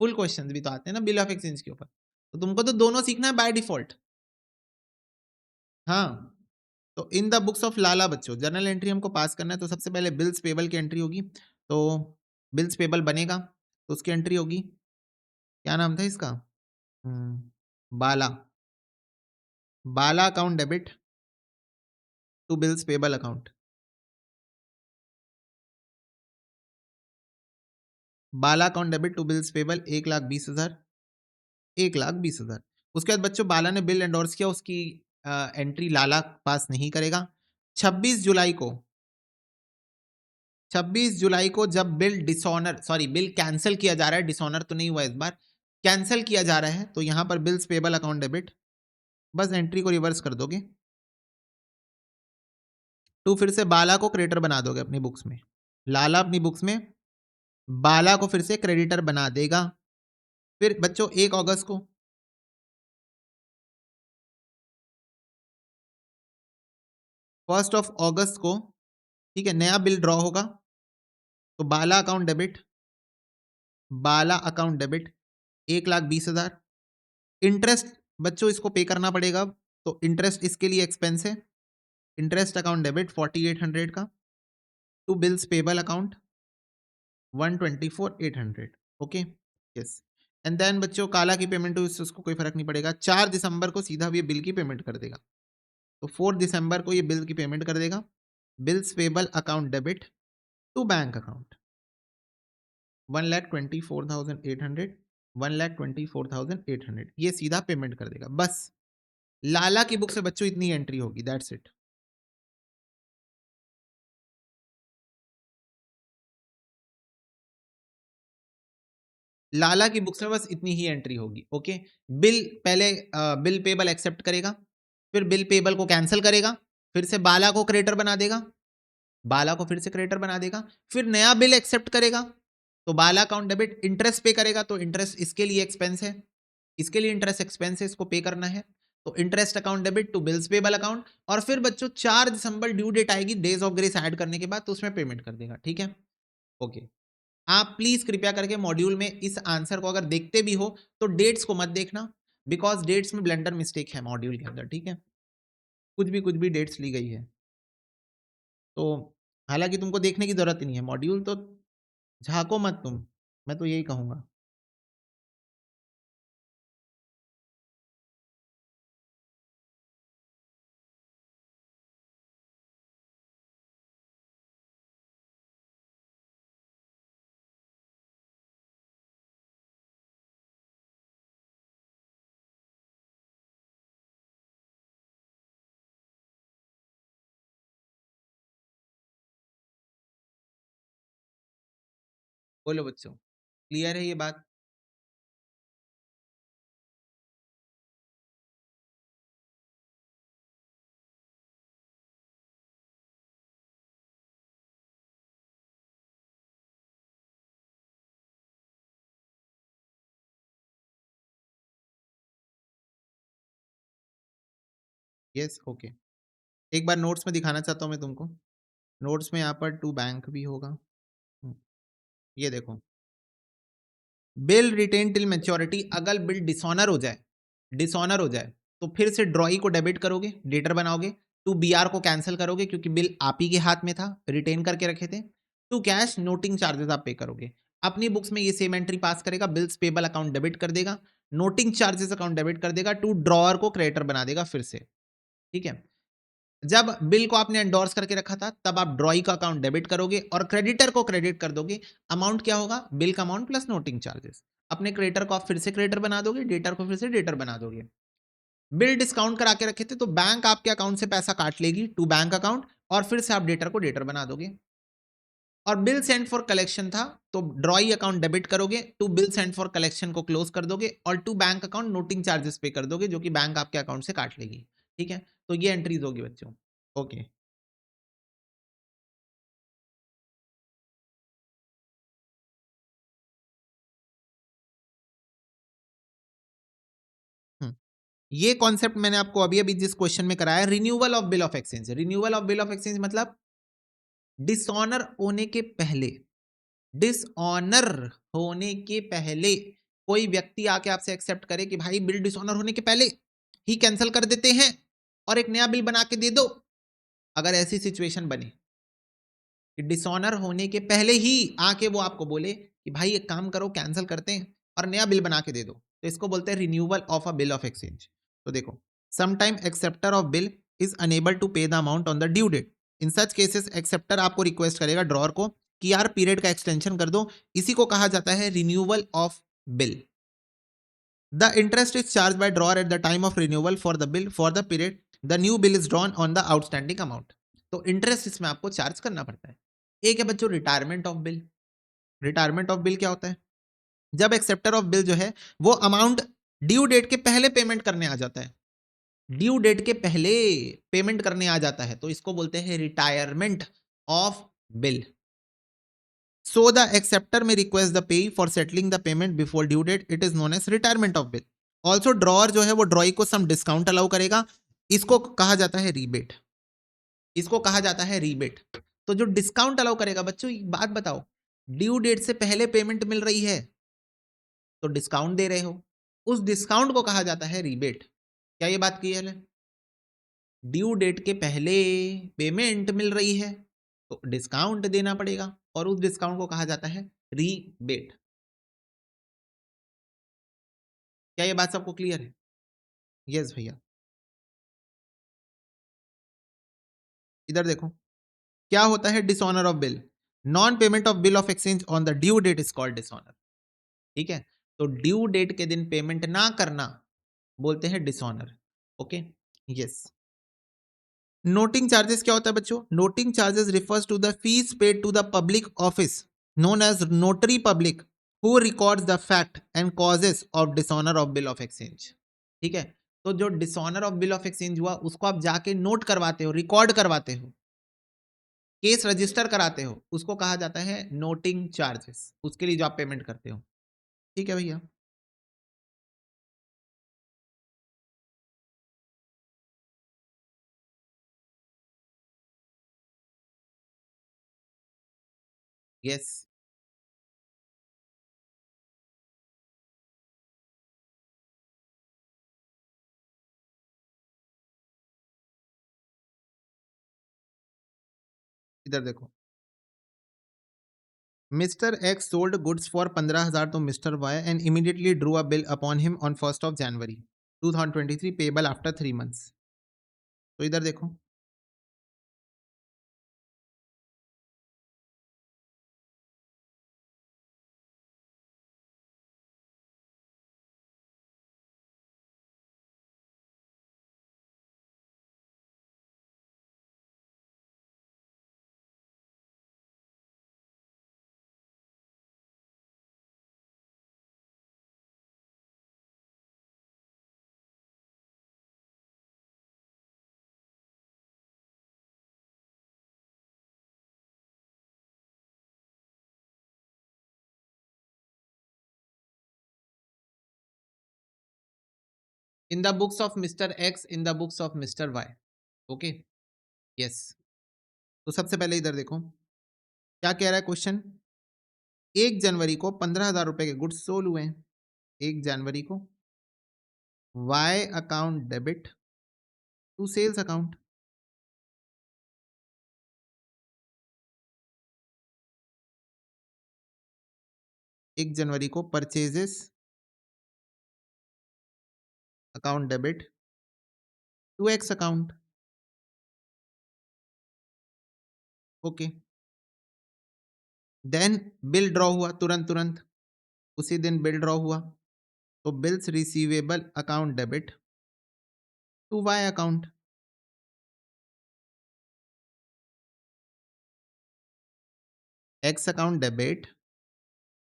फुल क्वेश्चंस भी तो आते हैं ना बिल ऑफ एक्सचेंज के ऊपर, तो तुमको तो दोनों सीखना है बाय डिफॉल्ट। हाँ, तो इन द बुक्स ऑफ लाला बच्चों जर्नल एंट्री हमको पास करना है, तो सबसे पहले बिल्स पेबल की एंट्री होगी। तो बिल्स पेबल बनेगा तो उसकी एंट्री होगी, क्या नाम था इसका, Bala, Bala account debit to bills payable account, Bala account debit to bills payable 1,20,000, 1,20,000। उसके बाद बच्चों बाला ने बिल एंडोर्स किया, उसकी एंट्री लाला पास नहीं करेगा। 26 जुलाई को 26 जुलाई को जब बिल कैंसिल किया जा रहा है, डिसऑनर तो नहीं हुआ इस बार, कैंसिल किया जा रहा है, तो यहां पर बिल्स पेबल अकाउंट डेबिट, बस एंट्री को रिवर्स कर दोगे तो फिर से बाला को क्रेडिटर बना दोगे अपनी बुक्स में। लाला अपनी बुक्स में बाला को फिर से क्रेडिटर बना देगा। फिर बच्चों 1 अगस्त को 1 अगस्त को, ठीक है, नया बिल ड्रॉ होगा, तो बाला अकाउंट डेबिट, बाला अकाउंट डेबिट 1,20,000। इंटरेस्ट बच्चों इसको पे करना पड़ेगा, तो इंटरेस्ट इसके लिए एक्सपेंस है, इंटरेस्ट अकाउंट डेबिट 4800 का, to bills payable account 124,800। Okay, yes. And then बच्चों काला की पेमेंट हुई, उसको कोई फर्क नहीं पड़ेगा। 4 दिसंबर को सीधा ये बिल की पेमेंट कर देगा, तो 4 दिसंबर को ये बिल की पेमेंट कर देगा। Bills payable account debit to bank account 1,24,800, 1,24,800, ये सीधा पेमेंट कर देगा। बस लाला की बुक से बच्चों इतनी एंट्री होगी, दैट्स इट। लाला की बुक्स में बस इतनी ही एंट्री होगी। ओके, बिल पहले बिल पेबल एक्सेप्ट करेगा, फिर बिल पेबल को कैंसिल करेगा, फिर से बाला को क्रेडिटर बना देगा, बाला को फिर से क्रेडिटर बना देगा, फिर नया बिल एक्सेप्ट करेगा, तो बाला अकाउंट डेबिट, इंटरेस्ट पे करेगा, तो इंटरेस्ट इसके लिए एक्सपेंस है, इसके लिए इंटरेस्ट एक्सपेंस है, इसको पे करना है, तो interest account debit to bills payable account. और फिर बच्चों 4 दिसंबर ड्यू डेट आएगी डेज ऑफ ग्रेस ऐड करने के बाद, तो उसमें पेमेंट कर देगा। ठीक है, ओके। आप प्लीज कृपया करके मॉड्यूल में इस आंसर को अगर देखते भी हो तो डेट्स को मत देखना, बिकॉज डेट्स में ब्लेंडर मिस्टेक है मॉड्यूल के अंदर। ठीक है, कुछ भी डेट्स ली गई है, तो हालांकि तुमको देखने की जरूरत ही नहीं है मॉड्यूल, तो झाको मत तुम, मैं तो यही कहूंगा। बोलो बच्चों, क्लियर है ये बात? Yes, okay. एक बार नोट्स में दिखाना चाहता हूँ मैं तुमको, नोट्स में यहाँ पर टू बैंक भी होगा। ये देखो, बिल रिटेन टिल मेच्योरिटी, अगर बिल डिसऑनर हो जाए, डिसऑनर हो जाए, तो फिर से ड्रॉई को डेबिट करोगे, डेटर बनाओगे, टू बीआर को कैंसिल करोगे क्योंकि बिल आप ही के हाथ में था, रिटेन करके रखे थे, टू कैश नोटिंग चार्जेस आप पे करोगे। अपनी बुक्स में ये सेम एंट्री पास करेगा, बिल्स पेबल अकाउंट डेबिट कर देगा, नोटिंग चार्जेस अकाउंट डेबिट कर देगा, टू ड्रॉअर को क्रेडिटर बना देगा फिर से। ठीक है, जब बिल को आपने एंडोर्स करके रखा था तब आप ड्रॉई का अकाउंट डेबिट करोगे और क्रेडिटर को क्रेडिट कर दोगे। अमाउंट क्या होगा? बिल का अमाउंट प्लस नोटिंग चार्जेस। अपने क्रेडिटर को आप फिर से क्रेडिटर बना दोगे, डेटर को फिर से डेटर बना दोगे। बिल डिस्काउंट करा के रखे थे तो बैंक आपके अकाउंट से पैसा काट लेगी टू बैंक अकाउंट, और फिर से आप डेटर को डेटर बना दोगे। और बिल सेंड फॉर कलेक्शन था तो ड्रॉई अकाउंट डेबिट करोगे, to bill send for collection को क्लोज कर दोगे और to bank account noting charges pay कर दोगे जो कि बैंक आपके अकाउंट से काट लेगी। ठीक है, तो ये एंट्रीज होगी बच्चों। ओके, ये कॉन्सेप्ट मैंने आपको अभी अभी जिस क्वेश्चन में कराया, renewal of bill of exchange. Renewal of bill of exchange मतलब डिसऑनर होने के पहले, डिसऑनर होने के पहले कोई व्यक्ति आके आपसे एक्सेप्ट करे कि भाई बिल डिसऑनर होने के पहले ही कैंसिल कर देते हैं और एक नया बिल बना के दे दो। अगर ऐसी सिचुएशन बने कि डिसऑनर होने के पहले ही आके वो आपको बोले कि भाई एक काम करो कैंसिल करते हैं और नया बिल बना के दे दो, तो इसको बोलते हैं renewal of a bill of exchange. तो देखो, sometime acceptor of bill is unable to pay the amount on the due date. In such cases acceptor आपको रिक्वेस्ट करेगा ड्रॉअर को कि यार पीरियड का एक्सटेंशन कर दो, इसी को कहा जाता है renewal of bill. The interest is charge by drawer at the time of renewal for the bill for the period the new bill is drawn on the outstanding amount. तो interest इसमें आपको चार्ज करना पड़ता है। एक है बच्चों retirement of bill. Retirement of bill क्या होता है? जब एक्सेप्टर ऑफ बिल जो है वो अमाउंट ड्यू डेट के पहले पेमेंट करने आ जाता है, ड्यू डेट के पहले पेमेंट करने आ जाता है, तो इसको बोलते हैं retirement of bill. So the acceptor may request the pay for settling the payment before due date, it is known as retirement of bill. Also drawer जो है वो ड्रॉई को सम डिस्काउंट अलाउ करेगा, इसको कहा जाता है रीबेट। इसको कहा जाता है रीबेट। तो जो डिस्काउंट अलाउ करेगा, बच्चों एक बात बताओ, ड्यू डेट से पहले पेमेंट मिल रही है तो डिस्काउंट दे रहे हो, उस डिस्काउंट को कहा जाता है रीबेट। क्या ये बात क्लियर है? ड्यू डेट के पहले पेमेंट मिल रही है तो डिस्काउंट देना पड़ेगा, और उस डिस्काउंट को कहा जाता है रीबेट। क्या ये बात सबको क्लियर है? यस भैया। इधर देखो, क्या होता है dishonour of bill? Non payment of bill of exchange on the due date is called dishonour. ठीक है, तो ड्यू डेट के दिन पेमेंट ना करना बोलते हैं dishonour. Okay, yes. Noting charges क्या होता है बच्चों? Noting charges refers to the fees paid to the public office known as notary public who records the fact and causes of dishonour of bill of exchange. ठीक है, तो जो dishonour of bill of exchange हुआ उसको आप जाके note करवाते हो, रिकॉर्ड करवाते हो, केस रजिस्टर कराते हो, उसको कहा जाता है नोटिंग चार्जेस, उसके लिए जो आप पेमेंट करते हो। ठीक है भैया। यस, इधर देखो, mister X sold goods for 15,000 to mister Y and immediately drew a bill upon him on 1st of January 2023 payable after 3 months। तो इधर देखो, in the books of mister X, in the books of mister Y. Okay, yes. तो सबसे पहले इधर देखो, क्या कह रहा है क्वेश्चन? 1 जनवरी को 15,000 रुपए के गुड्स सोल्ड हुए हैं। 1 जनवरी को Y account debit to sales account. 1 जनवरी को purchases account debit to X account. Okay, then bill draw हुआ तुरंत तुरंत, उसी दिन बिल ड्रॉ हुआ, तो bills receivable account debit to Y account. X account debit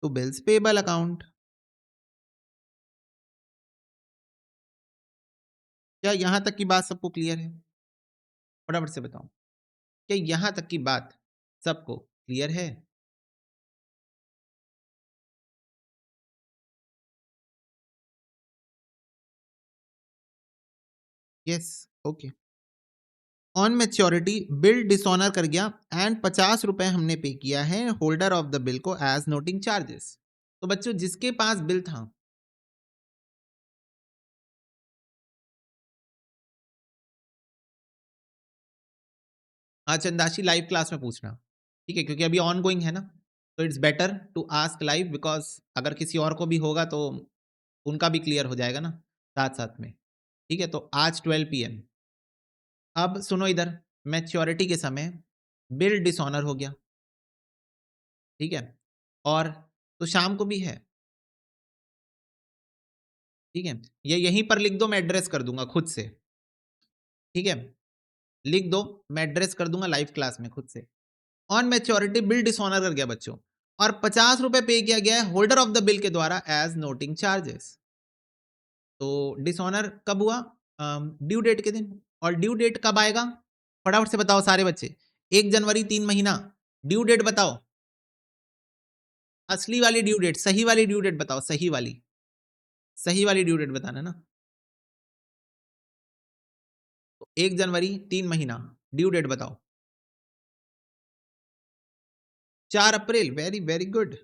to bills payable account. क्या यहां तक की बात सबको क्लियर है? फटाफट से बताओ, क्या यहां तक की बात सबको क्लियर है? Yes, okay. On maturity bill dishonour कर गया एंड 50 रुपए हमने पे किया है होल्डर ऑफ द बिल को एज नोटिंग चार्जेस। तो बच्चों जिसके पास बिल था, हाँ चंदाशी लाइव क्लास में पूछना, ठीक है, क्योंकि अभी ऑन गोइंग है ना, तो it's better to ask live, because अगर किसी और को भी होगा तो उनका भी क्लियर हो जाएगा ना साथ साथ में। ठीक है, तो आज 12 PM। अब सुनो इधर, मैच्योरिटी के समय बिल डिसऑनर हो गया, ठीक है, और तो शाम को भी है, ठीक है, ये यहीं पर लिख दो, मैं एड्रेस कर दूंगा खुद से। ठीक है, लिख दो, मैं एड्रेस कर दूंगा लाइव क्लास में खुद से। ऑन मैच्योरिटी बिल डिसऑनर कर गया बच्चों, और 50 रुपए पे किया गया है होल्डर ऑफ द बिल के द्वारा एज नोटिंग चार्जेस। तो डिसऑनर कब हुआ? ड्यू डेट के दिन। और ड्यू डेट कब आएगा? फटाफट से बताओ सारे बच्चे, 1 जनवरी 3 महीना। ड्यू डेट बताओ, असली वाली ड्यू डेट, सही वाली ड्यू डेट बताओ, सही वाली, सही वाली ड्यू डेट बताना ना। तो 1 जनवरी 3 महीना, ड्यू डेट बताओ। 4 अप्रैल, वेरी वेरी गुड।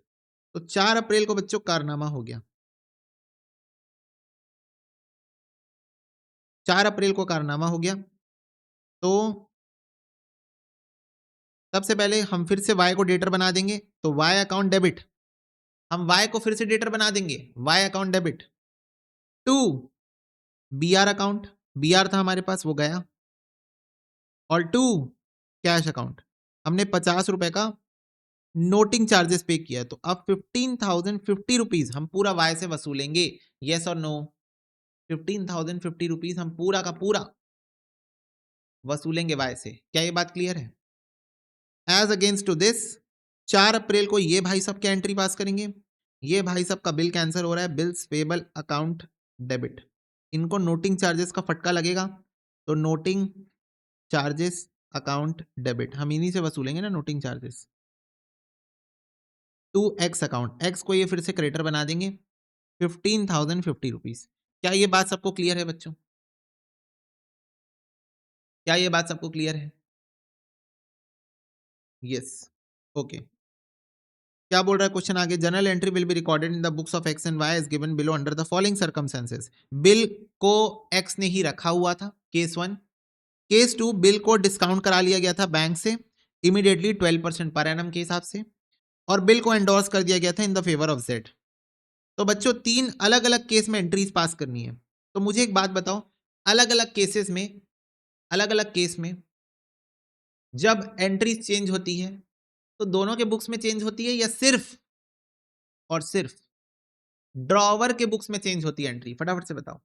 तो 4 अप्रैल को बच्चों कारनामा हो गया, 4 अप्रैल को कारनामा हो गया। तो सबसे पहले हम फिर से वाई को डेटर बना देंगे, तो वाई अकाउंट डेबिट, हम वाई को फिर से डेटर बना देंगे, Y account debit to B R account, B R था हमारे पास वो गया, और टू कैश अकाउंट। हमने 50 रुपए का नोटिंग चार्जेस पे किया, तो अब 15,050 रुपीज हम पूरा वाई से वसूलेंगे, यस और नो? 15,050 रुपीज हम पूरा का पूरा वसूलेंगे वाई से, क्या ये बात क्लियर है? एज अगेंस्ट टू दिस 4 अप्रैल को ये भाई साहब क्या एंट्री पास करेंगे? ये भाई साहब का बिल कैंसिल हो रहा है, बिल्स पेबल अकाउंट डेबिट, इनको नोटिंग चार्जेस का फटका लगेगा, तो नोटिंग चार्जेस अकाउंट डेबिट हम इन्हीं से वसूलेंगे ना noting charges. To X account, X को ये फिर से क्रेडिटर बना देंगे, 15,050 रुपीज। क्या ये बात सबको क्लियर है बच्चों? क्या ये बात सबको क्लियर है? Yes, okay. क्या बोल रहा है क्वेश्चन आगे? General entry will be recorded in the books of X and Y as given below under the following circumstances. Bill को एक्स ने ही रखा हुआ था, केस 1। केस 2, बिल को डिस्काउंट करा लिया गया था बैंक से इमीडिएटली 12% पर एनम के हिसाब से, और बिल को एंडोर्स कर दिया गया था in the favour of Z. तो बच्चों 3 अलग अलग केस में एंट्रीज पास करनी है। तो मुझे एक बात बताओ, अलग अलग केसेस में, अलग अलग केस में जब एंट्रीज चेंज होती है तो दोनों के बुक्स में चेंज होती है, या सिर्फ और सिर्फ ड्रॉवर के बुक्स में चेंज होती है एंट्री? फटाफट से बताओ।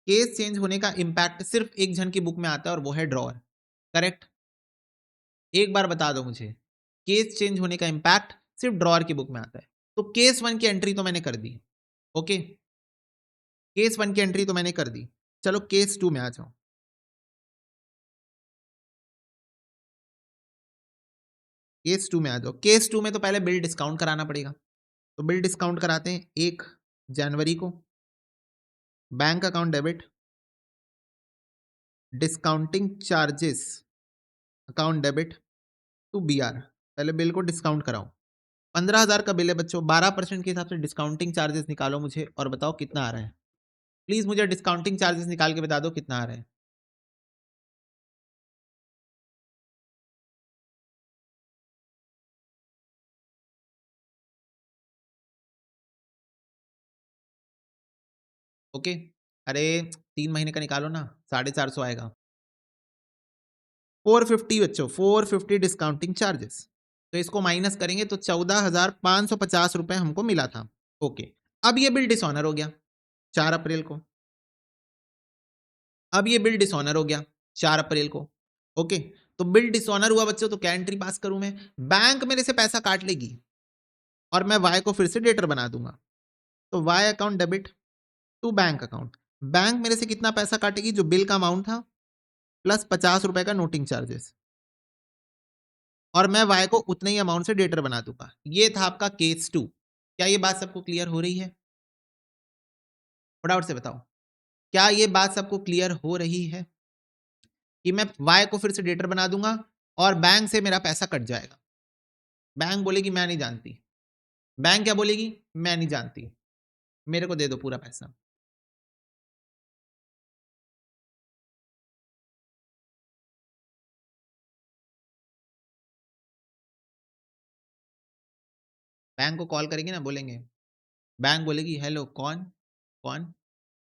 केस चेंज होने का इंपैक्ट सिर्फ एक जन की बुक में आता है और वो है ड्रॉवर, करेक्ट? एक बार बता दो मुझे, केस चेंज होने का इंपैक्ट सिर्फ ड्रॉवर की बुक में आता है। तो केस 1 की एंट्री तो मैंने कर दी, ओके, केस 1 की एंट्री तो मैंने कर दी। चलो केस 2 में आ जाओ। केस 2 में आ जाओ। केस 2 में तो पहले बिल डिस्काउंट कराना पड़ेगा, तो बिल डिस्काउंट कराते हैं 1 जनवरी को, bank account debit, discounting charges account debit to B R. पहले बिल को डिस्काउंट कराओ। 15,000 का बिल है बच्चों, 12% के हिसाब से डिस्काउंटिंग चार्जेस निकालो मुझे और बताओ कितना आ रहा है। प्लीज मुझे डिस्काउंटिंग चार्जेस निकाल के बता दो कितना आ रहा है। ओके, अरे 3 महीने का निकालो ना, 450 आएगा। 450 बच्चों, 450 डिस्काउंटिंग चार्जेस, तो इसको माइनस करेंगे तो 14,550 रुपए हमको मिला था। ओके, अब ये बिल डिसऑनर हो गया 4 अप्रैल को, अब ये बिल डिसऑनर हो गया 4 अप्रैल को, ओके। तो बिल डिसऑनर हुआ बच्चों, तो क्या एंट्री पास करूं मैं? बैंक मेरे से पैसा काट लेगी और मैं वाई को फिर से डेटर बना दूंगा, तो Y account debit to bank account. Bank मेरे से कितना पैसा काटेगी? जो बिल का अमाउंट था प्लस 50 रुपए का नोटिंग चार्जेस, और मैं वाई को उतने ही अमाउंट से डेटर बना दूंगा। ये था आपका केस 2। क्या ये बात सबको क्लियर हो रही है? फटाफट से बताओ, क्या ये बात सबको क्लियर हो रही है कि मैं वाई को फिर से डेटर बना दूंगा और बैंक से मेरा पैसा कट जाएगा? बैंक बोलेगी मैं नहीं जानती, बैंक क्या बोलेगी? मैं नहीं जानती, मेरे को दे दो पूरा पैसा। बैंक को कॉल करेंगे ना, बोलेंगे, बैंक बोलेगी हेलो कौन, कौन?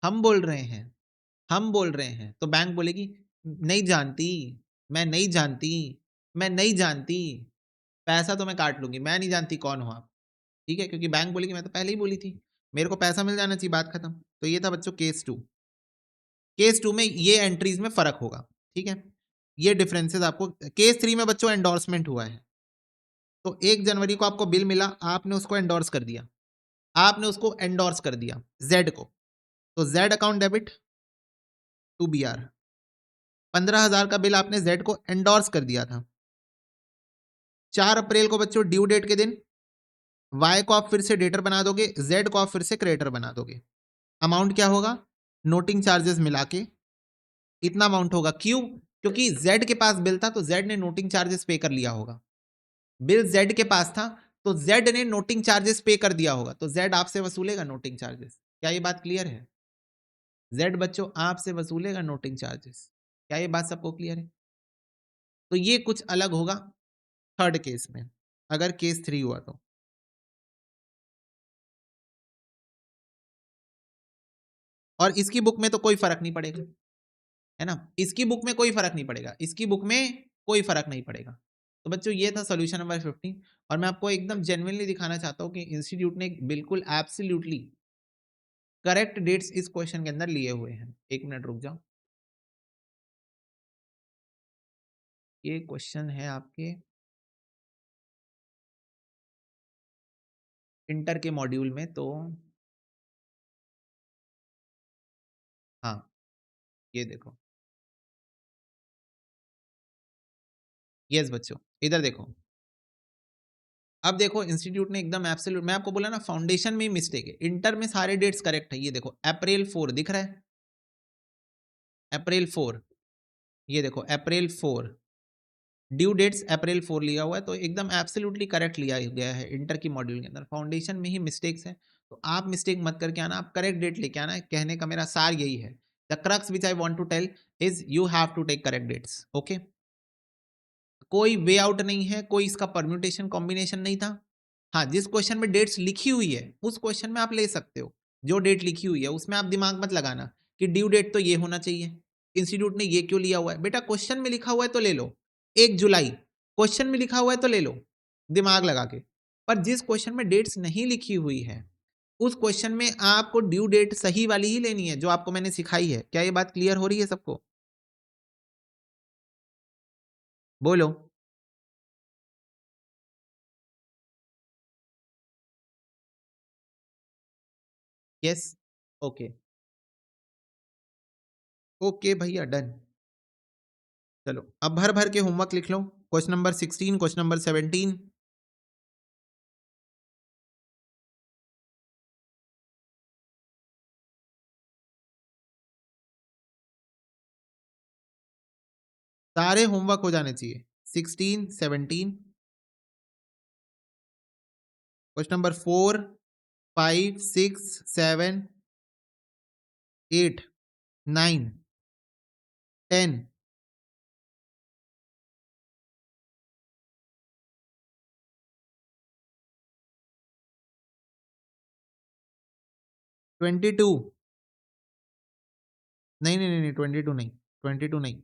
हम बोल रहे हैं, हम बोल रहे हैं। तो बैंक बोलेगी नहीं जानती, मैं नहीं जानती, मैं नहीं जानती, पैसा तो मैं काट लूंगी, मैं नहीं जानती कौन हो आप। ठीक है, क्योंकि बैंक बोलेगी मैं तो पहले ही बोली थी, मेरे को पैसा मिल जाना चाहिए, बात खत्म। तो ये था बच्चों केस 2। केस 2 में ये एंट्रीज में फर्क होगा, ठीक है। ये डिफरेंसेस आपको केस 3 में बच्चों एंडोर्समेंट हुआ है, तो 1 जनवरी को आपको बिल मिला, आपने उसको एंडोर्स कर दिया, आपने उसको एंडोर्स कर दिया जेड को, तो Z account debit to B R. 15,000 का बिल आपने जेड को एंडोर्स कर दिया था। 4 अप्रैल को बच्चों ड्यू डेट के दिन वाई को आप फिर से डेटर बना दोगे, जेड को आप फिर से क्रेडिटर बना दोगे। अमाउंट क्या होगा, नोटिंग चार्जेस मिला के इतना अमाउंट होगा। क्यों? क्योंकि जेड के पास बिल था तो जेड ने नोटिंग चार्जेस पे कर लिया होगा। बिल जेड के पास था तो जेड ने नोटिंग चार्जेस पे कर दिया होगा, तो जेड आपसे वसूलेगा नोटिंग चार्जेस। क्या ये बात क्लियर है? जेड बच्चों आपसे वसूलेगा नोटिंग चार्जेस। क्या ये बात सबको क्लियर है? तो ये कुछ अलग होगा थर्ड केस में, अगर केस 3 हुआ तो। और इसकी बुक में तो कोई फर्क नहीं पड़ेगा, है ना, इसकी बुक में कोई फर्क नहीं पड़ेगा, इसकी बुक में कोई फर्क नहीं पड़ेगा। तो बच्चों ये था सॉल्यूशन नंबर 15, और मैं आपको एकदम जेन्युइनली दिखाना चाहता हूँ कि इंस्टीट्यूट ने बिल्कुल एब्सोल्युटली करेक्ट डेट्स इस क्वेश्चन के अंदर लिए हुए हैं। एक मिनट रुक जाओ, ये क्वेश्चन है आपके इंटर के मॉड्यूल में, तो हाँ ये देखो, यस बच्चों इधर देखो। अब देखो इंस्टीट्यूट ने एकदम एब्सोल्यूट, मैं आपको बोला ना फाउंडेशन में ही मिस्टेक है, इंटर में सारे डेट्स करेक्ट है। ये देखो अप्रैल 4 दिख रहा है, अप्रैल 4, ये देखो अप्रैल 4, ड्यू डेट्स अप्रैल 4 लिया हुआ है, तो एकदम एब्सोल्युटली करेक्ट लिया गया है इंटर की मॉड्यूल के अंदर। फाउंडेशन में ही मिस्टेक्स है, तो आप मिस्टेक मत करके आना, आप करेक्ट डेट लेके आना। कहने का मेरा सार यही है, the crux which I want to tell is you have to take correct dates, okay. कोई वे आउट नहीं है, कोई इसका परम्यूटेशन कॉम्बिनेशन नहीं था। हाँ, जिस क्वेश्चन में डेट्स लिखी हुई है उस क्वेश्चन में आप ले सकते हो, जो डेट लिखी हुई है उसमें आप दिमाग मत लगाना कि ड्यू डेट तो ये होना चाहिए, इंस्टीट्यूट ने ये क्यों लिया हुआ है। बेटा क्वेश्चन में लिखा हुआ है तो ले लो, 1 जुलाई क्वेश्चन में लिखा हुआ है तो ले लो दिमाग लगा के। पर जिस क्वेश्चन में डेट्स नहीं लिखी हुई है उस क्वेश्चन में आपको ड्यू डेट सही वाली ही लेनी है, जो आपको मैंने सिखाई है। क्या ये बात क्लियर हो रही है सबको? बोलो। यस, ओके, ओके भैया डन। चलो अब भर भर के होमवर्क लिख लो, क्वेश्चन नंबर 16, क्वेश्चन नंबर 17। सारे होमवर्क हो जाने चाहिए, 16, 17, क्वेश्चन नंबर 4, 5, 6, 7, 8, 9, 10, 22। नहीं नहीं नहीं नहीं, 22 नहीं, 22 नहीं।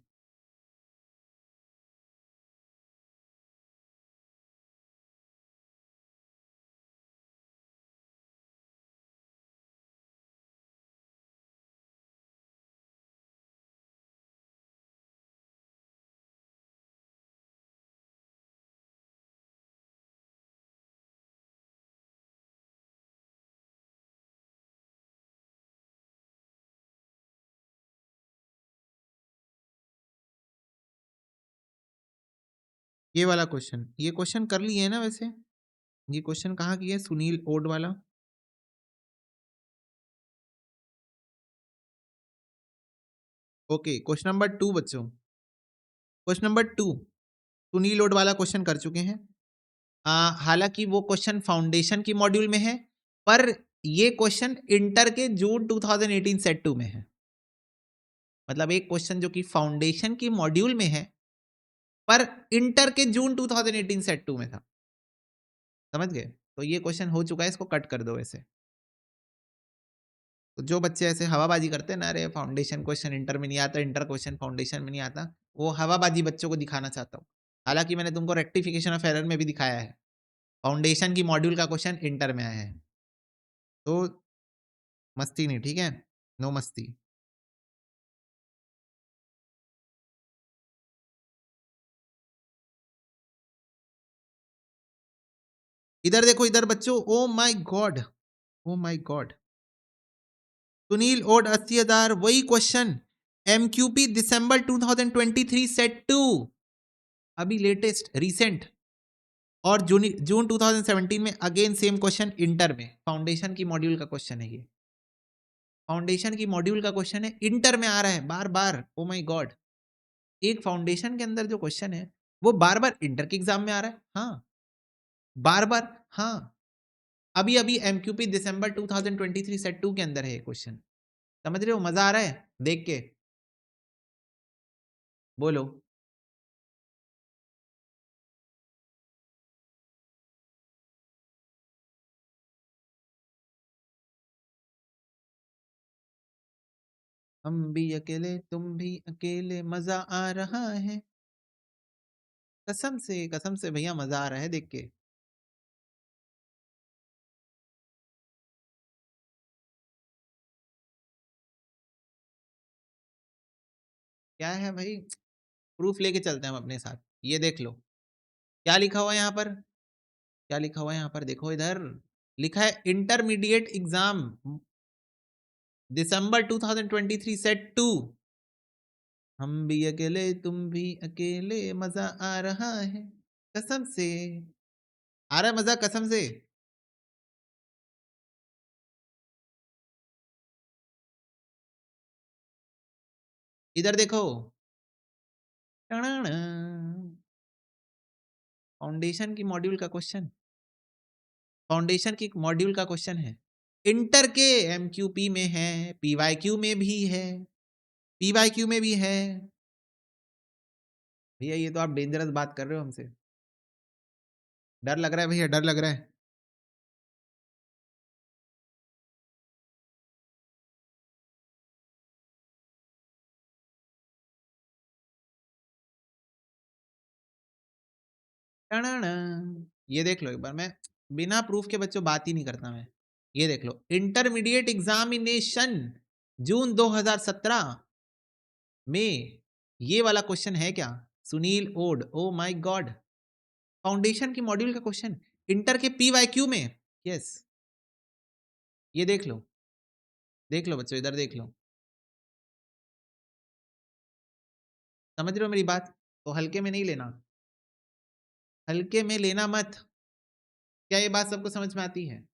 ये वाला क्वेश्चन, ये क्वेश्चन कर लिए है ना वैसे? ये क्वेश्चन कहाँ की है, सुनील ओड वाला? ओके, क्वेश्चन नंबर 2 बच्चों, क्वेश्चन नंबर 2 सुनील ओड वाला क्वेश्चन कर चुके हैं। हालांकि वो क्वेश्चन फाउंडेशन की मॉड्यूल में है, पर ये क्वेश्चन इंटर के जून 2018 सेट 2 में है। मतलब एक क्वेश्चन जो कि फाउंडेशन की मॉड्यूल में है पर इंटर के जून 2018 सेट 2 में था, समझ गए? तो ये क्वेश्चन हो चुका है, इसको कट कर दो ऐसे। तो जो बच्चे ऐसे हवाबाजी करते हैं ना, अरे फाउंडेशन क्वेश्चन इंटर में नहीं आता, इंटर क्वेश्चन फाउंडेशन में नहीं आता, वो हवाबाजी बच्चों को दिखाना चाहता हूँ। हालांकि मैंने तुमको रेक्टिफिकेशन ऑफ एरर में भी दिखाया है, फाउंडेशन की मॉड्यूल का क्वेश्चन इंटर में आया है। तो मस्ती नहीं, ठीक है, नो मस्ती। इधर देखो, इधर बच्चों, oh my god, oh my god, Sunil owed 80,000, वही क्वेश्चन, एमक्यूपी दिसंबर 2023 सेट टू, अभी लेटेस्ट रिसेंट, और जून जून 2017 में अगेन सेम क्वेश्चन इंटर में, फाउंडेशन की मॉड्यूल का क्वेश्चन है ये, फाउंडेशन की मॉड्यूल का क्वेश्चन है, इंटर में आ रहा है बार बार, ओ माय गॉड, एक फाउंडेशन के अंदर जो क्वेश्चन है वो बार बार इंटर के एग्जाम में आ रहा है, हाँ बार बार, हाँ अभी अभी एमक्यूपी दिसंबर 2023 सेट टू के अंदर है ये क्वेश्चन, समझ रहे हो, मजा आ रहा है देख के, बोलो। हम भी अकेले तुम भी अकेले, मजा आ रहा है, कसम से भैया मजा आ रहा है देख के। क्या है भाई, प्रूफ लेके चलते हैं हम अपने साथ, ये देख लो क्या लिखा हुआ है यहाँ पर, क्या लिखा हुआ है यहाँ पर, देखो इधर लिखा है इंटरमीडिएट एग्जाम दिसंबर 2023 सेट टू, हम भी अकेले तुम भी अकेले, मजा आ रहा है, कसम से आ रहा है मजा, कसम से। इधर देखो, फाउंडेशन की मॉड्यूल का क्वेश्चन, फाउंडेशन की मॉड्यूल का क्वेश्चन है, इंटर के एमक्यूपी में है, पीवाईक्यू में भी है, पीवाईक्यू में भी है, भैया ये तो आप डेंजरस बात कर रहे हो हमसे, डर लग रहा है भैया, डर लग रहा है। टणाणा। ये देख लो एक बार, मैं बिना प्रूफ के बच्चों बात ही नहीं करता मैं, ये देख लो इंटरमीडिएट एग्जामिनेशन जून 2017 में, ये वाला क्वेश्चन है क्या, Sunil owed, oh my god, foundation की मॉड्यूल का क्वेश्चन इंटर के पीवाईक्यू में, यस ये देख लो बच्चों, इधर देख लो, समझ रहे हो मेरी बात, तो हल्के में नहीं लेना, हल्के में लेना मत, क्या ये बात सबको समझ में आती है।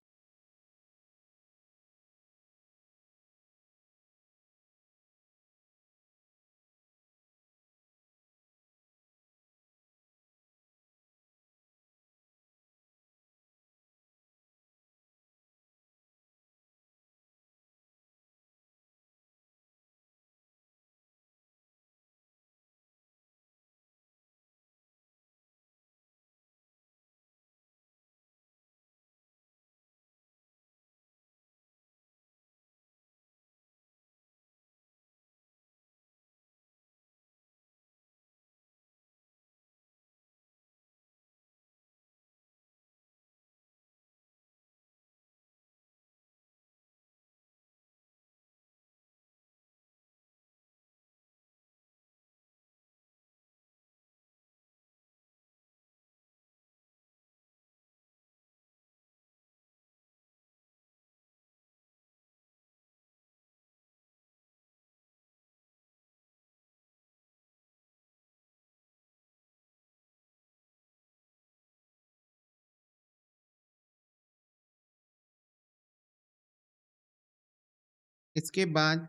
इसके बाद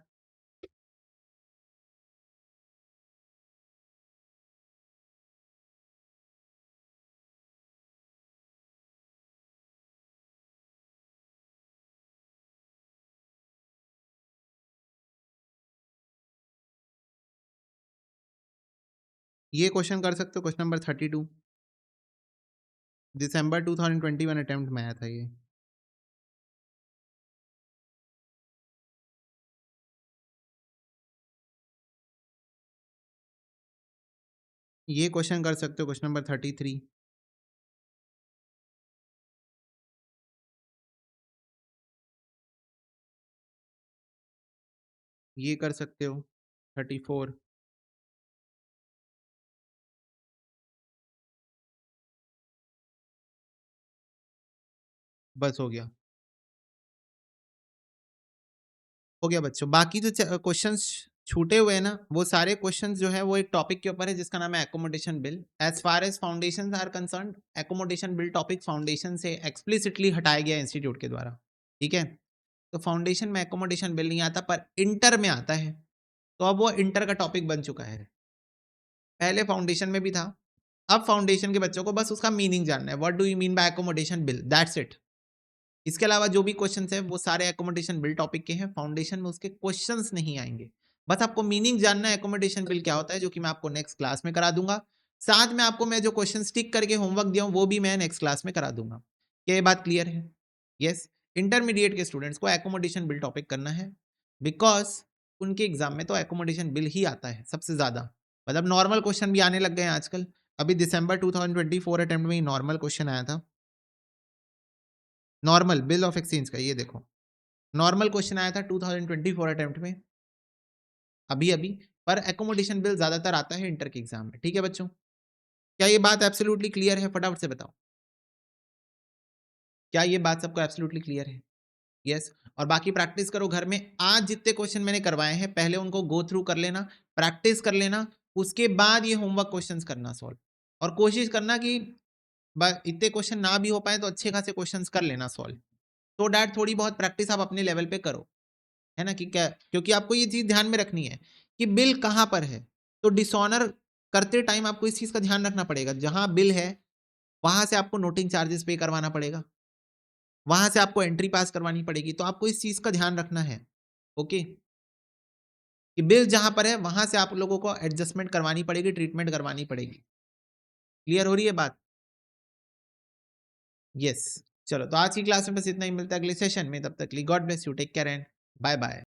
ये क्वेश्चन कर सकते हो, क्वेश्चन नंबर 32, दिसंबर 2021 अटेम्प्ट में आया था ये क्वेश्चन कर सकते हो, क्वेश्चन नंबर 33, ये कर सकते हो 34, बस हो गया बच्चों। बाकी जो क्वेश्चंस छूटे हुए हैं ना, वो सारे क्वेश्चंस जो है वो एक टॉपिक के ऊपर है जिसका नाम है accommodation bill. As far as foundation are concerned, accommodation bill topic foundation से एक्सप्लिसिटली हटाया गया इंस्टीट्यूट के द्वारा, ठीक है। तो फाउंडेशन में एकोमोडेशन बिल नहीं आता, पर इंटर में आता है। तो अब वो इंटर का टॉपिक बन चुका है, पहले फाउंडेशन में भी था। अब फाउंडेशन के बच्चों को बस उसका मीनिंग जानना है, what do you mean by accommodation bill, that's it. इसके अलावा जो भी क्वेश्चंस है वो सारे एकोमोडेशन बिल टॉपिक के हैं, फाउंडेशन में उसके क्वेश्चंस नहीं आएंगे। बस आपको मीनिंग जानना है एकोमोडेशन बिल क्या होता है, जो कि मैं आपको नेक्स्ट क्लास में करा दूंगा। साथ में आपको मैं जो क्वेश्चन टिक करके होमवर्क दिया हूं वो भी मैं नेक्स्ट क्लास में करा दूंगा। क्या ये बात क्लियर है? यस। इंटरमीडिएट के स्टूडेंट्स को एकोमोडेशन बिल टॉपिक करना है, बिकॉज उनके एग्जाम में तो एकोमोडेशन बिल ही आता है सबसे ज्यादा। मतलब नॉर्मल क्वेश्चन भी आने लग गए हैं आजकल। अभी दिसंबर 2024 अटेम्प्ट में नॉर्मल क्वेश्चन आया था, नॉर्मल बिल ऑफ एक्सचेंज का। ये देखो, नॉर्मल क्वेश्चन आया था 2024 अटेम्प्ट में अभी अभी। पर एकोमोडेशन बिल ज्यादातर आता है इंटर के एग्जाम में, ठीक है बच्चों। क्या ये बात एब्सोल्युटली क्लियर है? फटाफट से बताओ, क्या ये बात सबको एब्सोल्युटली क्लियर है? यस। और बाकी प्रैक्टिस करो घर में। आज जितने क्वेश्चन मैंने करवाए हैं पहले उनको गो थ्रू कर लेना, प्रैक्टिस कर लेना, उसके बाद ये होमवर्क क्वेश्चंस करना सॉल्व। और कोशिश करना कि इतने क्वेश्चन ना भी हो पाए तो अच्छे खासे क्वेश्चंस कर लेना सॉल्व, तो डैट थोड़ी बहुत प्रैक्टिस आप अपने लेवल पे करो, है ना। कि क्या, क्योंकि आपको ये चीज ध्यान में रखनी है कि बिल कहां पर है। तो डिसऑनर करते टाइम आपको इस चीज का ध्यान रखना पड़ेगा, जहां बिल है वहां से आपको नोटिंग चार्जेस पे करवाना पड़ेगा, वहां से आपको एंट्री पास करवानी पड़ेगी। तो आपको इस चीज का ध्यान रखना है, ओके, कि बिल जहां पर है वहां से आप लोगों को एडजस्टमेंट करवानी पड़ेगी, ट्रीटमेंट करवानी पड़ेगी। क्लियर हो रही है बात? यस। चलो, तो आज की क्लास में बस इतना ही, मिलता है अगले सेशन में। तब तक के लिए god bless you, take care and bye bye.